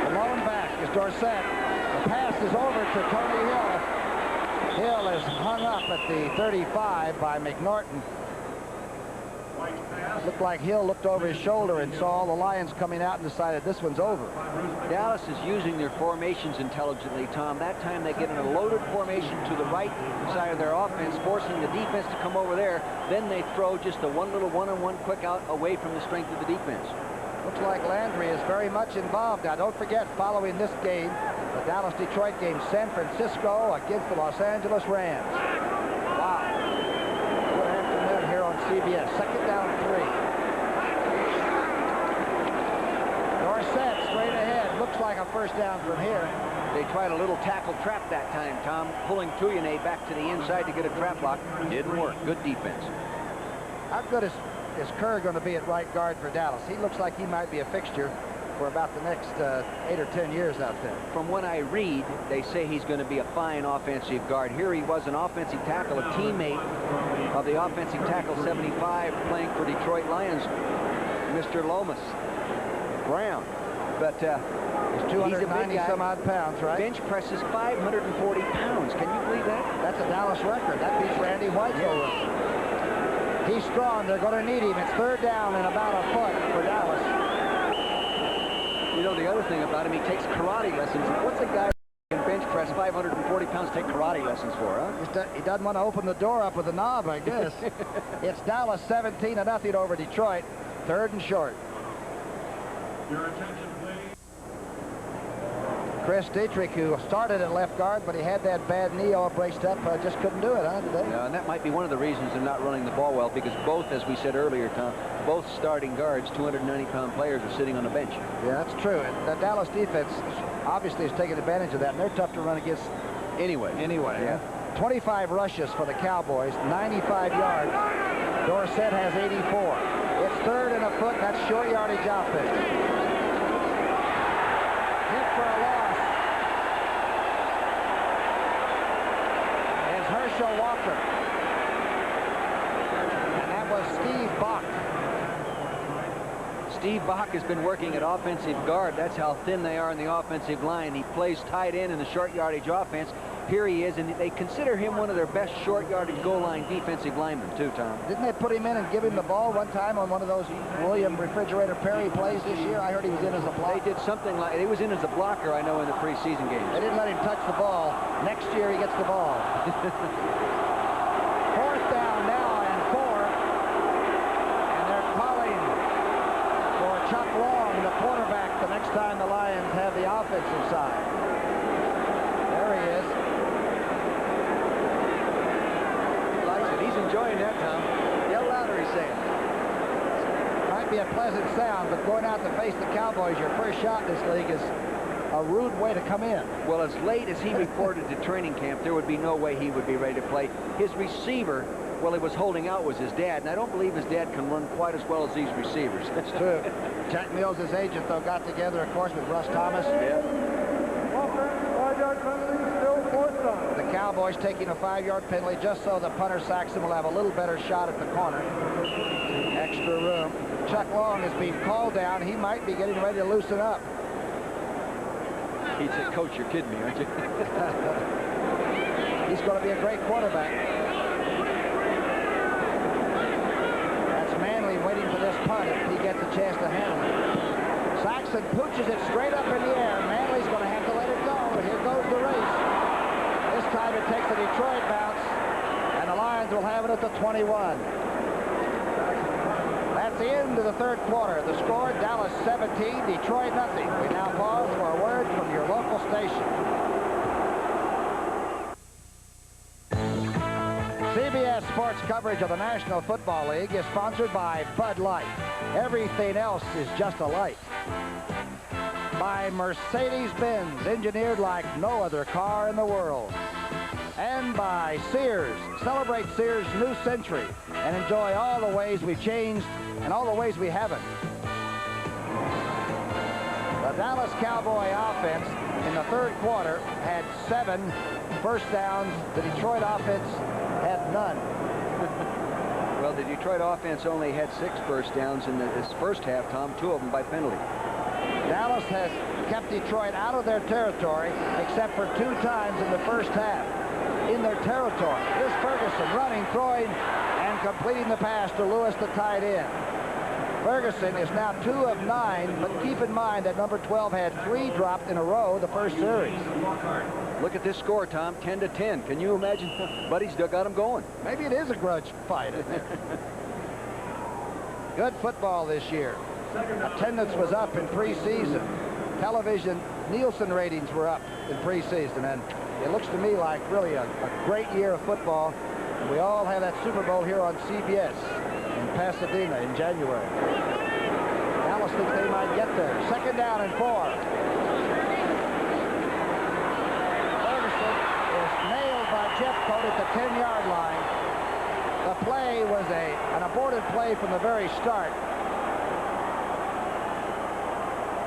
The lone back is Dorsett. The pass is over to Tony Hill. Hill is hung up at the 35 by McNorton. Looked like Hill looked over his shoulder and saw all the Lions coming out and decided this one's over. Dallas is using their formations intelligently, Tom. That time they get in a loaded formation to the right side of their offense, forcing the defense to come over there. Then they throw just a little one-on-one quick out away from the strength of the defense. Looks like Landry is very much involved. Now, don't forget, following this game, the Dallas-Detroit game, San Francisco against the Los Angeles Rams. Wow. Good afternoon here on CBS. 2nd down 3. Dorsett straight ahead. Looks like a first down from here. They tried a little tackle trap that time, Tom, pulling Tuyane back to the inside to get a trap block. Didn't work. Good defense. How good is Kerr going to be at right guard for Dallas? He looks like he might be a fixture for about the next 8 or 10 years out there. From what I read, they say he's going to be a fine offensive guard. Here he was, an offensive tackle, a teammate of the offensive tackle 75 playing for Detroit Lions, Mr. Lomas. ground. But he's 290 some odd pounds, right? Bench presses 540 pounds. Can you believe that? That's a Dallas record. That beats Randy White's old. He's strong. They're going to need him. It's third down and about a foot for Dallas. You know, the other thing about him, he takes karate lessons. What's a guy who can bench press 540 pounds take karate lessons for, huh? He doesn't want to open the door up with a knob, I guess. It's Dallas 17-0 over Detroit. Third and short. Your attention, please. Chris Dietrich, who started at left guard, but he had that bad knee all braced up, just couldn't do it, huh, today? Yeah, and that might be one of the reasons they're not running the ball well, because both, as we said earlier, Tom, both starting guards, 290-pound players, are sitting on the bench. Yeah, that's true. And the Dallas defense obviously is taking advantage of that, and they're tough to run against anyway. Yeah. 25 rushes for the Cowboys, 95 yards. Dorsett has 84. It's third and a foot. That's short yardage offense. Hit for a loss. Is Herschel Walker. And that was Steve Bach. Steve Bach has been working at offensive guard. That's how thin they are in the offensive line. He plays tight end in the short yardage offense. Here he is, and they consider him one of their best short yardage goal line defensive linemen, too, Tom. Didn't they put him in and give him the ball one time on one of those William Refrigerator Perry plays this year? I heard he was in as a blocker. They did something like, he was in as a blocker, I know, in the preseason games. They didn't let him touch the ball. Next year he gets the ball. Fourth down now and 4. And they're calling for Chuck Long, the quarterback, the next time the Lions have the offensive side. There he is. He's enjoying that, Tom. Yell louder, he's saying. Might be a pleasant sound, but going out to face the Cowboys, your first shot in this league is a rude way to come in. Well, as late as he reported to training camp, there would be no way he would be ready to play. His receiver, while he was holding out, was his dad, and I don't believe his dad can run quite as well as these receivers. That's true. Jack Mills, his agent, though, got together, of course, with Russ Thomas. Yeah. The Cowboys taking a 5-yard penalty just so the punter Saxon will have a little better shot at the corner. Extra room. Chuck Long is being called down. He might be getting ready to loosen up. He'd say, Coach, you're kidding me, aren't you? He's going to be a great quarterback. That's Manley waiting for this punt if he gets a chance to handle it. Saxon pooches it straight up in the air. Manley's going to have to let it go. Here goes the race. This time it takes a Detroit bounce, and the Lions will have it at the 21. That's the end of the third quarter. The score, Dallas 17, Detroit nothing. We now pause for a word from your local station. CBS Sports coverage of the National Football League is sponsored by Bud Light. Everything else is just a light. By Mercedes-Benz, engineered like no other car in the world. And by Sears. Celebrate Sears' new century and enjoy all the ways we've changed and all the ways we haven't. The Dallas Cowboy offense in the third quarter had 7 first downs. The Detroit offense had none. Well, the Detroit offense only had 6 first downs in this first half, Tom, 2 of them by penalty. Dallas has kept Detroit out of their territory except for 2 times in the first half. In their territory. Here's Ferguson running, throwing, and completing the pass to Lewis, the tight end. Ferguson is now 2 of 9, but keep in mind that number 12 had 3 dropped in a row the first series. Look at this score, Tom, 10-10. Can you imagine? Buddy's still got him going. Maybe it is a grudge fight, isn't it? Good football this year. Attendance was up in preseason. Television Nielsen ratings were up in preseason, and it looks to me like really a great year of football. And we all have that Super Bowl here on CBS in Pasadena in January. Dallas thinks they might get there. Second down and 4. Ferguson is nailed by Jeffcoat at the 10-yard line. The play was an aborted play from the very start.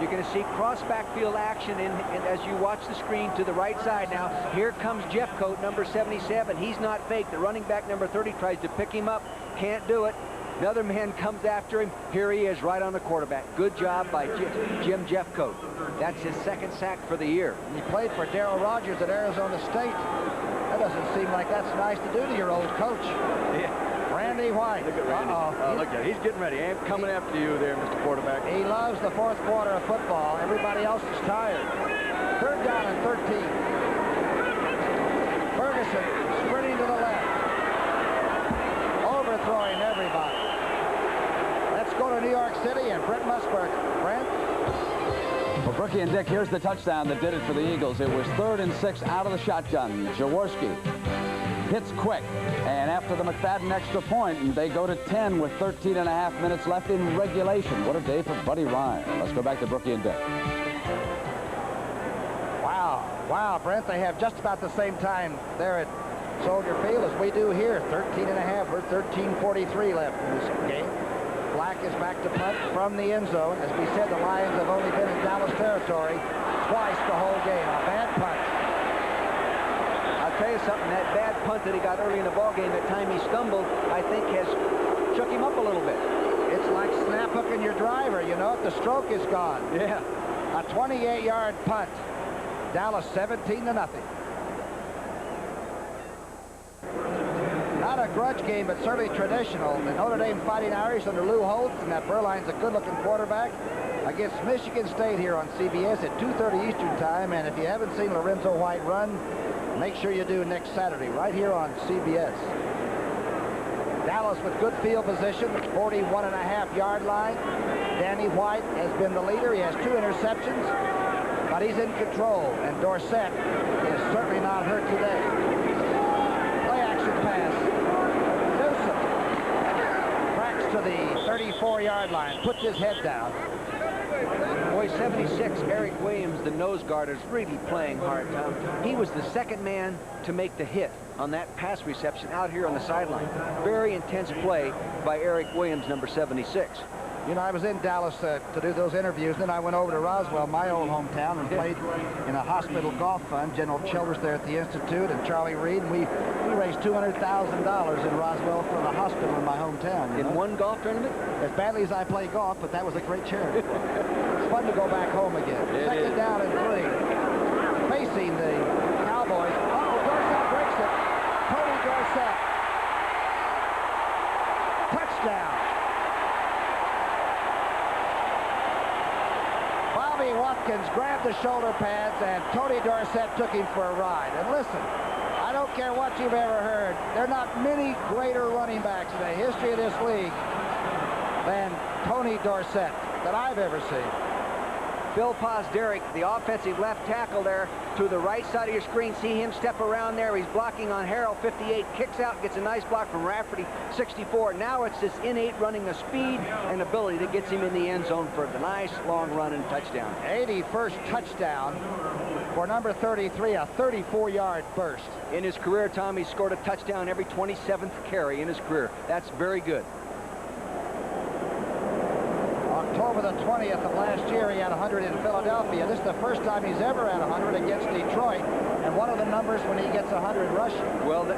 You're going to see cross backfield action as you watch the screen to the right side now. Here comes Jeffcoat, number 77. He's not fake. The running back, number 30, tries to pick him up. Can't do it. Another man comes after him. Here he is right on the quarterback. Good job by Jim Jeffcoat. That's his second sack for the year. He played for Darrell Rogers at Arizona State. That doesn't seem like that's nice to do to your old coach. Yeah. Randy White. Look at Randy. Look at it. He's getting ready. I'm coming after you there, Mr. Quarterback. He loves the fourth quarter of football. Everybody else is tired. 3rd down and 13. Ferguson sprinting to the left. Overthrowing everybody. Let's go to New York City and Brent Musburger. Brent? Well, Brookie and Dick, here's the touchdown that did it for the Eagles. It was 3rd and 6 out of the shotgun. Jaworski hits quick, and after the McFadden extra point, they go to 10 with 13.5 minutes left in regulation. What a day for Buddy Ryan. Let's go back to Brookie and Dick. Wow, Brent, they have just about the same time there at Soldier Field as we do here. 13.5 or 13:43 left in this game. Black is back to punt from the end zone. As we said, the Lions have only been in Dallas territory twice the whole game. A bad punt. I'll tell you something, that bad punt that he got early in the ball game, that time he stumbled, I think has shook him up a little bit. It's like snap hooking your driver, you know, the stroke is gone. Yeah. A 28-yard punt. Dallas 17-0. Not a grudge game, but certainly traditional. The Notre Dame Fighting Irish under Lou Holtz, and that Berline's a good-looking quarterback, against Michigan State here on CBS at 2:30 Eastern Time. And if you haven't seen Lorenzo White run, make sure you do next Saturday, right here on CBS. Dallas with good field position, 41.5-yard line. Danny White has been the leader. He has 2 interceptions, but he's in control, and Dorsett is certainly not hurt today. Play action pass. Newsom cracks to the 34-yard line, puts his head down. Boy, 76, Eric Williams, the nose guard, is really playing hard, Tom. He was the second man to make the hit on that pass reception out here on the sideline. Very intense play by Eric Williams, number 76. You know, I was in Dallas to do those interviews. Then I went over to Roswell, my old hometown, and played in a hospital golf fund. General Childress there at the Institute, and Charlie Reed. And we raised $200,000 in Roswell for the hospital in my hometown. In one golf tournament? As badly as I play golf, but that was a great charity. It's fun to go back home again. Second down and 3. Facing the Cowboys. Uh-oh, Dorsett breaks it. Tony Dorsett. Touchdown. Bobby Watkins grabbed the shoulder pads, and Tony Dorsett took him for a ride. And listen, I don't care what you've ever heard, there are not many greater running backs in the history of this league than Tony Dorsett that I've ever seen. Phil Posderick, the offensive left tackle there, to the right side of your screen. See him step around there. He's blocking on Harrell, 58, kicks out, gets a nice block from Rafferty, 64. Now it's this innate running of speed and ability that gets him in the end zone for the nice long run and touchdown. 81st touchdown for number 33, a 34-yard burst. In his career, Tom, he scored a touchdown every 27th carry in his career. That's very good. October the 20th of last year, he had 100 in Philadelphia. This is the first time he's ever had 100 against Detroit, and one of the numbers when he gets 100 rushing. Well, the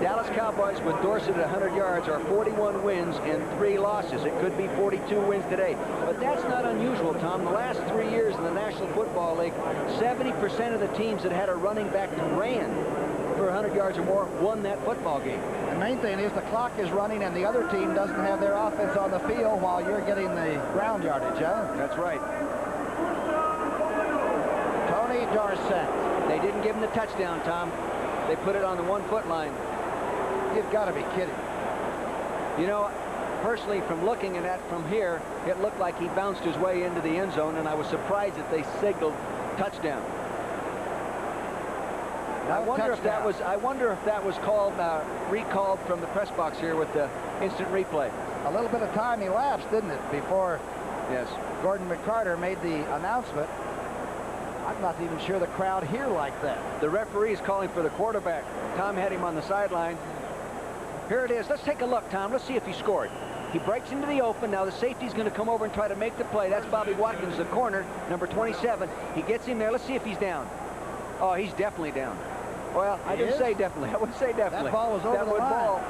Dallas Cowboys with Dorsett at 100 yards are 41 wins and 3 losses. It could be 42 wins today. But that's not unusual, Tom. The last 3 years in the National Football League, 70% of the teams that had a running back that ran for 100 yards or more won that football game. The main thing is the clock is running and the other team doesn't have their offense on the field while you're getting the ground yardage, huh? That's right. Tony Dorsett. They didn't give him the touchdown, Tom. They put it on the 1-foot line. You've got to be kidding. You know, personally, from looking at that from here, it looked like he bounced his way into the end zone, and I was surprised that they signaled touchdown. I wonder if that was called recalled from the press box here with the instant replay. A little bit of time elapsed, didn't it, before yes, Gordon McCarter made the announcement. I'm not even sure the crowd here like that. The referee is calling for the quarterback. Tom had him on the sideline. Here it is. Let's take a look, Tom. Let's see if he scored. He breaks into the open. Now the safety's going to come over and try to make the play. That's Bobby Watkins, the corner, number 27. He gets him there. Let's see if he's down. Oh, he's definitely down. Well, I didn't say definitely. I wouldn't say definitely. That ball was over the line.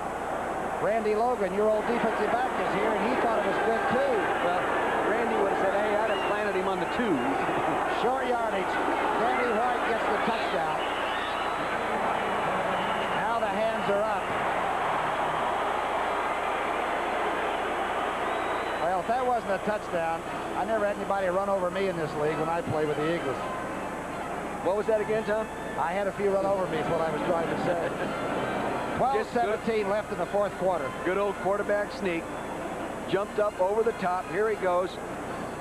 Randy Logan, your old defensive back, is here, and he thought it was good, too. Well, Randy would have said, hey, I'd have planted him on the 2. Short yardage. Danny White gets the touchdown. Now the hands are up. Well, if that wasn't a touchdown, I never had anybody run over me in this league when I played with the Eagles. What was that again, Tom? I had a few run over me is what I was trying to say. 12-17 left in the fourth quarter. Good old quarterback sneak. Jumped up over the top. Here he goes.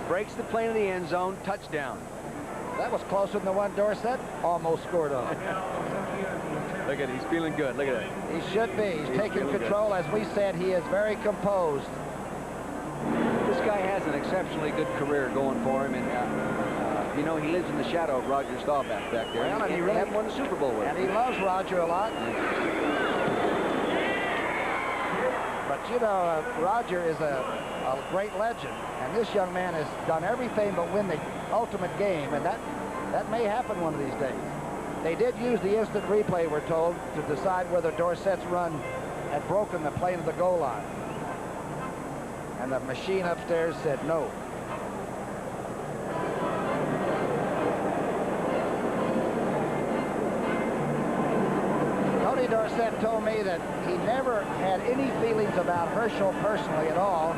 Breaks the plane in the end zone. Touchdown. That was closer than the one Dorsett almost scored on. Look at it. He's feeling good. Look at that. He should be. He's taking control. As we said, he is very composed. This guy has an exceptionally good career going for him, and you know, he lives in the shadow of Roger Staubach back there. Well, and he really haven't won the Super Bowl with him. And he loves Roger a lot. But, you know, Roger is a great legend, and this young man has done everything but win the ultimate game, and that may happen one of these days. They did use the instant replay, we're told, to decide whether Dorsett's run had broken the plane of the goal line. And the machine upstairs said no. Tony Dorsett told me that he never had any feelings about Herschel personally at all,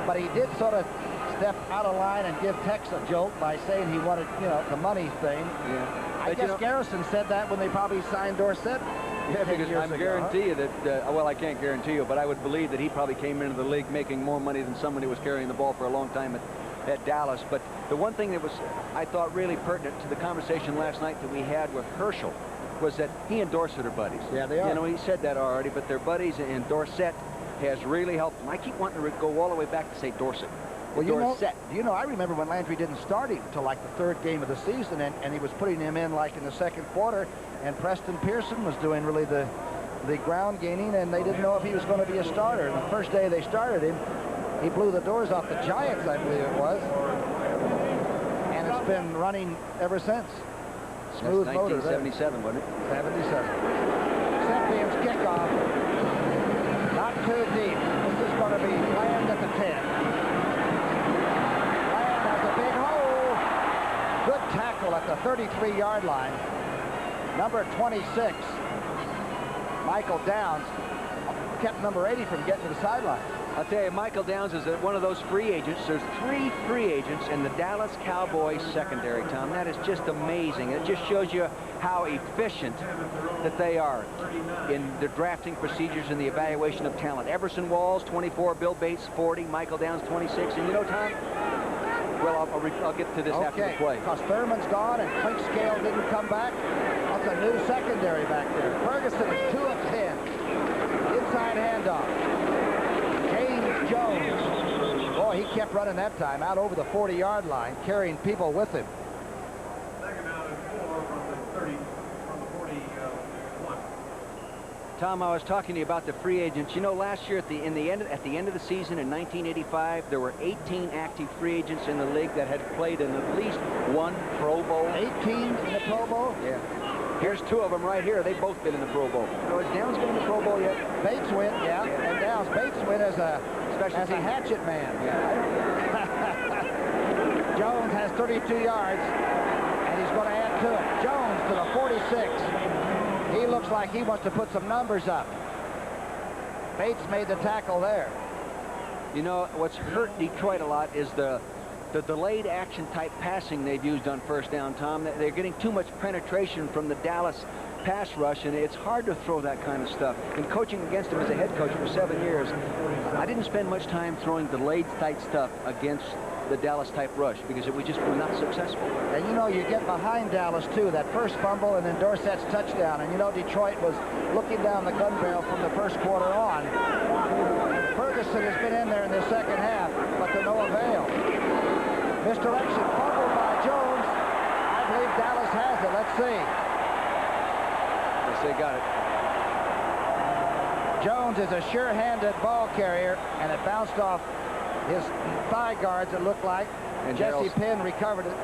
but he did sort of step out of line and give Tex a jolt by saying he wanted, you know, the money thing. Yeah. I guess Garrison said that when they probably signed Dorsett. Yeah, because I guarantee you that, well, I can't guarantee you, but I would believe that he probably came into the league making more money than somebody who was carrying the ball for a long time at Dallas. But the one thing that was, I thought, really pertinent to the conversation last night that we had with Herschel was that he and Dorsett are buddies. Yeah, they are. You know, he said that already, but they're buddies, and Dorsett has really helped him. I keep wanting to go all the way back to say Dorsett. Well, you know, I remember when Landry didn't start him until like the third game of the season, and he was putting him in like in the second quarter, and Preston Pearson was doing really the ground gaining, and they didn't know if he was going to be a starter. And the first day they started him, he blew the doors off the Giants, I believe it was, and it's been running ever since. Smooth motor there. 1977, wasn't it? 77. Sempian's kickoff. Not too deep. This is going to be Land at the 10. Good tackle at the 33-yard line. Number 26, Michael Downs, kept number 80 from getting to the sideline. I'll tell you, Michael Downs is one of those free agents. There's 3 free agents in the Dallas Cowboys secondary, Tom. That is just amazing. It just shows you how efficient that they are in the drafting procedures and the evaluation of talent. Everson Walls, 24, Bill Bates, 40, Michael Downs, 26. And you know, Tom, well, I'll get to this after the play. Because Thurman's gone and Clinkscale didn't come back. That's a new secondary back there. Ferguson is 2 of 10. Inside handoff. James Jones. Boy, he kept running that time out over the 40-yard line, carrying people with him. Second out and 4 from the 41. Tom, I was talking to you about the free agents. You know, last year at the end of the season in 1985, there were 18 active free agents in the league that had played in at least one Pro Bowl. 18 in the Pro Bowl? Yeah. Here's 2 of them right here. They've both been in the Pro Bowl. So has Downs been in the Pro Bowl yet? Bates went, yeah. And Downs. Bates went as a hatchet man. Yeah. Jones has 32 yards, and he's going to add to it. Jones to the 46. He looks like he wants to put some numbers up. Bates made the tackle there. You know, what's hurt Detroit a lot is the delayed action type passing they've used on first down, Tom. They're getting too much penetration from the Dallas pass rush, and it's hard to throw that kind of stuff. And coaching against him as a head coach for 7 years, I didn't spend much time throwing delayed type stuff against the Dallas type rush because it was just not successful. And you know, you get behind Dallas too, that first fumble and then Dorsett's touchdown, and you know Detroit was looking down the gun barrel from the first quarter on. Ferguson has been in there in the second half, but to no avail. Misdirection, fumbled by Jones. I believe Dallas has it. Let's see. Yes, they got it. Jones is a sure-handed ball carrier, and it bounced off his thigh guards, it looked like. And Jesse Penn recovered it.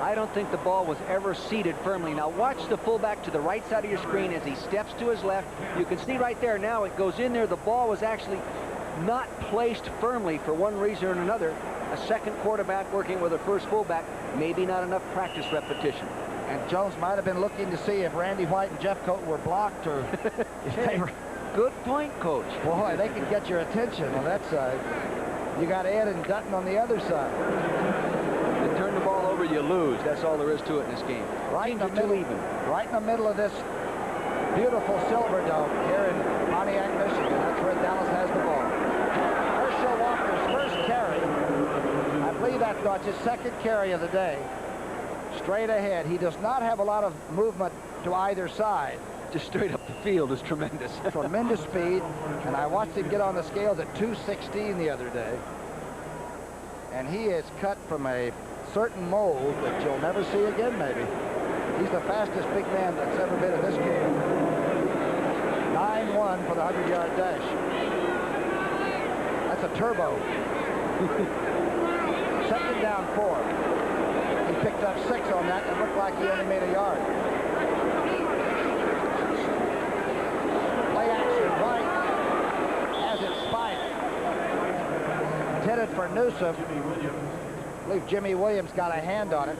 I don't think the ball was ever seated firmly. Now watch the fullback to the right side of your screen as he steps to his left. You can see right there now it goes in there. The ball was actually not placed firmly for one reason or another. A second quarterback working with a first fullback, maybe not enough practice repetition. And Jones might have been looking to see if Randy White and Jeff Coat were blocked or if they were... Good point, Coach. Boy, they could get your attention on that side. You got Ed and Dutton on the other side. You turn the ball over, you lose. That's all there is to it in this game. Right in the middle of this beautiful Silverdome here in Pontiac, Michigan. That's where Dallas has the ball. Herschel Walker's first carry. I believe that's his second carry of the day. Straight ahead. He does not have a lot of movement to either side. Just straight up the field is tremendous. Tremendous speed. And I watched him get on the scales at 216 the other day. And he is cut from a certain mold that you'll never see again, maybe. He's the fastest big man that's ever been in this game. 9-1 for the 100-yard dash. That's a turbo. Second down 4. He picked up 6 on that and looked like he only made a yard. Play action, White has it spiked. Intended for Newsom. I believe Jimmy Williams got a hand on it.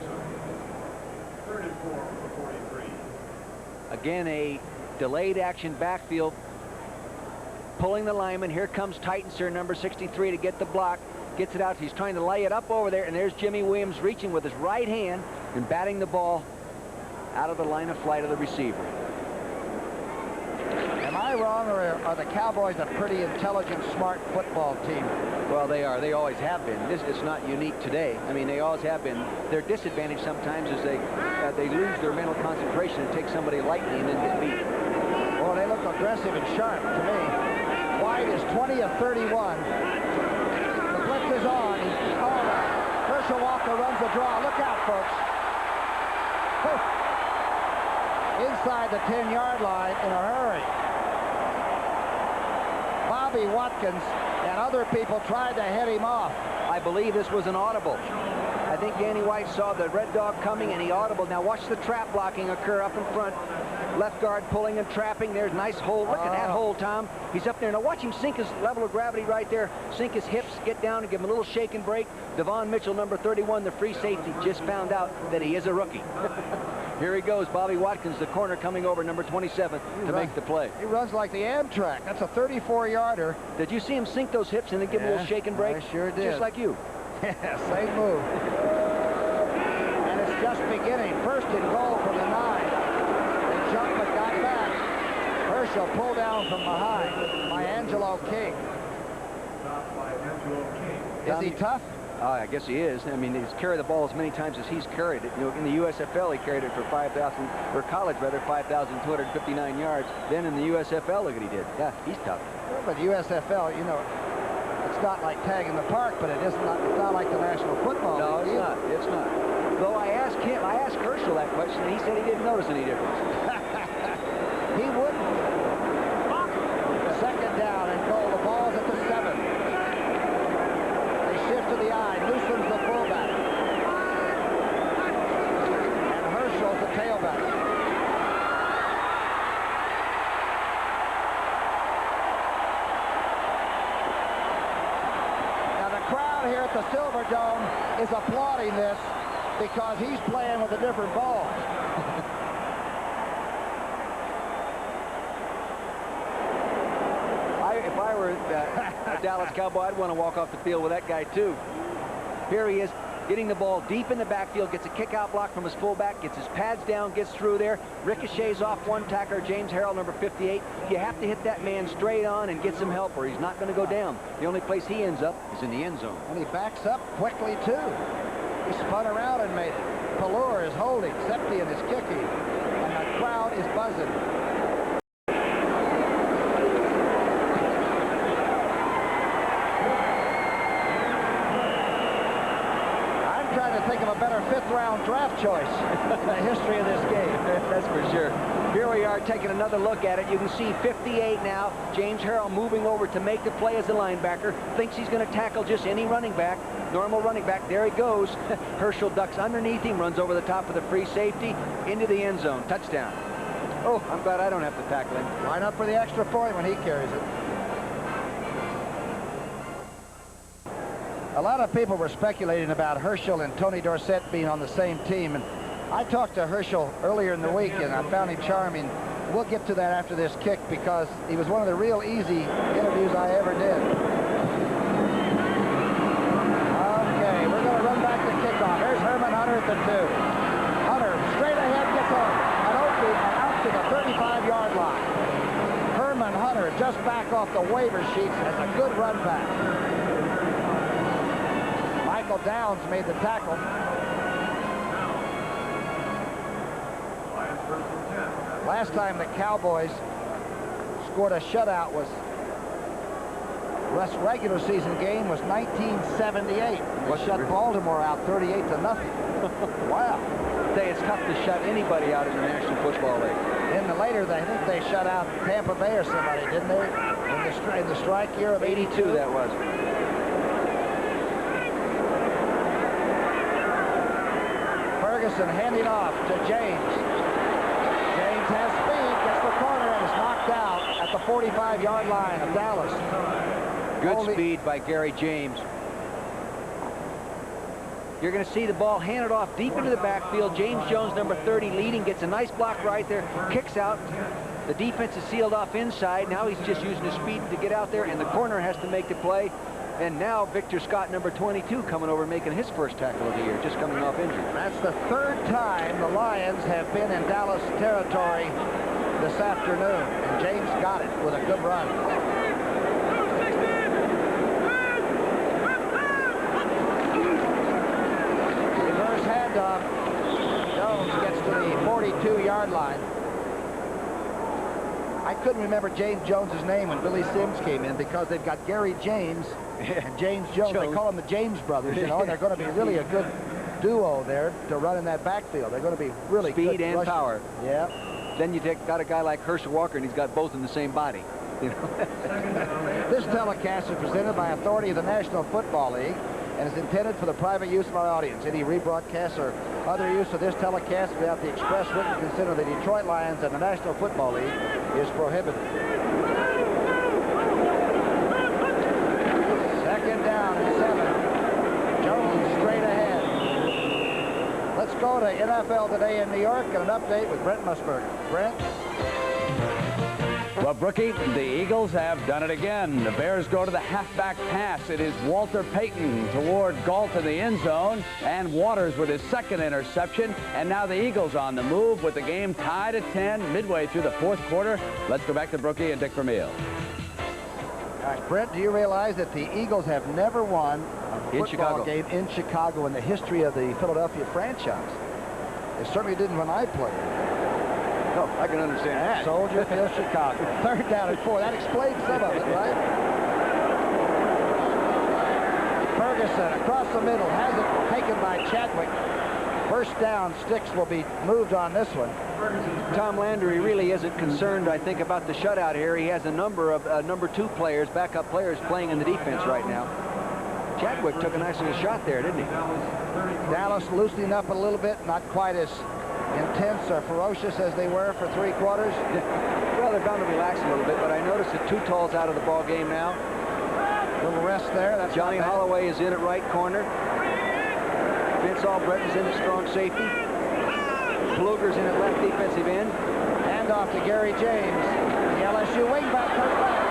Again, a delayed action backfield. Pulling the lineman. Here comes Titanser, number 63, to get the block. Gets it out. He's trying to lay it up over there, and there's Jimmy Williams reaching with his right hand and batting the ball out of the line of flight of the receiver. Am I wrong, or are the Cowboys a pretty intelligent, smart football team? Well, they are. They always have been. This is not unique today. I mean, they always have been. Their disadvantage sometimes is they lose their mental concentration and take somebody lightly and then get beat. Well, they look aggressive and sharp to me. White is 20 of 31. The blitz is on. Herschel Walker runs the draw. Look out, folks. Inside the 10-yard line in a hurry. Bobby Watkins and other people tried to head him off. I believe this was an audible. I think Danny White saw the red dog coming and he audible. Now watch the trap blocking occur up in front. Left guard pulling and trapping. There's a nice hole. Look at that hole, Tom. He's up there. Now watch him sink his level of gravity right there. Sink his hips, get down and give him a little shake and break. Devon Mitchell, number 31, the free safety, just found out that he is a rookie. Here he goes, Bobby Watkins, the corner coming over, number 27, to make the play. He runs like the Amtrak. That's a 34-yarder. Did you see him sink those hips and then give him a little shake and break? I sure did. Just like you. Yeah, same move. And it's just beginning. First and goal from the 9. They jumped but got back. Herschel pulled down from behind by Angelo King. Is he tough? I guess he is. I mean, he's carried the ball as many times as he's carried it. You know, in the USFL, he carried it for 5,259 yards. Then in the USFL, look what he did. Yeah, he's tough. Well, but USFL, you know, it's not like tag in the park, but it's not like the National Football League. No, it's not. It's not. Though I asked Herschel that question, and he said he didn't notice any difference. He wouldn't. Second down and goal. The ball's at the 7. They shift to the I. Newsom's the fullback. And Herschel's the tailback. Now the crowd here at the Silverdome is applauding this because he's playing with a different ball. If I were a Dallas Cowboy, I'd want to walk off the field with that guy too. Here he is, getting the ball deep in the backfield, gets a kick-out block from his fullback, gets his pads down, gets through there, ricochets off one tackler, James Harrell, number 58. You have to hit that man straight on and get some help or he's not going to go down. The only place he ends up is in the end zone. And he backs up quickly too. He spun around and made it. Pallur is holding, Septian is kicking, and the crowd is buzzing. Think of a better 5th-round draft choice in the history of this game. That's for sure. Here we are taking another look at it. You can see 58 now. James Harrell moving over to make the play as a linebacker. Thinks he's going to tackle just any running back. Normal running back. There he goes. Herschel ducks underneath him, runs over the top of the free safety into the end zone. Touchdown. Oh, I'm glad I don't have to tackle him. Line up for the extra point when he carries it. A lot of people were speculating about Herschel and Tony Dorsett being on the same team, and I talked to Herschel earlier in the week, and I found him charming. We'll get to that after this kick because he was one of the real easy interviews I ever did. Okay, we're going to run back the kickoff. Here's Herman Hunter at the 2. Hunter straight ahead gets an opening and out to the 35-yard line. Herman Hunter just back off the waiver sheets as a good run back. Michael Downs made the tackle. Last time the Cowboys scored a shutout was Russ' regular season game was 1978. They shut Baltimore out 38-0. Wow. Say it's tough to shut anybody out in the National Football League. In the later, I think they shut out Tampa Bay or somebody, didn't they? In the strike year of 82, that was. Ferguson handing off to James. James has speed, gets the corner, and is knocked out at the 45-yard line of Dallas. Good speed by Gary James. You're going to see the ball handed off deep into the backfield. James Jones, number 30, leading, gets a nice block right there, kicks out. The defense is sealed off inside. Now he's just using his speed to get out there, and the corner has to make the play. And now Victor Scott, number 22, coming over making his first tackle of the year, just coming off injury. That's the third time the Lions have been in Dallas territory this afternoon. And James got it with a good run. Reverse handoff. Jones gets to the 42-yard line. I couldn't remember James Jones's name when Billy Sims came in because they've got Gary James and James Jones. They call them the James brothers, you know, and they're going to be really a good duo there to run in that backfield. They're going to be really speed good and rushers. power. Yeah. Then you got a guy like Herschel Walker, and he's got both in the same body. You know? This telecast is presented by authority of the National Football League and is intended for the private use of our audience. Any rebroadcast or other use of this telecast without the express written consent of the Detroit Lions and the National Football League is prohibited. Second down and 7. Jones straight ahead. Let's go to NFL Today in New York and an update with Brent Musburger. Brent? Well, Brookie, the Eagles have done it again. The Bears go to the halfback pass. It is Walter Payton toward Galt in the end zone, and Waters with his second interception. And now the Eagles on the move with the game tied at 10 midway through the fourth quarter. Let's go back to Brookie and Dick Vermeil. All right, Brent, do you realize that the Eagles have never won a football game in Chicago in the history of the Philadelphia franchise? They certainly didn't when I played. No, I can understand that. Soldier Field, Chicago. Third down and 4. That explains some of it, right? Ferguson across the middle has it taken by Chadwick. First down. Sticks will be moved on this one. Tom Landry really isn't concerned, I think, about the shutout here. He has a number of number 2 players, backup players, playing in the defense right now. Chadwick took a nice little shot there, didn't he? Dallas loosening up a little bit, not quite as intense or ferocious as they were for 3 quarters. Well, they're bound to relax a little bit, but I noticed that Tutal's out of the ball game now. Little rest there. That's Johnny Holloway is in at right corner. Vince Albrecht is in at strong safety. Pfluger's in at left defensive end. Hand off to Gary James. The LSU wingback comes back.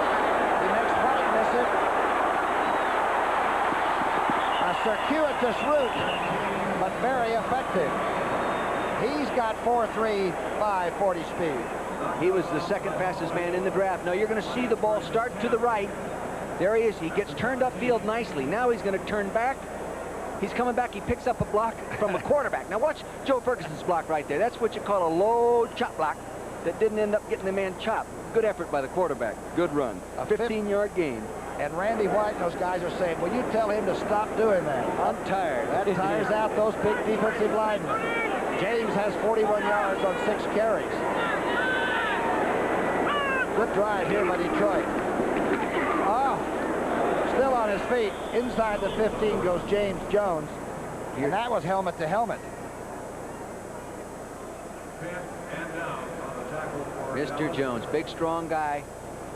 He makes White miss it. A circuitous route, but very effective. He's got 4.3, 5.40 speed. He was the second fastest man in the draft. Now you're going to see the ball start to the right. There he is. He gets turned upfield nicely. Now he's going to turn back. He's coming back. He picks up a block from a quarterback. Now watch Joe Ferguson's block right there. That's what you call a low chop block that didn't end up getting the man chopped. Good effort by the quarterback. Good run. A 15-yard gain. And Randy White and those guys are saying, will you tell him to stop doing that? I'm tired. That tires out those big defensive linemen. James has 41 yards on 6 carries. Good drive here by Detroit. Oh, still on his feet. Inside the 15 goes James Jones. And that was helmet to helmet. Mr. Jones, big, strong guy.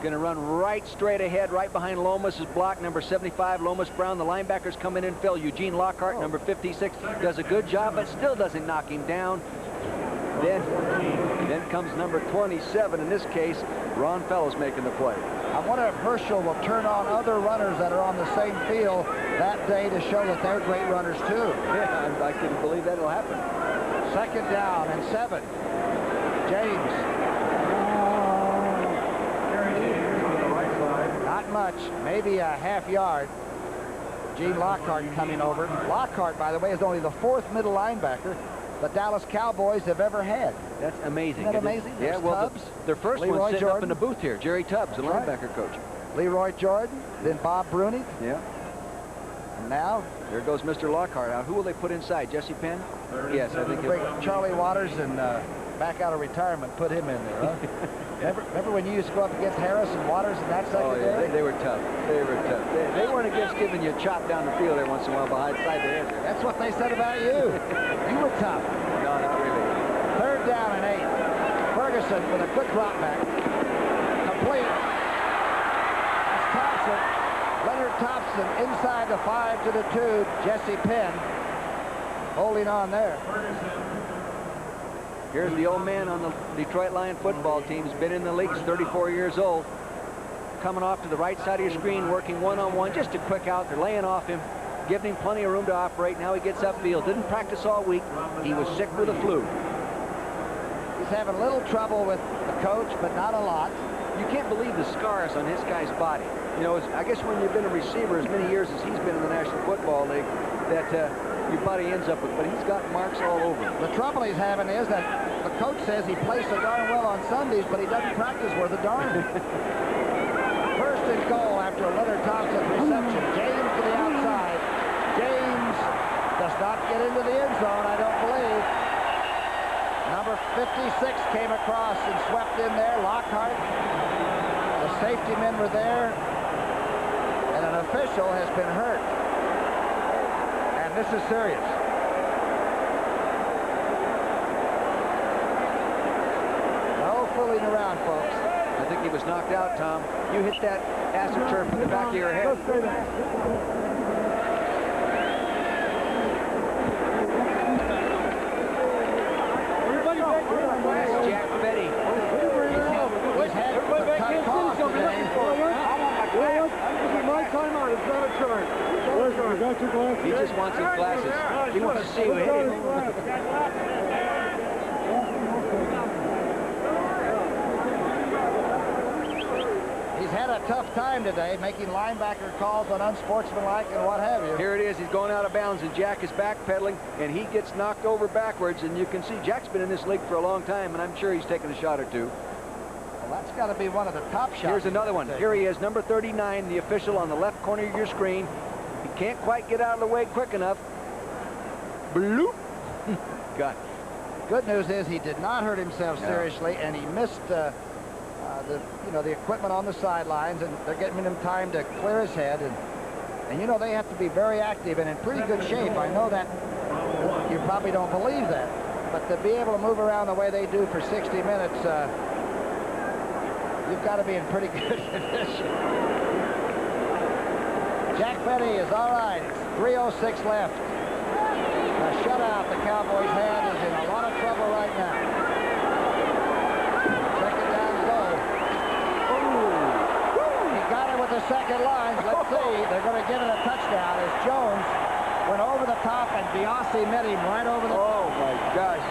Going to run right straight ahead, right behind Lomas' block, number 75, Lomas Brown. The linebackers come in and fill. Eugene Lockhart, number 56, does a good job, but still doesn't knock him down. Then comes number 27. In this case, Ron Fellows making the play. I wonder if Herschel will turn on other runners that are on the same field that day to show that they're great runners, too. Yeah, I couldn't believe that'll happen. 2nd down and 7. James. Not much, maybe a half yard. Gene Lockhart coming over. Lockhart, by the way, is only the 4th middle linebacker the Dallas Cowboys have ever had. That's amazing. Isn't that amazing? Yeah, There's well, Tubbs, their first Leroy one sitting Jordan. up in the booth here. Jerry Tubbs, the linebacker coach. Leroy Jordan, then Bob Brunig. Yeah. And now, there goes Mr. Lockhart out. Who will they put inside? Jesse Penn? Yes, I think. Bring Charlie Waters and back out of retirement, put him in there, huh? remember when you used to go up against Harris and Waters in that secondary? Oh, yeah, they were tough. They were tough. They weren't against giving you a chop down the field every once in a while behind side the edge. That's what they said about you. You were tough. No, not really. 3rd down and 8. Ferguson with a quick drop back. Complete. That's Thompson. Leonard Thompson inside the 5 to the 2. Jesse Penn holding on there. Here's the old man on the Detroit Lion football team. He's been in the league. He's 34 years old. Coming off to the right side of your screen, working one-on-one. Just a quick out. They're laying off him, giving him plenty of room to operate. Now he gets upfield. Didn't practice all week. He was sick with the flu. He's having a little trouble with the coach, but not a lot. You can't believe the scars on this guy's body. You know, I guess when you've been a receiver as many years as he's been in the National Football League, that your body ends up with, but he's got marks all over him. The trouble he's having is that the coach says he plays so darn well on Sundays, but he doesn't practice worth a darn. 1st and goal after Leonard Thompson's reception. James to the outside. James does not get into the end zone, I don't believe. Number 56 came across and swept in there. Lockhart. The safety men were there. And an official has been hurt. And this is serious. No fooling around, folks. I think he was knocked out, Tom. You hit that AstroTurf in the back of your head. That's Jack Betty. He's had a cut cost today. This is my timeout. It's not a turn. You got your glasses? He just wants his glasses. He wants to see who hit him. He's had a tough time today making linebacker calls on unsportsmanlike and what have you. Here it is. He's going out of bounds, and Jack is backpedaling, and he gets knocked over backwards, and you can see Jack's been in this league for a long time, and I'm sure he's taken a shot or two. Well, that's got to be one of the top shots. Here's another one. Here he is, number 39, the official on the left corner of your screen. He can't quite get out of the way quick enough. Bloop. Got it. Good news is he did not hurt himself seriously, and he missed the equipment on the sidelines, and they're giving him time to clear his head. And you know, they have to be very active and in pretty good shape. I know that you probably don't believe that, but to be able to move around the way they do for 60 minutes, you've got to be in pretty good condition. Jack Betty is all right. 3:06 left. The shutout the Cowboys had is in a lot of trouble right now. 2nd down goal. He got it with the second lines. Let's see. They're going to give it a touchdown as Jones went over the top and Biasi met him right over the top. Oh, my gosh.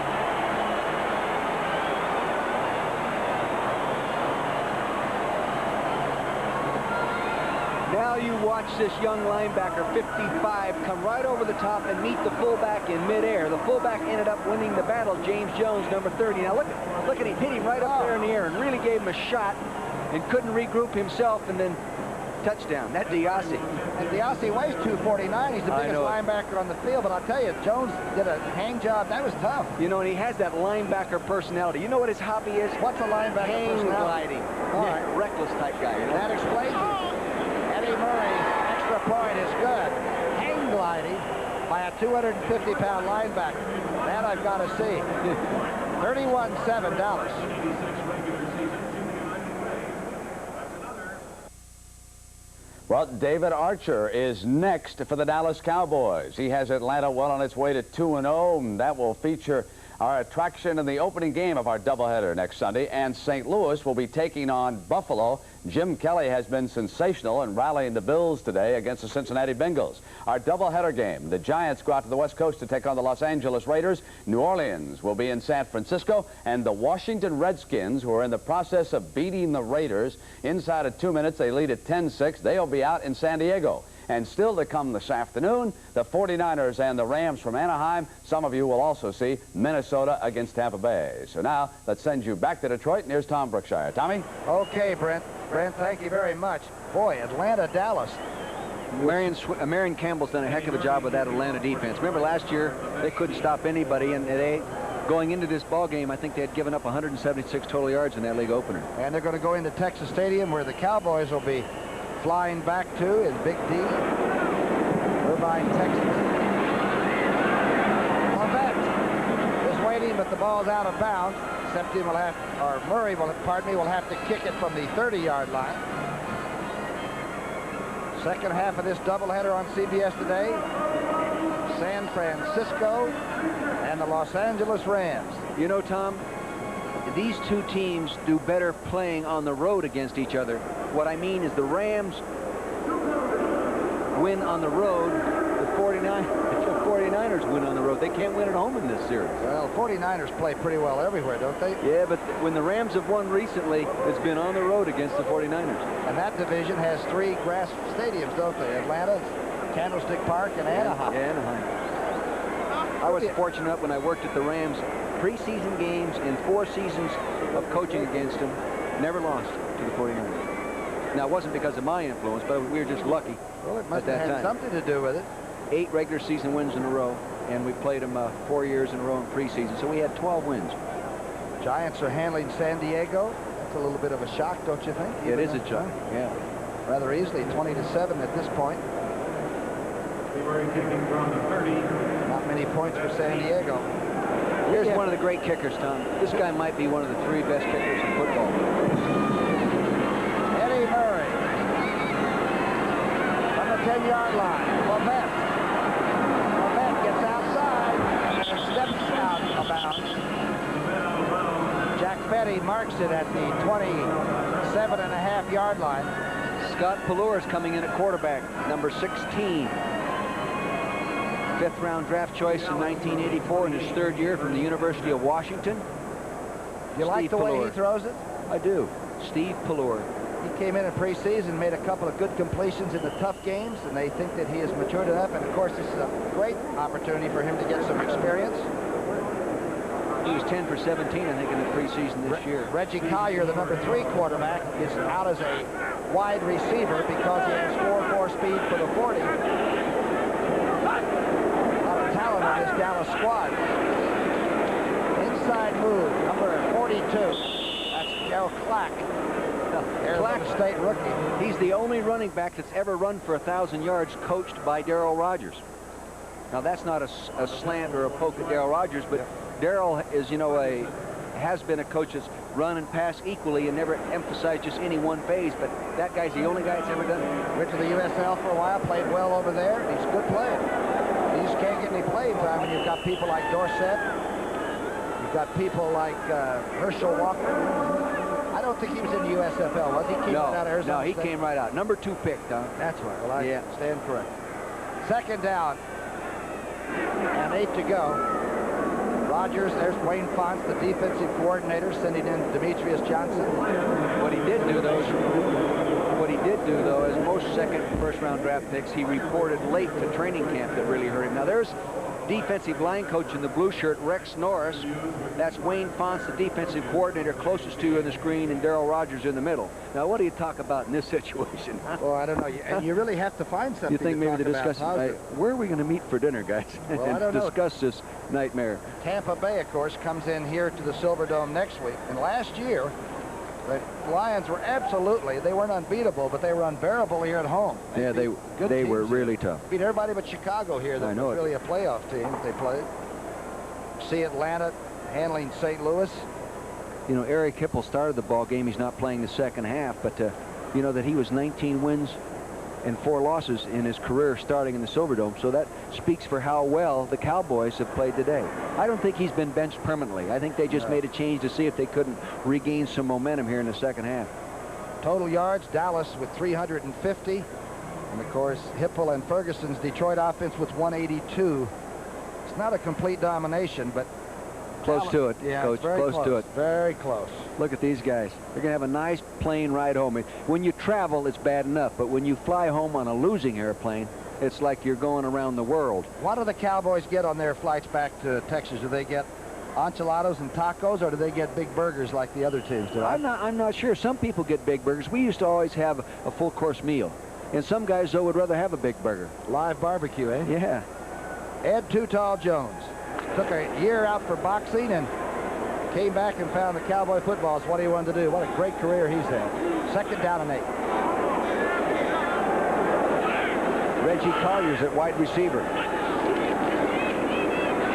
Now you watch this young linebacker, 55, come right over the top and meet the fullback in midair. The fullback ended up winning the battle, James Jones, number 30. Now look at him, hit him right up there in the air and really gave him a shot and couldn't regroup himself and then touchdown. That Diassi. And Diassi weighs 249. He's the I biggest know it. linebacker on the field. But I'll tell you, Jones did a hang job. That was tough. You know, and he has that linebacker personality. You know what his hobby is? What's a linebacker Hang personality? gliding. All Yeah, right. reckless type guy. You know? That explains it. Eddie Murray's extra point is good. Hang gliding by a 250-pound linebacker. That I've got to see. 31-7 Dallas. Well, David Archer is next for the Dallas Cowboys. He has Atlanta well on its way to 2-0, and that will feature our attraction in the opening game of our doubleheader next Sunday. And St. Louis will be taking on Buffalo. Jim Kelly has been sensational in rallying the Bills today against the Cincinnati Bengals. Our doubleheader game, the Giants go out to the West Coast to take on the Los Angeles Raiders. New Orleans will be in San Francisco, and the Washington Redskins, who are in the process of beating the Raiders, inside of 2 minutes, they lead at 10-6. They'll be out in San Diego. And still to come this afternoon, the 49ers and the Rams from Anaheim. Some of you will also see Minnesota against Tampa Bay. So now, let's send you back to Detroit, and here's Tom Brookshire. Tommy? Okay, Brent. Brent, thank you very much. Boy, Atlanta, Dallas. Marion Campbell's done a heck of a job with that Atlanta defense. Remember last year, they couldn't stop anybody, and they, going into this ball game, I think they had given up 176 total yards in that league opener. And they're going to go into Texas Stadium, where the Cowboys will be flying back to in Big D, Irvine, Texas. Levette is waiting, but the ball's out of bounds. Septime will have, or Murray will, pardon me, will have to kick it from the 30-yard line. Second half of this doubleheader on CBS today. San Francisco and the Los Angeles Rams. You know, Tom, these two teams do better playing on the road against each other. What I mean is the Rams win on the road. The 49ers win on the road. They can't win at home in this series. Well, 49ers play pretty well everywhere, don't they? Yeah, but when the Rams have won recently, it's been on the road against the 49ers. And that division has 3 grass stadiums, don't they? Atlanta, Candlestick Park, and Anaheim. Yeah, Anaheim. I was fortunate when I worked at the Rams. Preseason games in 4 seasons of coaching against them, never lost to the 49ers. Now, it wasn't because of my influence, but we were just lucky. Well, it must at have that had time. something to do with it. 8 regular season wins in a row, and we played them 4 years in a row in preseason, so we had 12 wins. Giants are handling San Diego. That's a little bit of a shock, don't you think? It is a shock, yeah. Rather easily, 20-7 at this point. Not many points for San Diego. Here's one of the great kickers, Tom. This guy might be one of the 3 best kickers in football. Eddie Murray. From the 10-yard line. Levette gets outside and steps out of bounds. Jack Fetty marks it at the 27.5-yard line. Scott Pallur is coming in at quarterback, number 16. 5th-round draft choice in 1984 in his 3rd year from the University of Washington. You like the way he throws it? I do. Steve Pallur. He came in preseason, made a couple of good completions in the tough games, and they think that he has matured enough. And, of course, this is a great opportunity for him to get some experience. He was 10 for 17, I think, in the preseason this year. Reggie Collier, the number 3 quarterback, is out as a wide receiver because he has 4.4 speed for the 40. Talent on this Dallas squad. Inside move, number 42. That's Darryl Clack. Arizona State rookie. He's the only running back that's ever run for 1,000 yards coached by Darryl Rogers. Now, that's not a slant or a poke at Darryl Rogers, but Darryl is, you know, has been a coach that's run and pass equally and never emphasized just any one phase, but that guy's the only guy that's ever done it. Went to the USL for a while, played well over there. He's a good player. You just can't get any playing time when you've got people like Dorsett. You've got people like Herschel Walker. I don't think he was in the USFL, was he? Came out of Arizona he State? came right out. Number 2 pick, Tom. That's right. Well, I stand correct. 2nd down. And 8 to go. Rogers, there's Wayne Fonts, the defensive coordinator, sending in Demetrius Johnson. What he did do, though, is most 2nd and 1st round draft picks, he reported late to training camp that really hurt him. Now, there's defensive line coach in the blue shirt, Rex Norris. That's Wayne Fonts, the defensive coordinator, closest to you on the screen, and Darrell Rogers in the middle. Now, what do you talk about in this situation? Well, I don't know. And you really have to find something. You think maybe to discuss where are we going to meet for dinner, guys? Well, and I don't know. Discuss this nightmare. Tampa Bay, of course, comes in here to the Silverdome next week. And last year, the Lions were they weren't unbeatable, but they were unbearable here at home. Yeah, they were really tough. Beat everybody but Chicago here. That was really a playoff team they played. See Atlanta handling St. Louis. You know, Eric Hipple started the ball game. He's not playing the second half, but you know that he was 19 wins and 4 losses in his career starting in the Silverdome. So that speaks for how well the Cowboys have played today. I don't think he's been benched permanently. I think they just made a change to see if they couldn't regain some momentum here in the second half. Total yards, Dallas with 350. And, of course, Hipple and Ferguson's Detroit offense with 182. It's not a complete domination, but close to it, yeah, Coach. Very close to it. Very close. Look at these guys. They're going to have a nice plane ride home. When you travel, it's bad enough, but when you fly home on a losing airplane, it's like you're going around the world. What do the Cowboys get on their flights back to Texas? Do they get enchiladas and tacos, or do they get big burgers like the other teams do? I'm not sure. Some people get big burgers. We used to always have a full-course meal. And some guys, though, would rather have a big burger. Live barbecue, eh? Yeah. Ed Too Tall Jones took a year out for boxing and came back and found the Cowboy football is what he wanted to do. What a great career he's had. 2nd down and 8. Reggie Collier's at wide receiver.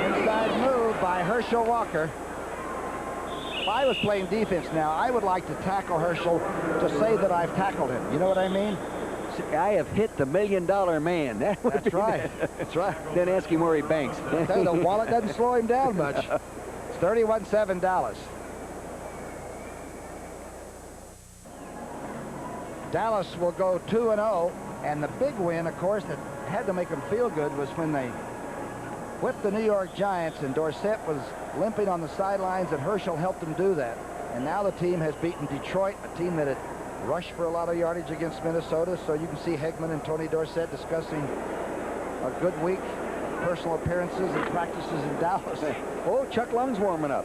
Inside move by Herschel Walker. If I was playing defense now, I would like to tackle Herschel to say that I've tackled him. You know what I mean? I have hit the $1 million man. That's right. That's right. Then ask him where he banks. The wallet doesn't slow him down much. It's 31-7 Dallas. Dallas will go 2-0, and the big win, of course, that had to make them feel good was when they whipped the New York Giants, and Dorsett was limping on the sidelines, and Herschel helped them do that. And now the team has beaten Detroit, a team that had rushed for a lot of yardage against Minnesota. So you can see Hegman and Tony Dorsett discussing a good week, personal appearances and practices in Dallas. Oh, Chuck Lung's warming up.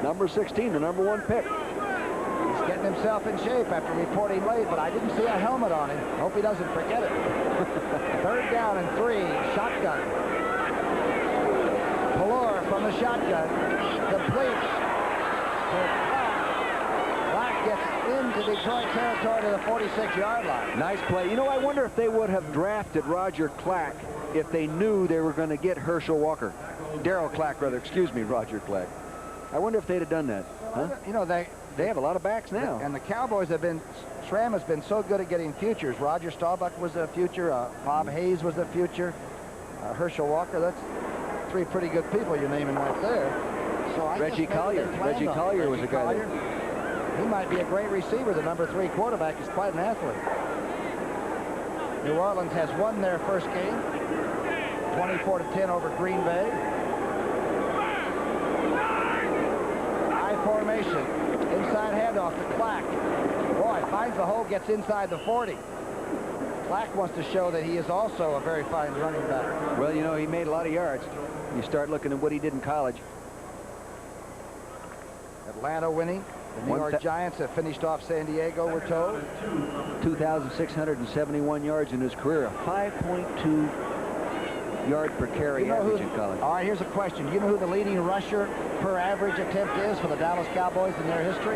Number 16, the number 1 pick. He's getting himself in shape after reporting late, but I didn't see a helmet on him. Hope he doesn't forget it. 3rd down and 3, shotgun. Pelor from the shotgun, completes to Black gets into Detroit territory to the 46-yard line. Nice play. You know, I wonder if they would have drafted Roger Clack if they knew they were going to get Herschel Walker. Darrell Clack, rather. Excuse me, Roger Clack. I wonder if they'd have done that. Huh? You know, they have a lot of backs now. And the Cowboys have been, Schramm has been so good at getting futures. Roger Staubach was a future. Bob Hayes was a future. Herschel Walker, that's 3 pretty good people you're naming right there. So Reggie Collier. Reggie Collier was a guy that... He might be a great receiver. The number 3 quarterback is quite an athlete. New Orleans has won their first game, 24-10 over Green Bay. High formation, inside handoff to Clack. Boy, finds the hole, gets inside the 40. Clack wants to show that he is also a very fine running back. Well, you know, he made a lot of yards. You start looking at what he did in college. Atlanta winning. The New York Giants have finished off San Diego, we're told. 2,671 yards in his career, a 5.2 yard per carry average in college. All right, here's a question. Do you know who the leading rusher per average attempt is for the Dallas Cowboys in their history?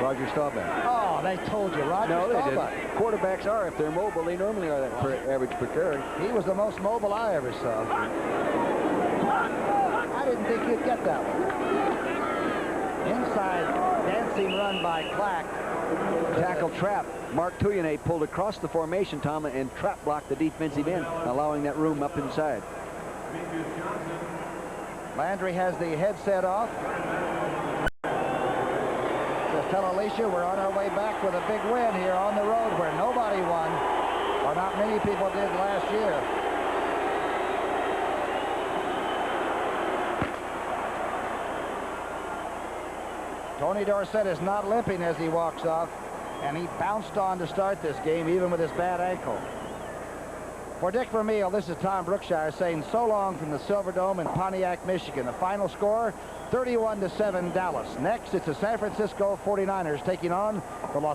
Roger Staubach. Oh, they told you, Roger Staubach. No, they didn't. Quarterbacks are, if they're mobile, they normally are that average per carry. He was the most mobile I ever saw. I didn't think you'd get that one. Inside dancing run by Clack. Tackle trap. Mark Touyanné pulled across the formation, Tom, and trap blocked the defensive end, allowing that room up inside. Landry has the headset off. So tell Alicia we're on our way back with a big win here on the road where nobody won, or not many people did last year. Tony Dorsett is not limping as he walks off, and he bounced on to start this game even with his bad ankle. For Dick Vermeil, this is Tom Brookshire saying so long from the Silverdome in Pontiac, Michigan. The final score, 31-7 Dallas. Next, it's the San Francisco 49ers taking on the Los